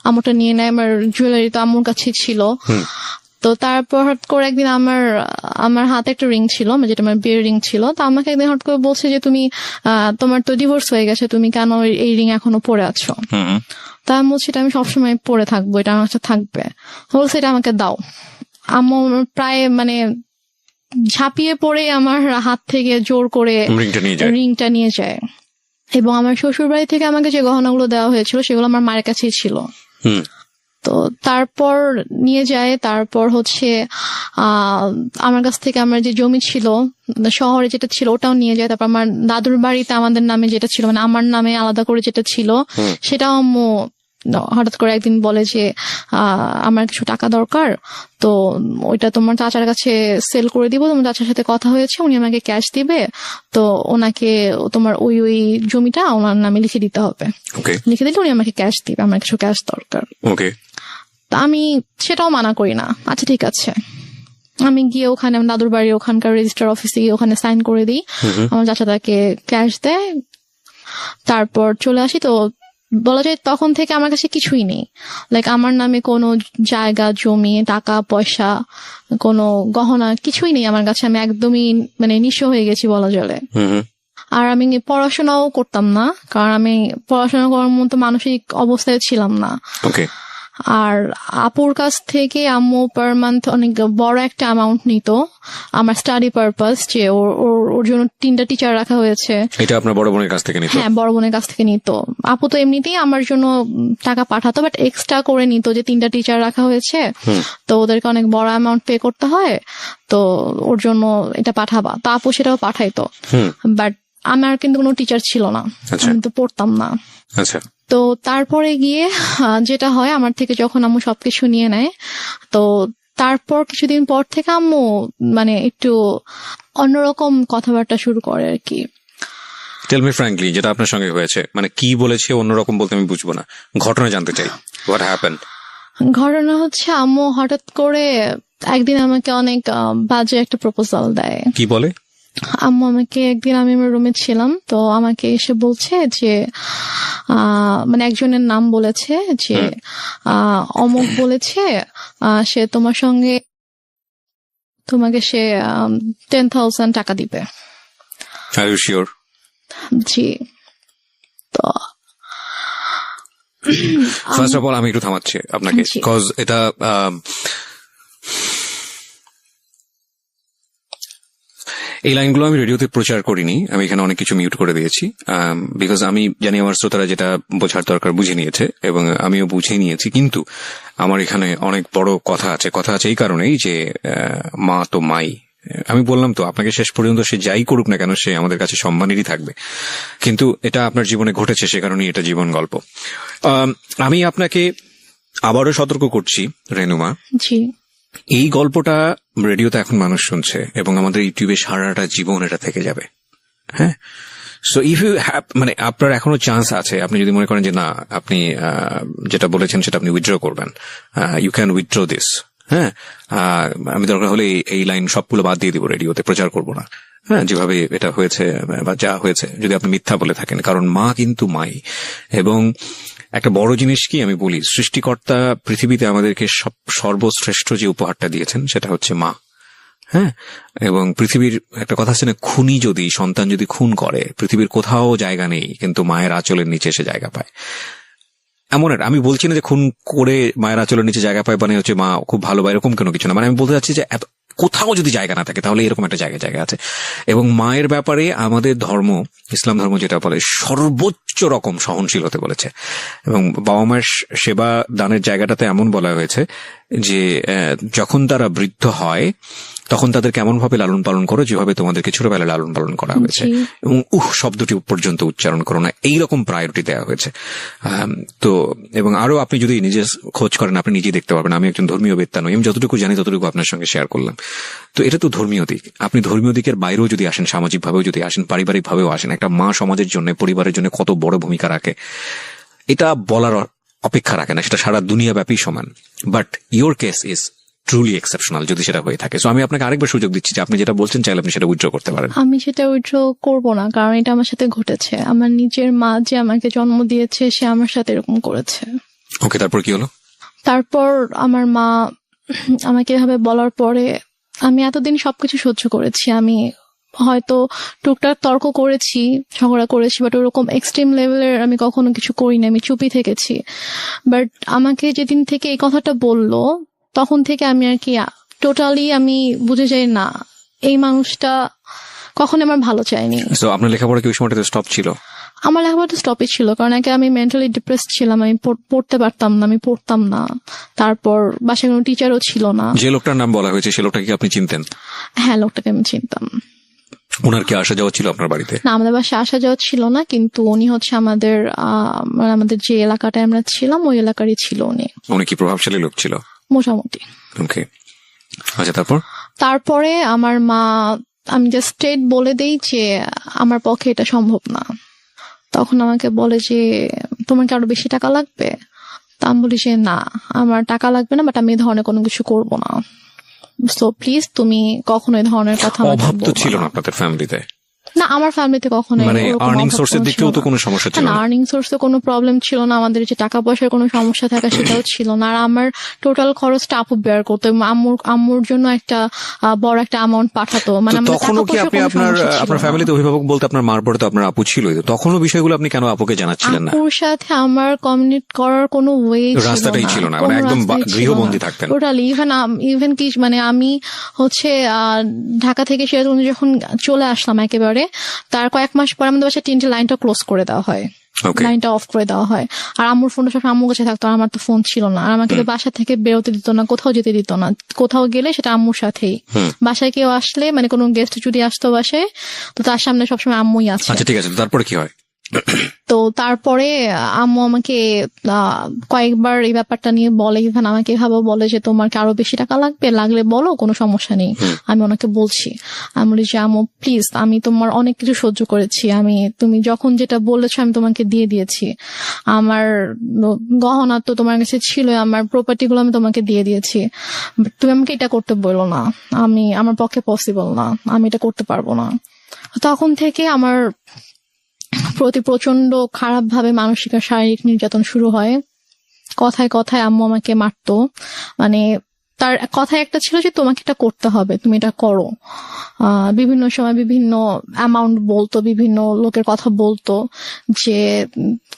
আমুটা নিয়ে নেয়, আমার জুয়েলারি তো আম্মুর কাছে ছিল। তো তারপর হঠাৎ করে একদিন আমার হাতে একটা রিং ছিল, যেটা আমার বিয়ের রিং ছিল। তো আমাকে একদিন হঠাৎ করে বলছে যে তুমি তোমার তো ডিভোর্স হয়ে গেছে, তুমি কেন এই রিং এখনো পরে আছো? তা আমি বলছি এটা আমি সবসময় পরে থাকবো, এটা আমার কাছে থাকবে। বলছে এটা আমাকে দাও। আম্মু প্রায় মানে ঝাঁপিয়ে পড়ে আমার হাত থেকে জোর করে রিংটা নিয়ে যায়। এবং আমার শ্বশুর বাড়ি থেকে আমাকে যে গহনাগুলো দেওয়া হয়েছিল সেগুলো আমার মায়ের কাছেই ছিল। তো তারপর নিয়ে যায়। তারপর হচ্ছে আমার কাছ থেকে আমার যে জমি ছিল শহরে যেটা ছিল ওটাও নিয়ে যায়। তারপর আমার দাদুর বাড়িতে আমাদের নামে যেটা ছিল, মানে আমার নামে আলাদা করে যেটা ছিল, সেটাও আম্মু হঠাৎ করে একদিন বলে যে আমার কিছু টাকা দরকার, তো ওইটা তোমার চাচার কাছে সেল করে দিব, তোমার চাচার সাথে কথা হয়েছে, উনি আমাকে ক্যাশ দিবে, তো ওনাকে তোমার ওই জমিটা ওনার নামে লিখে দিতে হবে। লিখে দিলে উনি আমাকে ক্যাশ দিবে, আমার কিছু ক্যাশ দরকার। তা আমি সেটাও মানা করি না, আচ্ছা ঠিক আছে। আমি গিয়ে ওখানে আমার দাদুর বাড়ি ওখানকার রেজিস্টার অফিসে গিয়ে ওখানে সাইন করে দিই, আমার চাচা তাকে ক্যাশ দেয়, তারপর চলে আসি। তো বলা যায় তখন থেকে আমার কাছে কিছুই নেই, লাইক আমার নামে কোনো জায়গা জমি টাকা পয়সা কোনো গহনা কিছুই নেই আমার কাছে। আমি একদমই মানে নিঃস্ব হয়ে গেছি বলা চলে। আর আমি পড়াশোনাও করতাম না, কারণ আমি পড়াশোনা করার মতো মানসিক অবস্থায় ছিলাম না। আর আপুর কাছ থেকে আম্মু পার মান্থ অনেক বড় একটা অ্যামাউন্ট নিত আমার স্টাডি পারপাস, যে ওর জন্য 3টা টিচার রাখা হয়েছে। এটা আপনার বড় বোনের কাছ থেকে নিত? হ্যাঁ, বড় বোনের কাছ থেকে নিত। আপু তো এমনিতেই আমার জন্য টাকা পাঠাতো, বাট এক্সট্রা করে নিত যে 3টা টিচার রাখা হয়েছে, তো ওদেরকে অনেক বড় অ্যামাউন্ট পে করতে হয়, তো ওর জন্য এটা পাঠাবা। তো আপু সেটাও পাঠাইতো, বাট আমার কিন্তু কোনো টিচার ছিল না, আমি তো পড়তাম না। তো তারপরে গিয়ে যেটা হয়, আমার থেকে যখন আম্মু সবকিছু নিয়ে নেয়, তো তারপর কিছুদিন পর থেকে আম্মু মানে একটু অন্যরকম কথাবার্তা শুরু করে আর কি। টেল মি ফ্র্যাঙ্কলি, যেটা আপনার সঙ্গে হয়েছে, মানে কি বলেছে অন্যরকম বলতে আমি বুঝবো না, ঘটনা জানতে চাই। What happened? ঘটনা হচ্ছে আম্মু হঠাৎ করে একদিন আমাকে অনেক বাজে একটা প্রপোজাল দেয়। কি বলে? আম্মু আমাকে একদিন, আমি আমার রুমে ছিলাম, তো আমাকে এসে বলছে যে মানে একজনের নাম বলেছে যে অমুক বলেছে সে তোমাকে সে 10,000 টাকা দিবে। Are you sure? জি। তো ফার্স্ট অফ অল আমি একটু থামাচ্ছি আপনাকে, বিকজ এটা এই লাইনগুলো আমি রেডিওতে প্রচার করিনি, আমি এখানে অনেক কিছু মিউট করে দিয়েছি, বিকজ আমি জানি আমার শ্রোতারা যেটা বোঝার দরকার বুঝে নিয়েছে এবং আমিও বুঝে নিয়েছি। কিন্তু আমার এখানে অনেক বড় কথা আছে এই কারণেই যে মা তো মাই। আমি বললাম তো আপনাকে, শেষ পর্যন্ত সে যাই করুক না কেন সে আমাদের কাছে সম্মানেরই থাকবে, কিন্তু এটা আপনার জীবনে ঘটেছে, সে কারণেই এটা জীবন গল্প। আমি আপনাকে আবারও সতর্ক করছি রেনুমা, এই গল্পটা রেডিওতে এখন মানুষ শুনছে এবং আমাদের ইউটিউবে সারাটা জীবন এটা থেকে যাবে। হ্যাঁ, সো ইফ ইউ হ্যাভ, মানে আপনার এখনো চান্স আছে, আপনি যদি মনে করেন যে না আপনি যেটা বলেছেন সেটা আপনি উইথড্র করবেন, ইউ ক্যান উইথড্র দিস। হ্যাঁ, আমি দরকার হলে এই লাইন সবগুলো বাদ দিয়ে দিব, রেডিওতে প্রচার করব না। হ্যাঁ, যেভাবে এটা হয়েছে বা যা হয়েছে, যদি আপনি মিথ্যা বলে থাকেন, কারণ মা কিন্তু মাই। এবং একটা বড় জিনিস কি আমি বলি, সৃষ্টিকর্তা পৃথিবীতে আমাদেরকে সর্বশ্রেষ্ঠ যে উপহারটা দিয়েছেন সেটা হচ্ছে মা। হ্যাঁ, এবং পৃথিবীর একটা কথা আছে না, খুনি যদি সন্তান যদি খুন করে পৃথিবীর কোথাও জায়গা নেই, কিন্তু মায়ের আঁচলের নিচে সে জায়গা পায়। এমন একটা, আমি বলছি না যে খুন করে মায়ের আঁচলের নিচে জায়গা পায় মানে হচ্ছে মা খুব ভালো বা এরকম কোনো কিছু না, মানে আমি বলতে চাচ্ছি যে কোথাও যদি জায়গা না থাকে তাহলে এরকম একটা জায়গা আছে। এবং মায়ের ব্যাপারে আমাদের ধর্ম, ইসলাম ধর্ম যেটা বলে, সর্বোচ্চ রকম সহনশীল হতে বলেছে। এবং বাবা মায়ের সেবা দানের জায়গাটাতে এমন বলা হয়েছে যে যখন তারা বৃদ্ধ হয় তখন তাদের কেমন ভাবে লালন পালন করো, যেভাবে তোমাদেরকে ছোটবেলায় লালন পালন করা হয়েছে, এবং শব্দটি পর্যন্ত উচ্চারণ করো না, এইরকম প্রায়োরিটি দেওয়া হয়েছে। তো এবং আরো আপনি যদি নিজে খোঁজ করেন আপনি নিজেই দেখতে পারবেন। আমি একজন ধর্মীয় বেত্তা নই, আমি যতটুকু জানি ততটুকু আপনার সঙ্গে শেয়ার করলাম। তো এটা তো ধর্মীয় দিক, আপনি ধর্মীয় দিকের বাইরেও যদি আসেন, সামাজিক ভাবেও যদি আসেন, পারিবারিক ভাবেও আসেন, একটা মা সমাজের জন্য, পরিবারের জন্য কত বড় ভূমিকা রাখে এটা বলার অপেক্ষা রাখে না, সেটা সারা দুনিয়া ব্যাপী সমান। But your case is truly exceptional যদি সেটা হয়ে থাকে। সো আমি আপনাকে আরেকবার সুযোগ দিচ্ছি যে আপনি যেটা বলছেন চাইলে আপনি সেটা উইথড্র করতে পারেন। আমি সেটা উইথড্র করব না, কারণ এটা আমার সাথে ঘটেছে। আমার নিজের মা যে আমাকে জন্ম দিয়েছে সে আমার সাথে এরকম করেছে। ওকে, তারপর কি হলো? তারপর আমার মা আমাকে এভাবে বলার পরে আমি এতদিন সবকিছু সহ্য করেছি। আমি হয়তো টুকটাক তর্ক করেছি, ঝগড়া করেছি, বাট ওরকম এক্সট্রিম লেভেলের আমি কখনো কিছু করিনি, আমি চুপই থেকেছি। বাট আমাকে যেদিন থেকে এই কথাটা বললো তখন থেকে আমি আর কি টোটালি আমি বুঝে যাই না এই মানুষটা কখনো আমার ভালো চায়নি। তো আপনার লেখাপড়া কি ওই সময়টাতে স্টপ ছিল? আমার লেখাপড়া স্টপই ছিল, কারণ আগে আমি মেন্টালি ডিপ্রেসড ছিলাম, আমি পড়তে পারতাম না, আমি পড়তাম না। তারপর বাসায় কোনো টিচারও ছিল না। যে লোকটার নাম বলা হয়েছে সে লোকটাকে কি আপনি চিনতেন? হ্যাঁ, লোকটাকে আমি চিনতাম। ওনার কি আসা যাওয়া ছিল আপনার বাড়িতে? না, আমাদের বাসায় আসা যাওয়া ছিল না, কিন্তু উনি হচ্ছে আমাদের আমাদের যে এলাকাটায় আমরা ছিলাম ওই এলাকারই ছিল উনি। উনি কি প্রভাবশালী লোক ছিল? মোটামুটি। ওকে, আচ্ছা তারপরে আমার মা, আমি জাস্ট স্ট্রেট বলে দেই যে আমার পক্ষে এটা সম্ভব না। তখন আমাকে বলে যে তোমার কি আরো বেশি টাকা লাগবে? তা আমি বলি যে না, আমার টাকা লাগবে না, বাট আমি এই ধরনের কোনো কিছু করবো না। সো প্লিজ তুমি কখনো এই ধরনের কথা আমাকে অভাব তো বলবা ছিল না। না আপনাদের ফ্যামিলিতে? না, আমার ফ্যামিলিতে কখনো মানে আর্নিং সোর্সের দিক থেকেও তো কোনো সমস্যা ছিল না? আর্নিং সোর্সে কোনো প্রবলেম ছিল না, আমাদের যে টাকা পয়সার কোনো সমস্যা থাকা সেটাও ছিল না। আর আমার টোটাল খরচটা আপু বেয়ার করতো, এবং আম্মুর জন্য একটা বড় একটা অ্যামাউন্ট পাঠাতো। মানে আমাদের তখনও কি টাকা আপনি পয়সার কোনো সমস্যা ছিল আপনার না। ফ্যামিলিতে অভিভাবক বলতে আপনার মার পরে তো আপনার আপু ছিল, তখনও বিষয়গুলো আপনি কেন আপুকে জানাচ্ছিলেন না? আপুর সাথে আমার কমিউনিকেট করার কোনো ওয়ে রাস্তাটাই ছিল না, মানে একদম গৃহবন্দী থাকতেন টোটালি। ইভেন কি মানে আমি হচ্ছে ঢাকা থেকে সিরাজগঞ্জ যখন চলে আসলাম একেবারে, তার কয়েক মাস পর আমাদের বাসায় তিনটে লাইনটা ক্লোজ করে দেওয়া হয়, লাইনটা অফ করে দেওয়া হয়। আর আম্মুর ফোনটা সব আম্মুর কাছে থাকতো, আর আমার তো ফোন ছিল না। আর আমাকে তো বাসা থেকে বেরোতে দিত না, কোথাও যেতে দিত না। কোথাও গেলে সেটা আম্মুর সাথেই। বাসায় কেউ আসলে, মানে কোনো গেস্ট যদি আসতো বাসায়, তো তার সামনে সবসময় আম্মুই আছে। আচ্ছা ঠিক আছে, তারপরে কি হয়? তো তারপরে আম্মু আমাকে কয়েকবার এই ব্যাপারটা নিয়ে বলে, ইভেন আমাকে এভাবে বলে যে তোমার কি আরো বেশি টাকা লাগবে, লাগলে বলো, কোনো সমস্যা নেই। আমি ওনাকে বলছি, আমি বলি যে আম্মু প্লিজ, আমি তোমার অনেক কিছু সহ্য করেছি, তুমি যখন যেটা বলেছো আমি তোমাকে দিয়ে দিয়েছি। আমার গহনা তো তোমার কাছে ছিল, আমার প্রপার্টি গুলো আমি তোমাকে দিয়ে দিয়েছি, তুমি আমাকে এটা করতে বলো না, আমার পক্ষে পসিবল না, আমি এটা করতে পারবো না। তখন থেকে আমার প্রতি প্রচন্ড খারাপ ভাবে মানসিক আর শারীরিক নির্যাতন শুরু হয়। কথায় কথায় আম্মু আমাকে মারতো। মানে তার কথায় একটা ছিল যে তোমাকে এটা করতে হবে, তুমি এটা করো। বিভিন্ন সময় বিভিন্ন অ্যামাউন্ট বলতো, বিভিন্ন লোকের কথা বলতো যে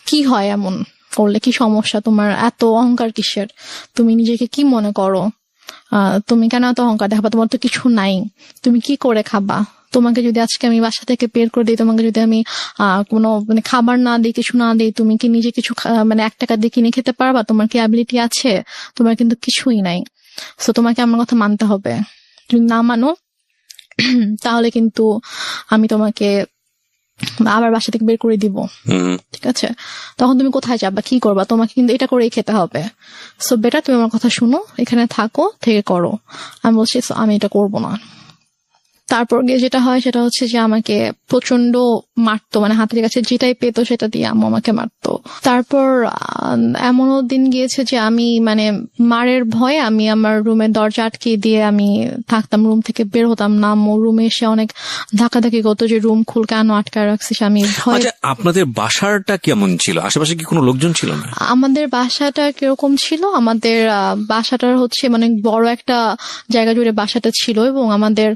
কি হয় এমন করলে, কি সমস্যা তোমার, এত অহংকার কিসের, তুমি নিজেকে কি মনে করো, তুমি কেন এত অহংকার দেখাবা, তোমার তো কিছু নাই, তুমি কি করে খাবা, তোমাকে যদি আজকে আমি বাসা থেকে বের করে দিই, তোমাকে যদি আমি কোনো মানে খাবার না দিই, কিছু না দিই, তুমি কি নিজে কিছু মানে 1 টাকা দিয়ে কিনে খেতে পারবা, তোমার কি অ্যাবিলিটি আছে? তোমার কিন্তু কিছুই নাই। সো তোমাকে আমার কথা মানতে হবে, তুমি না মানো তাহলে কিন্তু আমি তোমাকে আবার বাসা থেকে বের করে দিব। ঠিক আছে, তখন তুমি কোথায় যাবা, কি করবা, তোমাকে কিন্তু এটা করেই খেতে হবে। সো বেটার তুমি আমার কথা শুনো, এখানে থাকো, থেকে করো। আমি বলছি আমি এটা করবো না। তারপর গিয়ে যেটা হয় সেটা হচ্ছে যে আমাকে প্রচন্ড মারতো, মানে হাতের কাছে যেটাই পেতো সেটা দিয়ে আম্মু আমাকে মারতো। তারপর এমনও দিন গিয়েছে যে আমি মানে মারের ভয়ে আমি আমার রুমের দরজা আটকে দিয়ে আমি থাকতাম, রুম থেকে বের হতাম না। আম্মু রুমে এসে অনেক ধাক্কাধাক্কি করতো যে রুম খুল, কেন আটকায় রাখছিস। আমি ভয়। আচ্ছা, আপনাদের বাসাটা কেমন ছিল? আশেপাশে কি কোনো লোকজন ছিল না? আমাদের বাসাটা কিরকম ছিল, আমাদের বাসাটার হচ্ছে মানে বড় একটা জায়গা জুড়ে বাসাটা ছিল, এবং আমাদের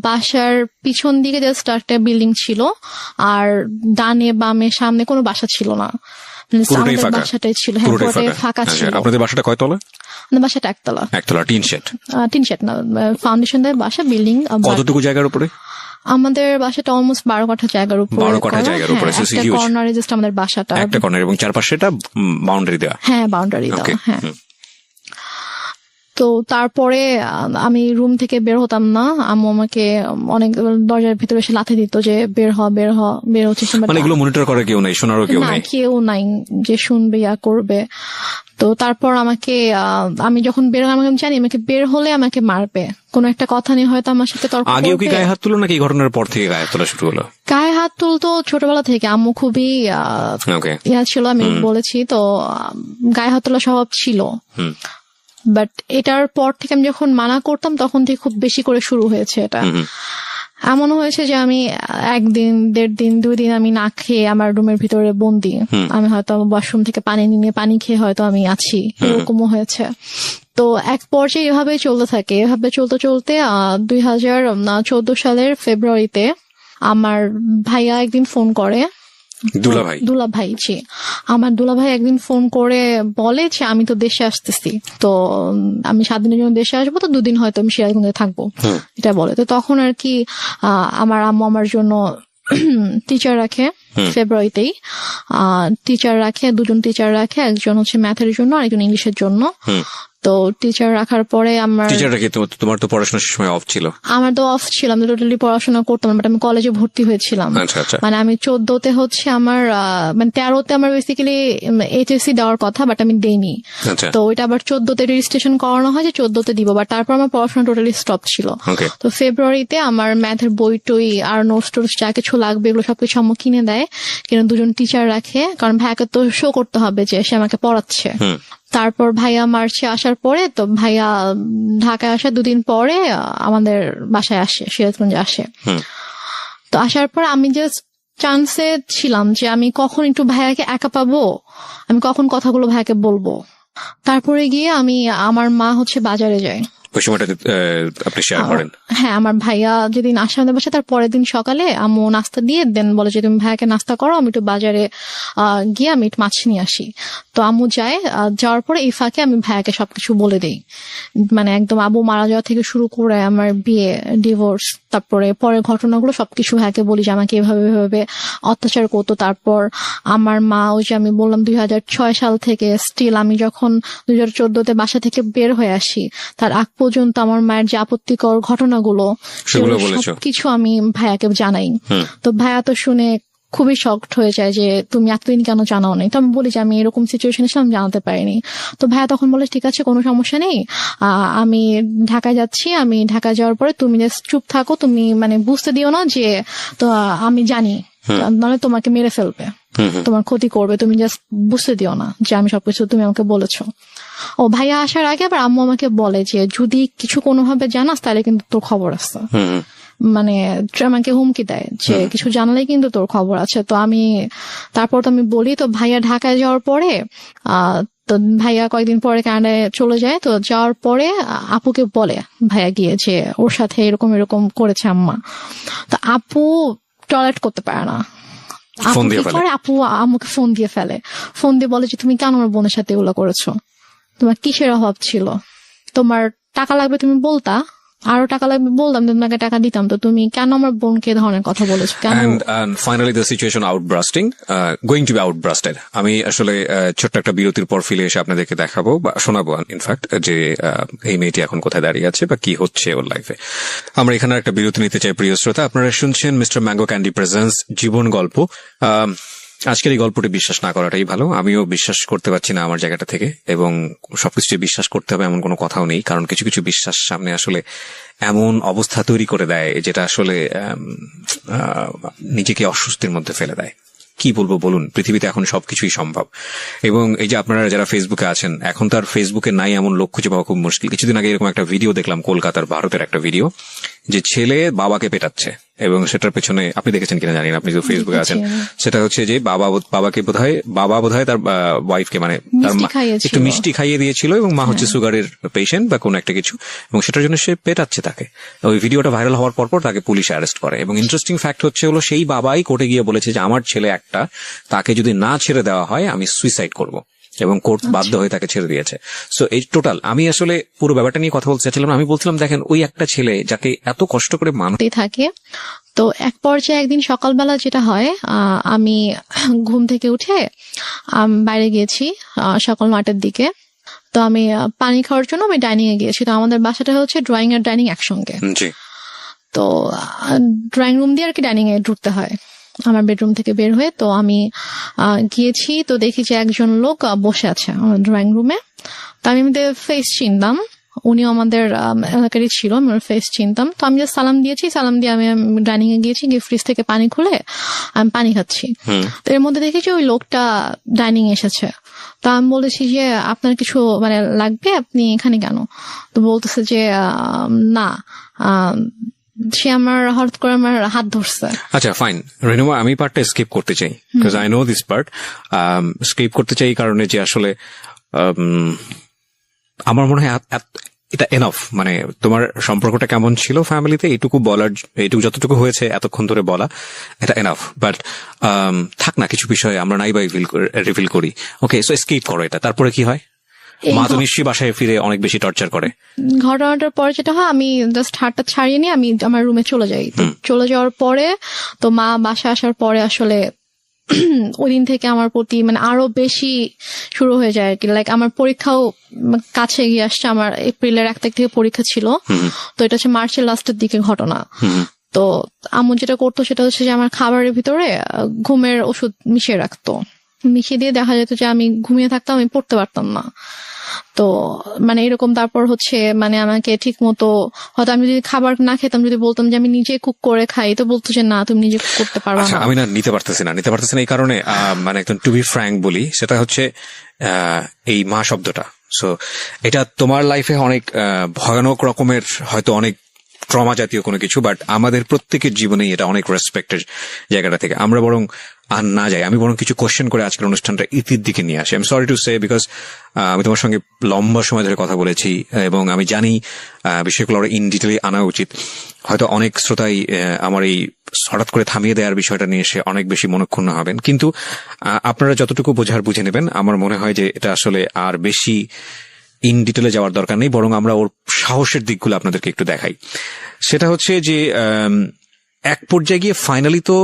বাসার পিছন দিকে জাস্ট একটা বিল্ডিং ছিল, আর ডানে বামে সামনে কোনো বাসা ছিল না। আমাদের বাসাটাই ছিল, হ্যাঁ, পুরোটাই ফাঁকা ছিল। আপনাদের বাসাটা কয়তলা? আমাদের বাসাটা একতলা। একতলা, টিন শেড? টিন শেড না, ফাউন্ডেশন দেয় বাসা, বিল্ডিং। কতটুকু জায়গার উপরে? আমাদের বাসাটা অলমোস্ট 12 কাঠা জায়গার উপরে। 12 কাঠা জায়গার উপরে, একটা কর্নারে জাস্ট আমাদের বাসাটা, একটা কর্নার, এবং চারপাশে এটা বাউন্ডারি দেওয়া। হ্যাঁ, বাউন্ডারি দেওয়া। হ্যাঁ। তো তারপরে আমি রুম থেকে বের হতাম না, আম্মু আমাকে অনেক দরজার ভিতরে এসে লাথি দিত যে বের হ বের হ, বের হচ্ছিস। মানে এগুলো মনিটর করে কেউ নাই, শোনারও কেউ নাই? কেউ নাই যে শুনবে ইয়া করবে। তো তারপর আমাকে আমি যখন বের হলাম, আমি জানি আমাকে বের হলে আমাকে মারবে, কোনো একটা কথা নিয়ে হয়তো আমার সাথে তর্ক করবে। আগেও কি গায়ে হাত তুলো, নাকি এই ঘটনার পর থেকে গায়ে হাত তোলা শুরু হলো? গায়ে হাত তুলতো ছোটবেলা থেকে, আম্মু খুবই ইয়া ছিল, আমি বলেছি তো, গায়ে হাত তোলা স্বভাব ছিল। বাট এটার পর থেকে আমি যখন মানা করতাম তখন থেকে খুব বেশি করে শুরু হয়েছে এটা। এমনও হয়েছে যে আমি 1 দিন 1.5 দিন 2 দিন আমি না খেয়ে আমার রুমের ভিতরে বন্দি, আমি হয়তো ওয়াশরুম থেকে পানি নিয়ে পানি খেয়ে হয়তো আমি আছি, এরকমও হয়েছে। তো এক পর্যায়ে এভাবে চলতে থাকে, এভাবে চলতে চলতে 2014 সালের ফেব্রুয়ারিতে আমার ভাইয়া একদিন ফোন করে, দুলাভাই জি, আমার দুলাভাই একদিন ফোন করে বলে যে আমি তো দেশে আসতেছি, তো আমি 7 দিনের জন্য দেশে আসবো, তো 2 দিন হয়তো আমি সিরাজগঞ্জে থাকবো, এটা বলে। তো তখন আর কি আমার আম্মু আমার জন্য টিচার রাখে, ফেব্রুয়ারিতেই টিচার রাখে, 2জন টিচার রাখে, একজন হচ্ছে ম্যাথের জন্য আর একজন ইংলিশের জন্য। তো টিচার রাখার পরে আমার তোমার তো পড়াশোনার সময় অফ ছিল? আমার তো অফ ছিল, আমি টোটালি পড়াশোনা করতাম, বাট আমি কলেজে ভর্তি হয়েছিলাম। মানে আমি 14তে হচ্ছে আমার মানে 13তে আমার বেসিক্যালি এইচএসসি দেওয়ার কথা, বাট আমি দেইনি। তো ওইটা আবার 14তে রেজিস্ট্রেশন করানো হয় যে 14তে দিব, বাট তারপর আমার পড়াশোনা টোটালি স্টপ ছিল। তো ফেব্রুয়ারিতে আমার ম্যাথের বই টই আর নোটস টোটস যা কিছু লাগবে এগুলো সবকিছু আম্মু কিনে দেয়, কিন্তু 2জন টিচার রাখে, কারণ ভাইয়াকে তো শো করতে হবে যে সে আমাকে পড়াচ্ছে। তারপর ভাইয়া মার্চে আসার পরে, তো ভাইয়া ঢাকায় আসার 2 দিন পরে আমাদের বাসায় আসে, সিরাজগঞ্জে আসে। তো আসার পর আমি জাস্ট চান্সে ছিলাম যে আমি কখন একটু ভাইয়াকে একা পাবো, আমি কখন কথাগুলো ভাইয়াকে বলবো। তারপরে গিয়ে আমার মা হচ্ছে বাজারে যায়, ওই সময়টা আপনি শেয়ার করেন? হ্যাঁ, আমার ভাইয়া যেদিন আসে আমাদের বাসায়, তার পরের দিন সকালে আম্মু নাস্তা দিয়ে দেন, বলে যে তুমি ভাইয়াকে নাস্তা করো, আমি একটু বাজারে গিয়ে আমি একটু মাছ নিয়ে আসি। তো আম্মু যায়, যাওয়ার পরে এই ফাঁকে আমি ভাইয়াকে সবকিছু বলে দিই, মানে একদম আবু মারা যাওয়া থেকে শুরু করে আমার বিয়ে, ডিভোর্স, তারপরে পরের ঘটনাগুলো সবকিছু ভাইয়াকে বলি যে আমাকে এভাবে অত্যাচার করতো। তারপর আমার মা, ওই যে আমি বললাম 2006 সাল থেকে স্টিল আমি যখন 2014তে বাসা থেকে বের হয়ে আসি তার আগ পর্যন্ত আমার মায়ের যে আপত্তিকর ঘটনাগুলো সবকিছু আমি ভাইয়াকে জানাই। তো ভাইয়া তো শুনে খুবই শকড হয়ে যায় যে তুমি এতদিন কেন জানাও নাই। তো আমি বলি যে আমি এরকম সিচুয়েশন ছিলাম, জানাতে পারিনি। তো ভাইয়া তখন বলে ঠিক আছে, কোনো সমস্যা নেই, আমি ঢাকায় যাচ্ছি, আমি ঢাকায় যাওয়ার পরে তুমি জাস্ট চুপ থাকো, তুমি মানে বুঝতে দিও না যে তো আমি জানি, মানে তোমাকে মেরে ফেলবে, তোমার ক্ষতি করবে, তুমি জাস্ট বুঝতে দিও না যে আমি সবকিছু তুমি আমাকে বলেছো। ও ভাইয়া আসার আগে আবার আম্মু আমাকে বলে যে যদি কিছু কোনোভাবে জানাস তাহলে কিন্তু তোর খবর আছে, মানে আমাকে হুমকি দেয় যে কিছু জানালে কিন্তু তোর খবর আছে। তো তারপর তো আমি বলি। তো ভাইয়া ঢাকায় যাওয়ার পরে তো ভাইয়া কয়েকদিন পরে কানাডায় চলে যায়। তো যাওয়ার পরে আপুকে বলে ভাইয়া গিয়ে যে ওর সাথে এরকম এরকম করেছে আম্মা। তো আপু টয়লেট করতে পারে না, আপু আম্মুকে ফোন দিয়ে ফেলে, ফোন দিয়ে বলে যে তুমি কেন আমার বোনের সাথে এগুলো করেছো, তোমার কিসের অভাব ছিল, তোমার টাকা লাগবে তুমি বলতা, আরো টাকা লাগবে বলতাম, তোমাকে টাকা দিতাম, তো তুমি কেন আমার বোনকে ধরনের কথা বলেছো কেন? And finally the situation outbursting, going to be outburstered. আমি আসলে ছোট্ট একটা বিরতির পর ফিরে এসে আপনাদেরকে দেখাবো বা শোনাবো ইনফ্যাক্ট যে এই মেয়েটি এখন কোথায় দাঁড়িয়ে আছে বা কি হচ্ছে ওর লাইফে। আমরা এখানে একটা বিরতি নিতে চাই প্রিয় শ্রোতা। আপনারা শুনছেন মিস্টার ম্যাঙ্গো ক্যান্ডি প্রেজেন্স জীবন গল্প। আজকের এই গল্পটি বিশ্বাস না করাটাই ভালো। আমিও বিশ্বাস করতে পারছি না আমার জায়গাটা থেকে, এবং সবকিছু বিশ্বাস করতে হবে এমন কোনো কথাও নেই, কারণ কিছু কিছু বিশ্বাস সামনে আসলে এমন অবস্থা তৈরি করে দেয় যেটা আসলে নিজেকে অস্বস্তির মধ্যে ফেলে দেয়। কি বলবো বলুন, পৃথিবীতে এখন সবকিছুই সম্ভব। এবং এই যে আপনারা যারা ফেসবুকে আছেন, এখন তার ফেসবুকে নাই এমন লোক খুঁজে পাওয়া খুব মুশকিল। কিছুদিন আগে এরকম একটা ভিডিও দেখলাম, কলকাতার ভারতের একটা ভিডিও, যে ছেলে বাবাকে পেটাচ্ছে, এবং সেটার পেছনে আপনি দেখেছেন কিনা জানি না, আপনি যদি ফেসবুকে আছেন, সেটা হচ্ছে যে বাবাকে বোধহয় তার ওয়াইফকে মানে তার একটু মিষ্টি খাইয়ে দিয়েছিল, এবং মা হচ্ছে সুগারের পেশেন্ট বা কোনো একটা কিছু, এবং সেটার জন্য সে পেটাচ্ছে তাকে। ওই ভিডিওটা ভাইরাল হওয়ার পর তাকে পুলিশ অ্যারেস্ট করে। এবং ইন্টারেস্টিং ফ্যাক্ট হচ্ছে হলো সেই বাবাই কোর্টে গিয়ে বলেছে যে আমার ছেলে একটা, তাকে যদি না ছেড়ে দেওয়া হয় আমি সুইসাইড করব, এবং কোর্ট বাধ্য হয়ে তাকে ছেড়ে দিয়েছে। সো এই টোটাল আমি আসলে পুরো ব্যাপারটা নিয়ে কথা বলতে চাচ্ছিলাম। আমি বলছিলাম দেখেন, ওই একটা ছেলে যাকে এত কষ্ট করে মানুষ থাকে। তো এক পর্যায়ে একদিন সকালবেলা যেটা হয়, আমি ঘুম থেকে উঠে বাইরে গিয়েছি সকাল 9টার দিকে। তো আমি পানি খাওয়ার জন্য আমি ডাইনিং এ গিয়েছি। তো আমাদের বাসাটা হচ্ছে ড্রয়িং আর ডাইনিং একসঙ্গে। তো ড্রয়িং রুম দিয়ে আর কি ডাইনিং এ ঢুকতে হয় আমার বেডরুম থেকে বের হয়ে। তো আমি গিয়েছি, তো দেখি যে একজন লোক বসে আছে আমার ড্রয়িং রুমে। তো আমি ফেস চিনতাম, উনিও আমাদের এলাকারই ছিল, আমি ওর ফেস চিনতাম। তো আমি জাস্ট সালাম দিয়েছি, সালাম দিয়ে আমি ডাইনিং এ গিয়েছি, গিয়ে ফ্রিজ থেকে পানি খুলে আমি পানি খাচ্ছি। তো এর মধ্যে দেখেছি ওই লোকটা ডাইনিং এসেছে। তো আমি বলেছি যে আপনার কিছু মানে লাগবে, আপনি এখানে কেন? তো বলতেছে যে না, সে আমার হঠাৎ করে আমার হাত ধরছে। আচ্ছা ফাইন রেনুমা, আমি পার্টটা স্কিপ করতে চাই, because I know this part. Skip করতে চাই কারণে যে আসলে আমার মনে হয় এটা এনাফ। মানে তোমার সম্পর্কটা কেমন ছিল ফ্যামিলিতে এইটুকু বলার, এইটুকু যতটুকু হয়েছে এতক্ষণ ধরে বলা, এটা এনাফ। বাট থাক না, কিছু বিষয়ে আমরা নাই বাই রিভিল করি। ওকে, সো এসকেপ করো এটা। তারপরে কি হয়? এই মা তো নিশ্চয়ই বাসায় ফিরে অনেক বেশি টর্চার করে। ঘটনাটার পরে যেটা হয়, আমি জাস্ট হাতটা ছাড়িয়ে নিয়ে আমি আমার রুমে চলে যাই। তো চলে যাওয়ার পরে তো মা বাসায় আসার পরে আসলে ওই দিন থেকে আমার প্রতি মানে আরো বেশি শুরু হয়ে যায় আর কি। লাইক আমার পরীক্ষাও কাছে এগিয়ে আসছে। আমার এপ্রিলের 1 তারিখ থেকে পরীক্ষা ছিল। তো এটা হচ্ছে মার্চের লাস্টের দিকে ঘটনা। তো আম্মু যেটা করতো সেটা হচ্ছে যে আমার খাবারের ভিতরে ঘুমের ওষুধ মিশিয়ে রাখতো। মিশিয়ে দিয়ে দেখা যেত যে আমি ঘুমিয়ে থাকতাম, আমি পড়তে পারতাম না। তো মানে এরকম। তারপর হচ্ছে মানে আমাকে ঠিক মতো, হয়তো আমি যদি খাবার না খেতাম, যদি বলতাম যে আমি নিজে কুক করে খাই, তো বলতো যে না, তুমি নিজে কুক করতে পারবা আচ্ছা, না। আমি না নিতে পারতেছি না এই কারণে মানে একদম টু বি ফ্র্যাঙ্ক বলি, সেটা হচ্ছে এই মা শব্দটা। সো এটা তোমার লাইফে অনেক ভয়ানক রকমের, হয়তো অনেক ট্রমা জাতীয় কোনো কিছু, বাট আমাদের প্রত্যেকের জীবনেই এটা অনেক রেসপেক্টের জায়গাটা থেকে আমরা বরং আর না যাই। আমি বরং কিছু কোশ্চেন করে আজকের অনুষ্ঠানটা ইতির দিকে নিয়ে আসি। I am sorry to say, because আমি তোমার সঙ্গে লম্বা সময় ধরে কথা বলেছি এবং আমি জানি বিষয়গুলো আরো ইন ডিটেলে আনা উচিত। হয়তো অনেক শ্রোতাই আমার এই হঠাৎ করে থামিয়ে দেওয়ার বিষয়টা নিয়ে এসে অনেক বেশি মনক্ষুণ্ণ হবেন, কিন্তু আপনারা যতটুকু বোঝার বুঝে নেবেন। আমার মনে হয় যে এটা আসলে আর বেশি ইন ডিটেলে যাওয়ার দরকার নেই, বরং আমরা ওর সাহসের দিকগুলো আপনাদেরকে একটু দেখাই। সেটা হচ্ছে যে এক পর্যায়ে গিয়ে ফাইনালি তো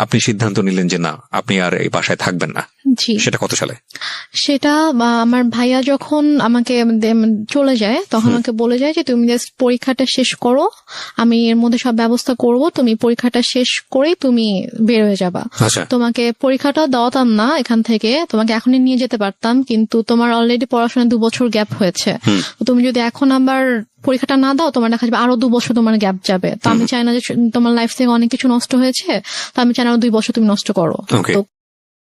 আপনি সিদ্ধান্ত নিলেন যে না, আপনি আর এই বাসায় থাকবেন না। জি, সেটা কত সালে? সেটা আমার ভাইয়া যখন আমাকে চলে যায়, তখন আমাকে বলে যায় যে তুমি জাস্ট পরীক্ষাটা শেষ করো, আমি এর মধ্যে সব ব্যবস্থা করব, তুমি পরীক্ষাটা শেষ করেই তুমি বের হয়ে যাবা। আচ্ছা, তোমাকে পরীক্ষাটা দেওয়াতাম না এখান থেকে, তোমাকে এখনই নিয়ে যেতে পারতাম, কিন্তু তোমার অলরেডি পড়াশোনায় 2 বছর গ্যাপ হয়েছে। তো তুমি যদি এখন আবার পরীক্ষাটা না দাও, তোমার দেখা যাবে আরো 2 বছর তোমার গ্যাপ যাবে। তো আমি চাই না যে তোমার লাইফ থেকে অনেক কিছু নষ্ট হয়েছে, তো আমি চাই না আরো 2 বছর তুমি নষ্ট করো। Okay. তো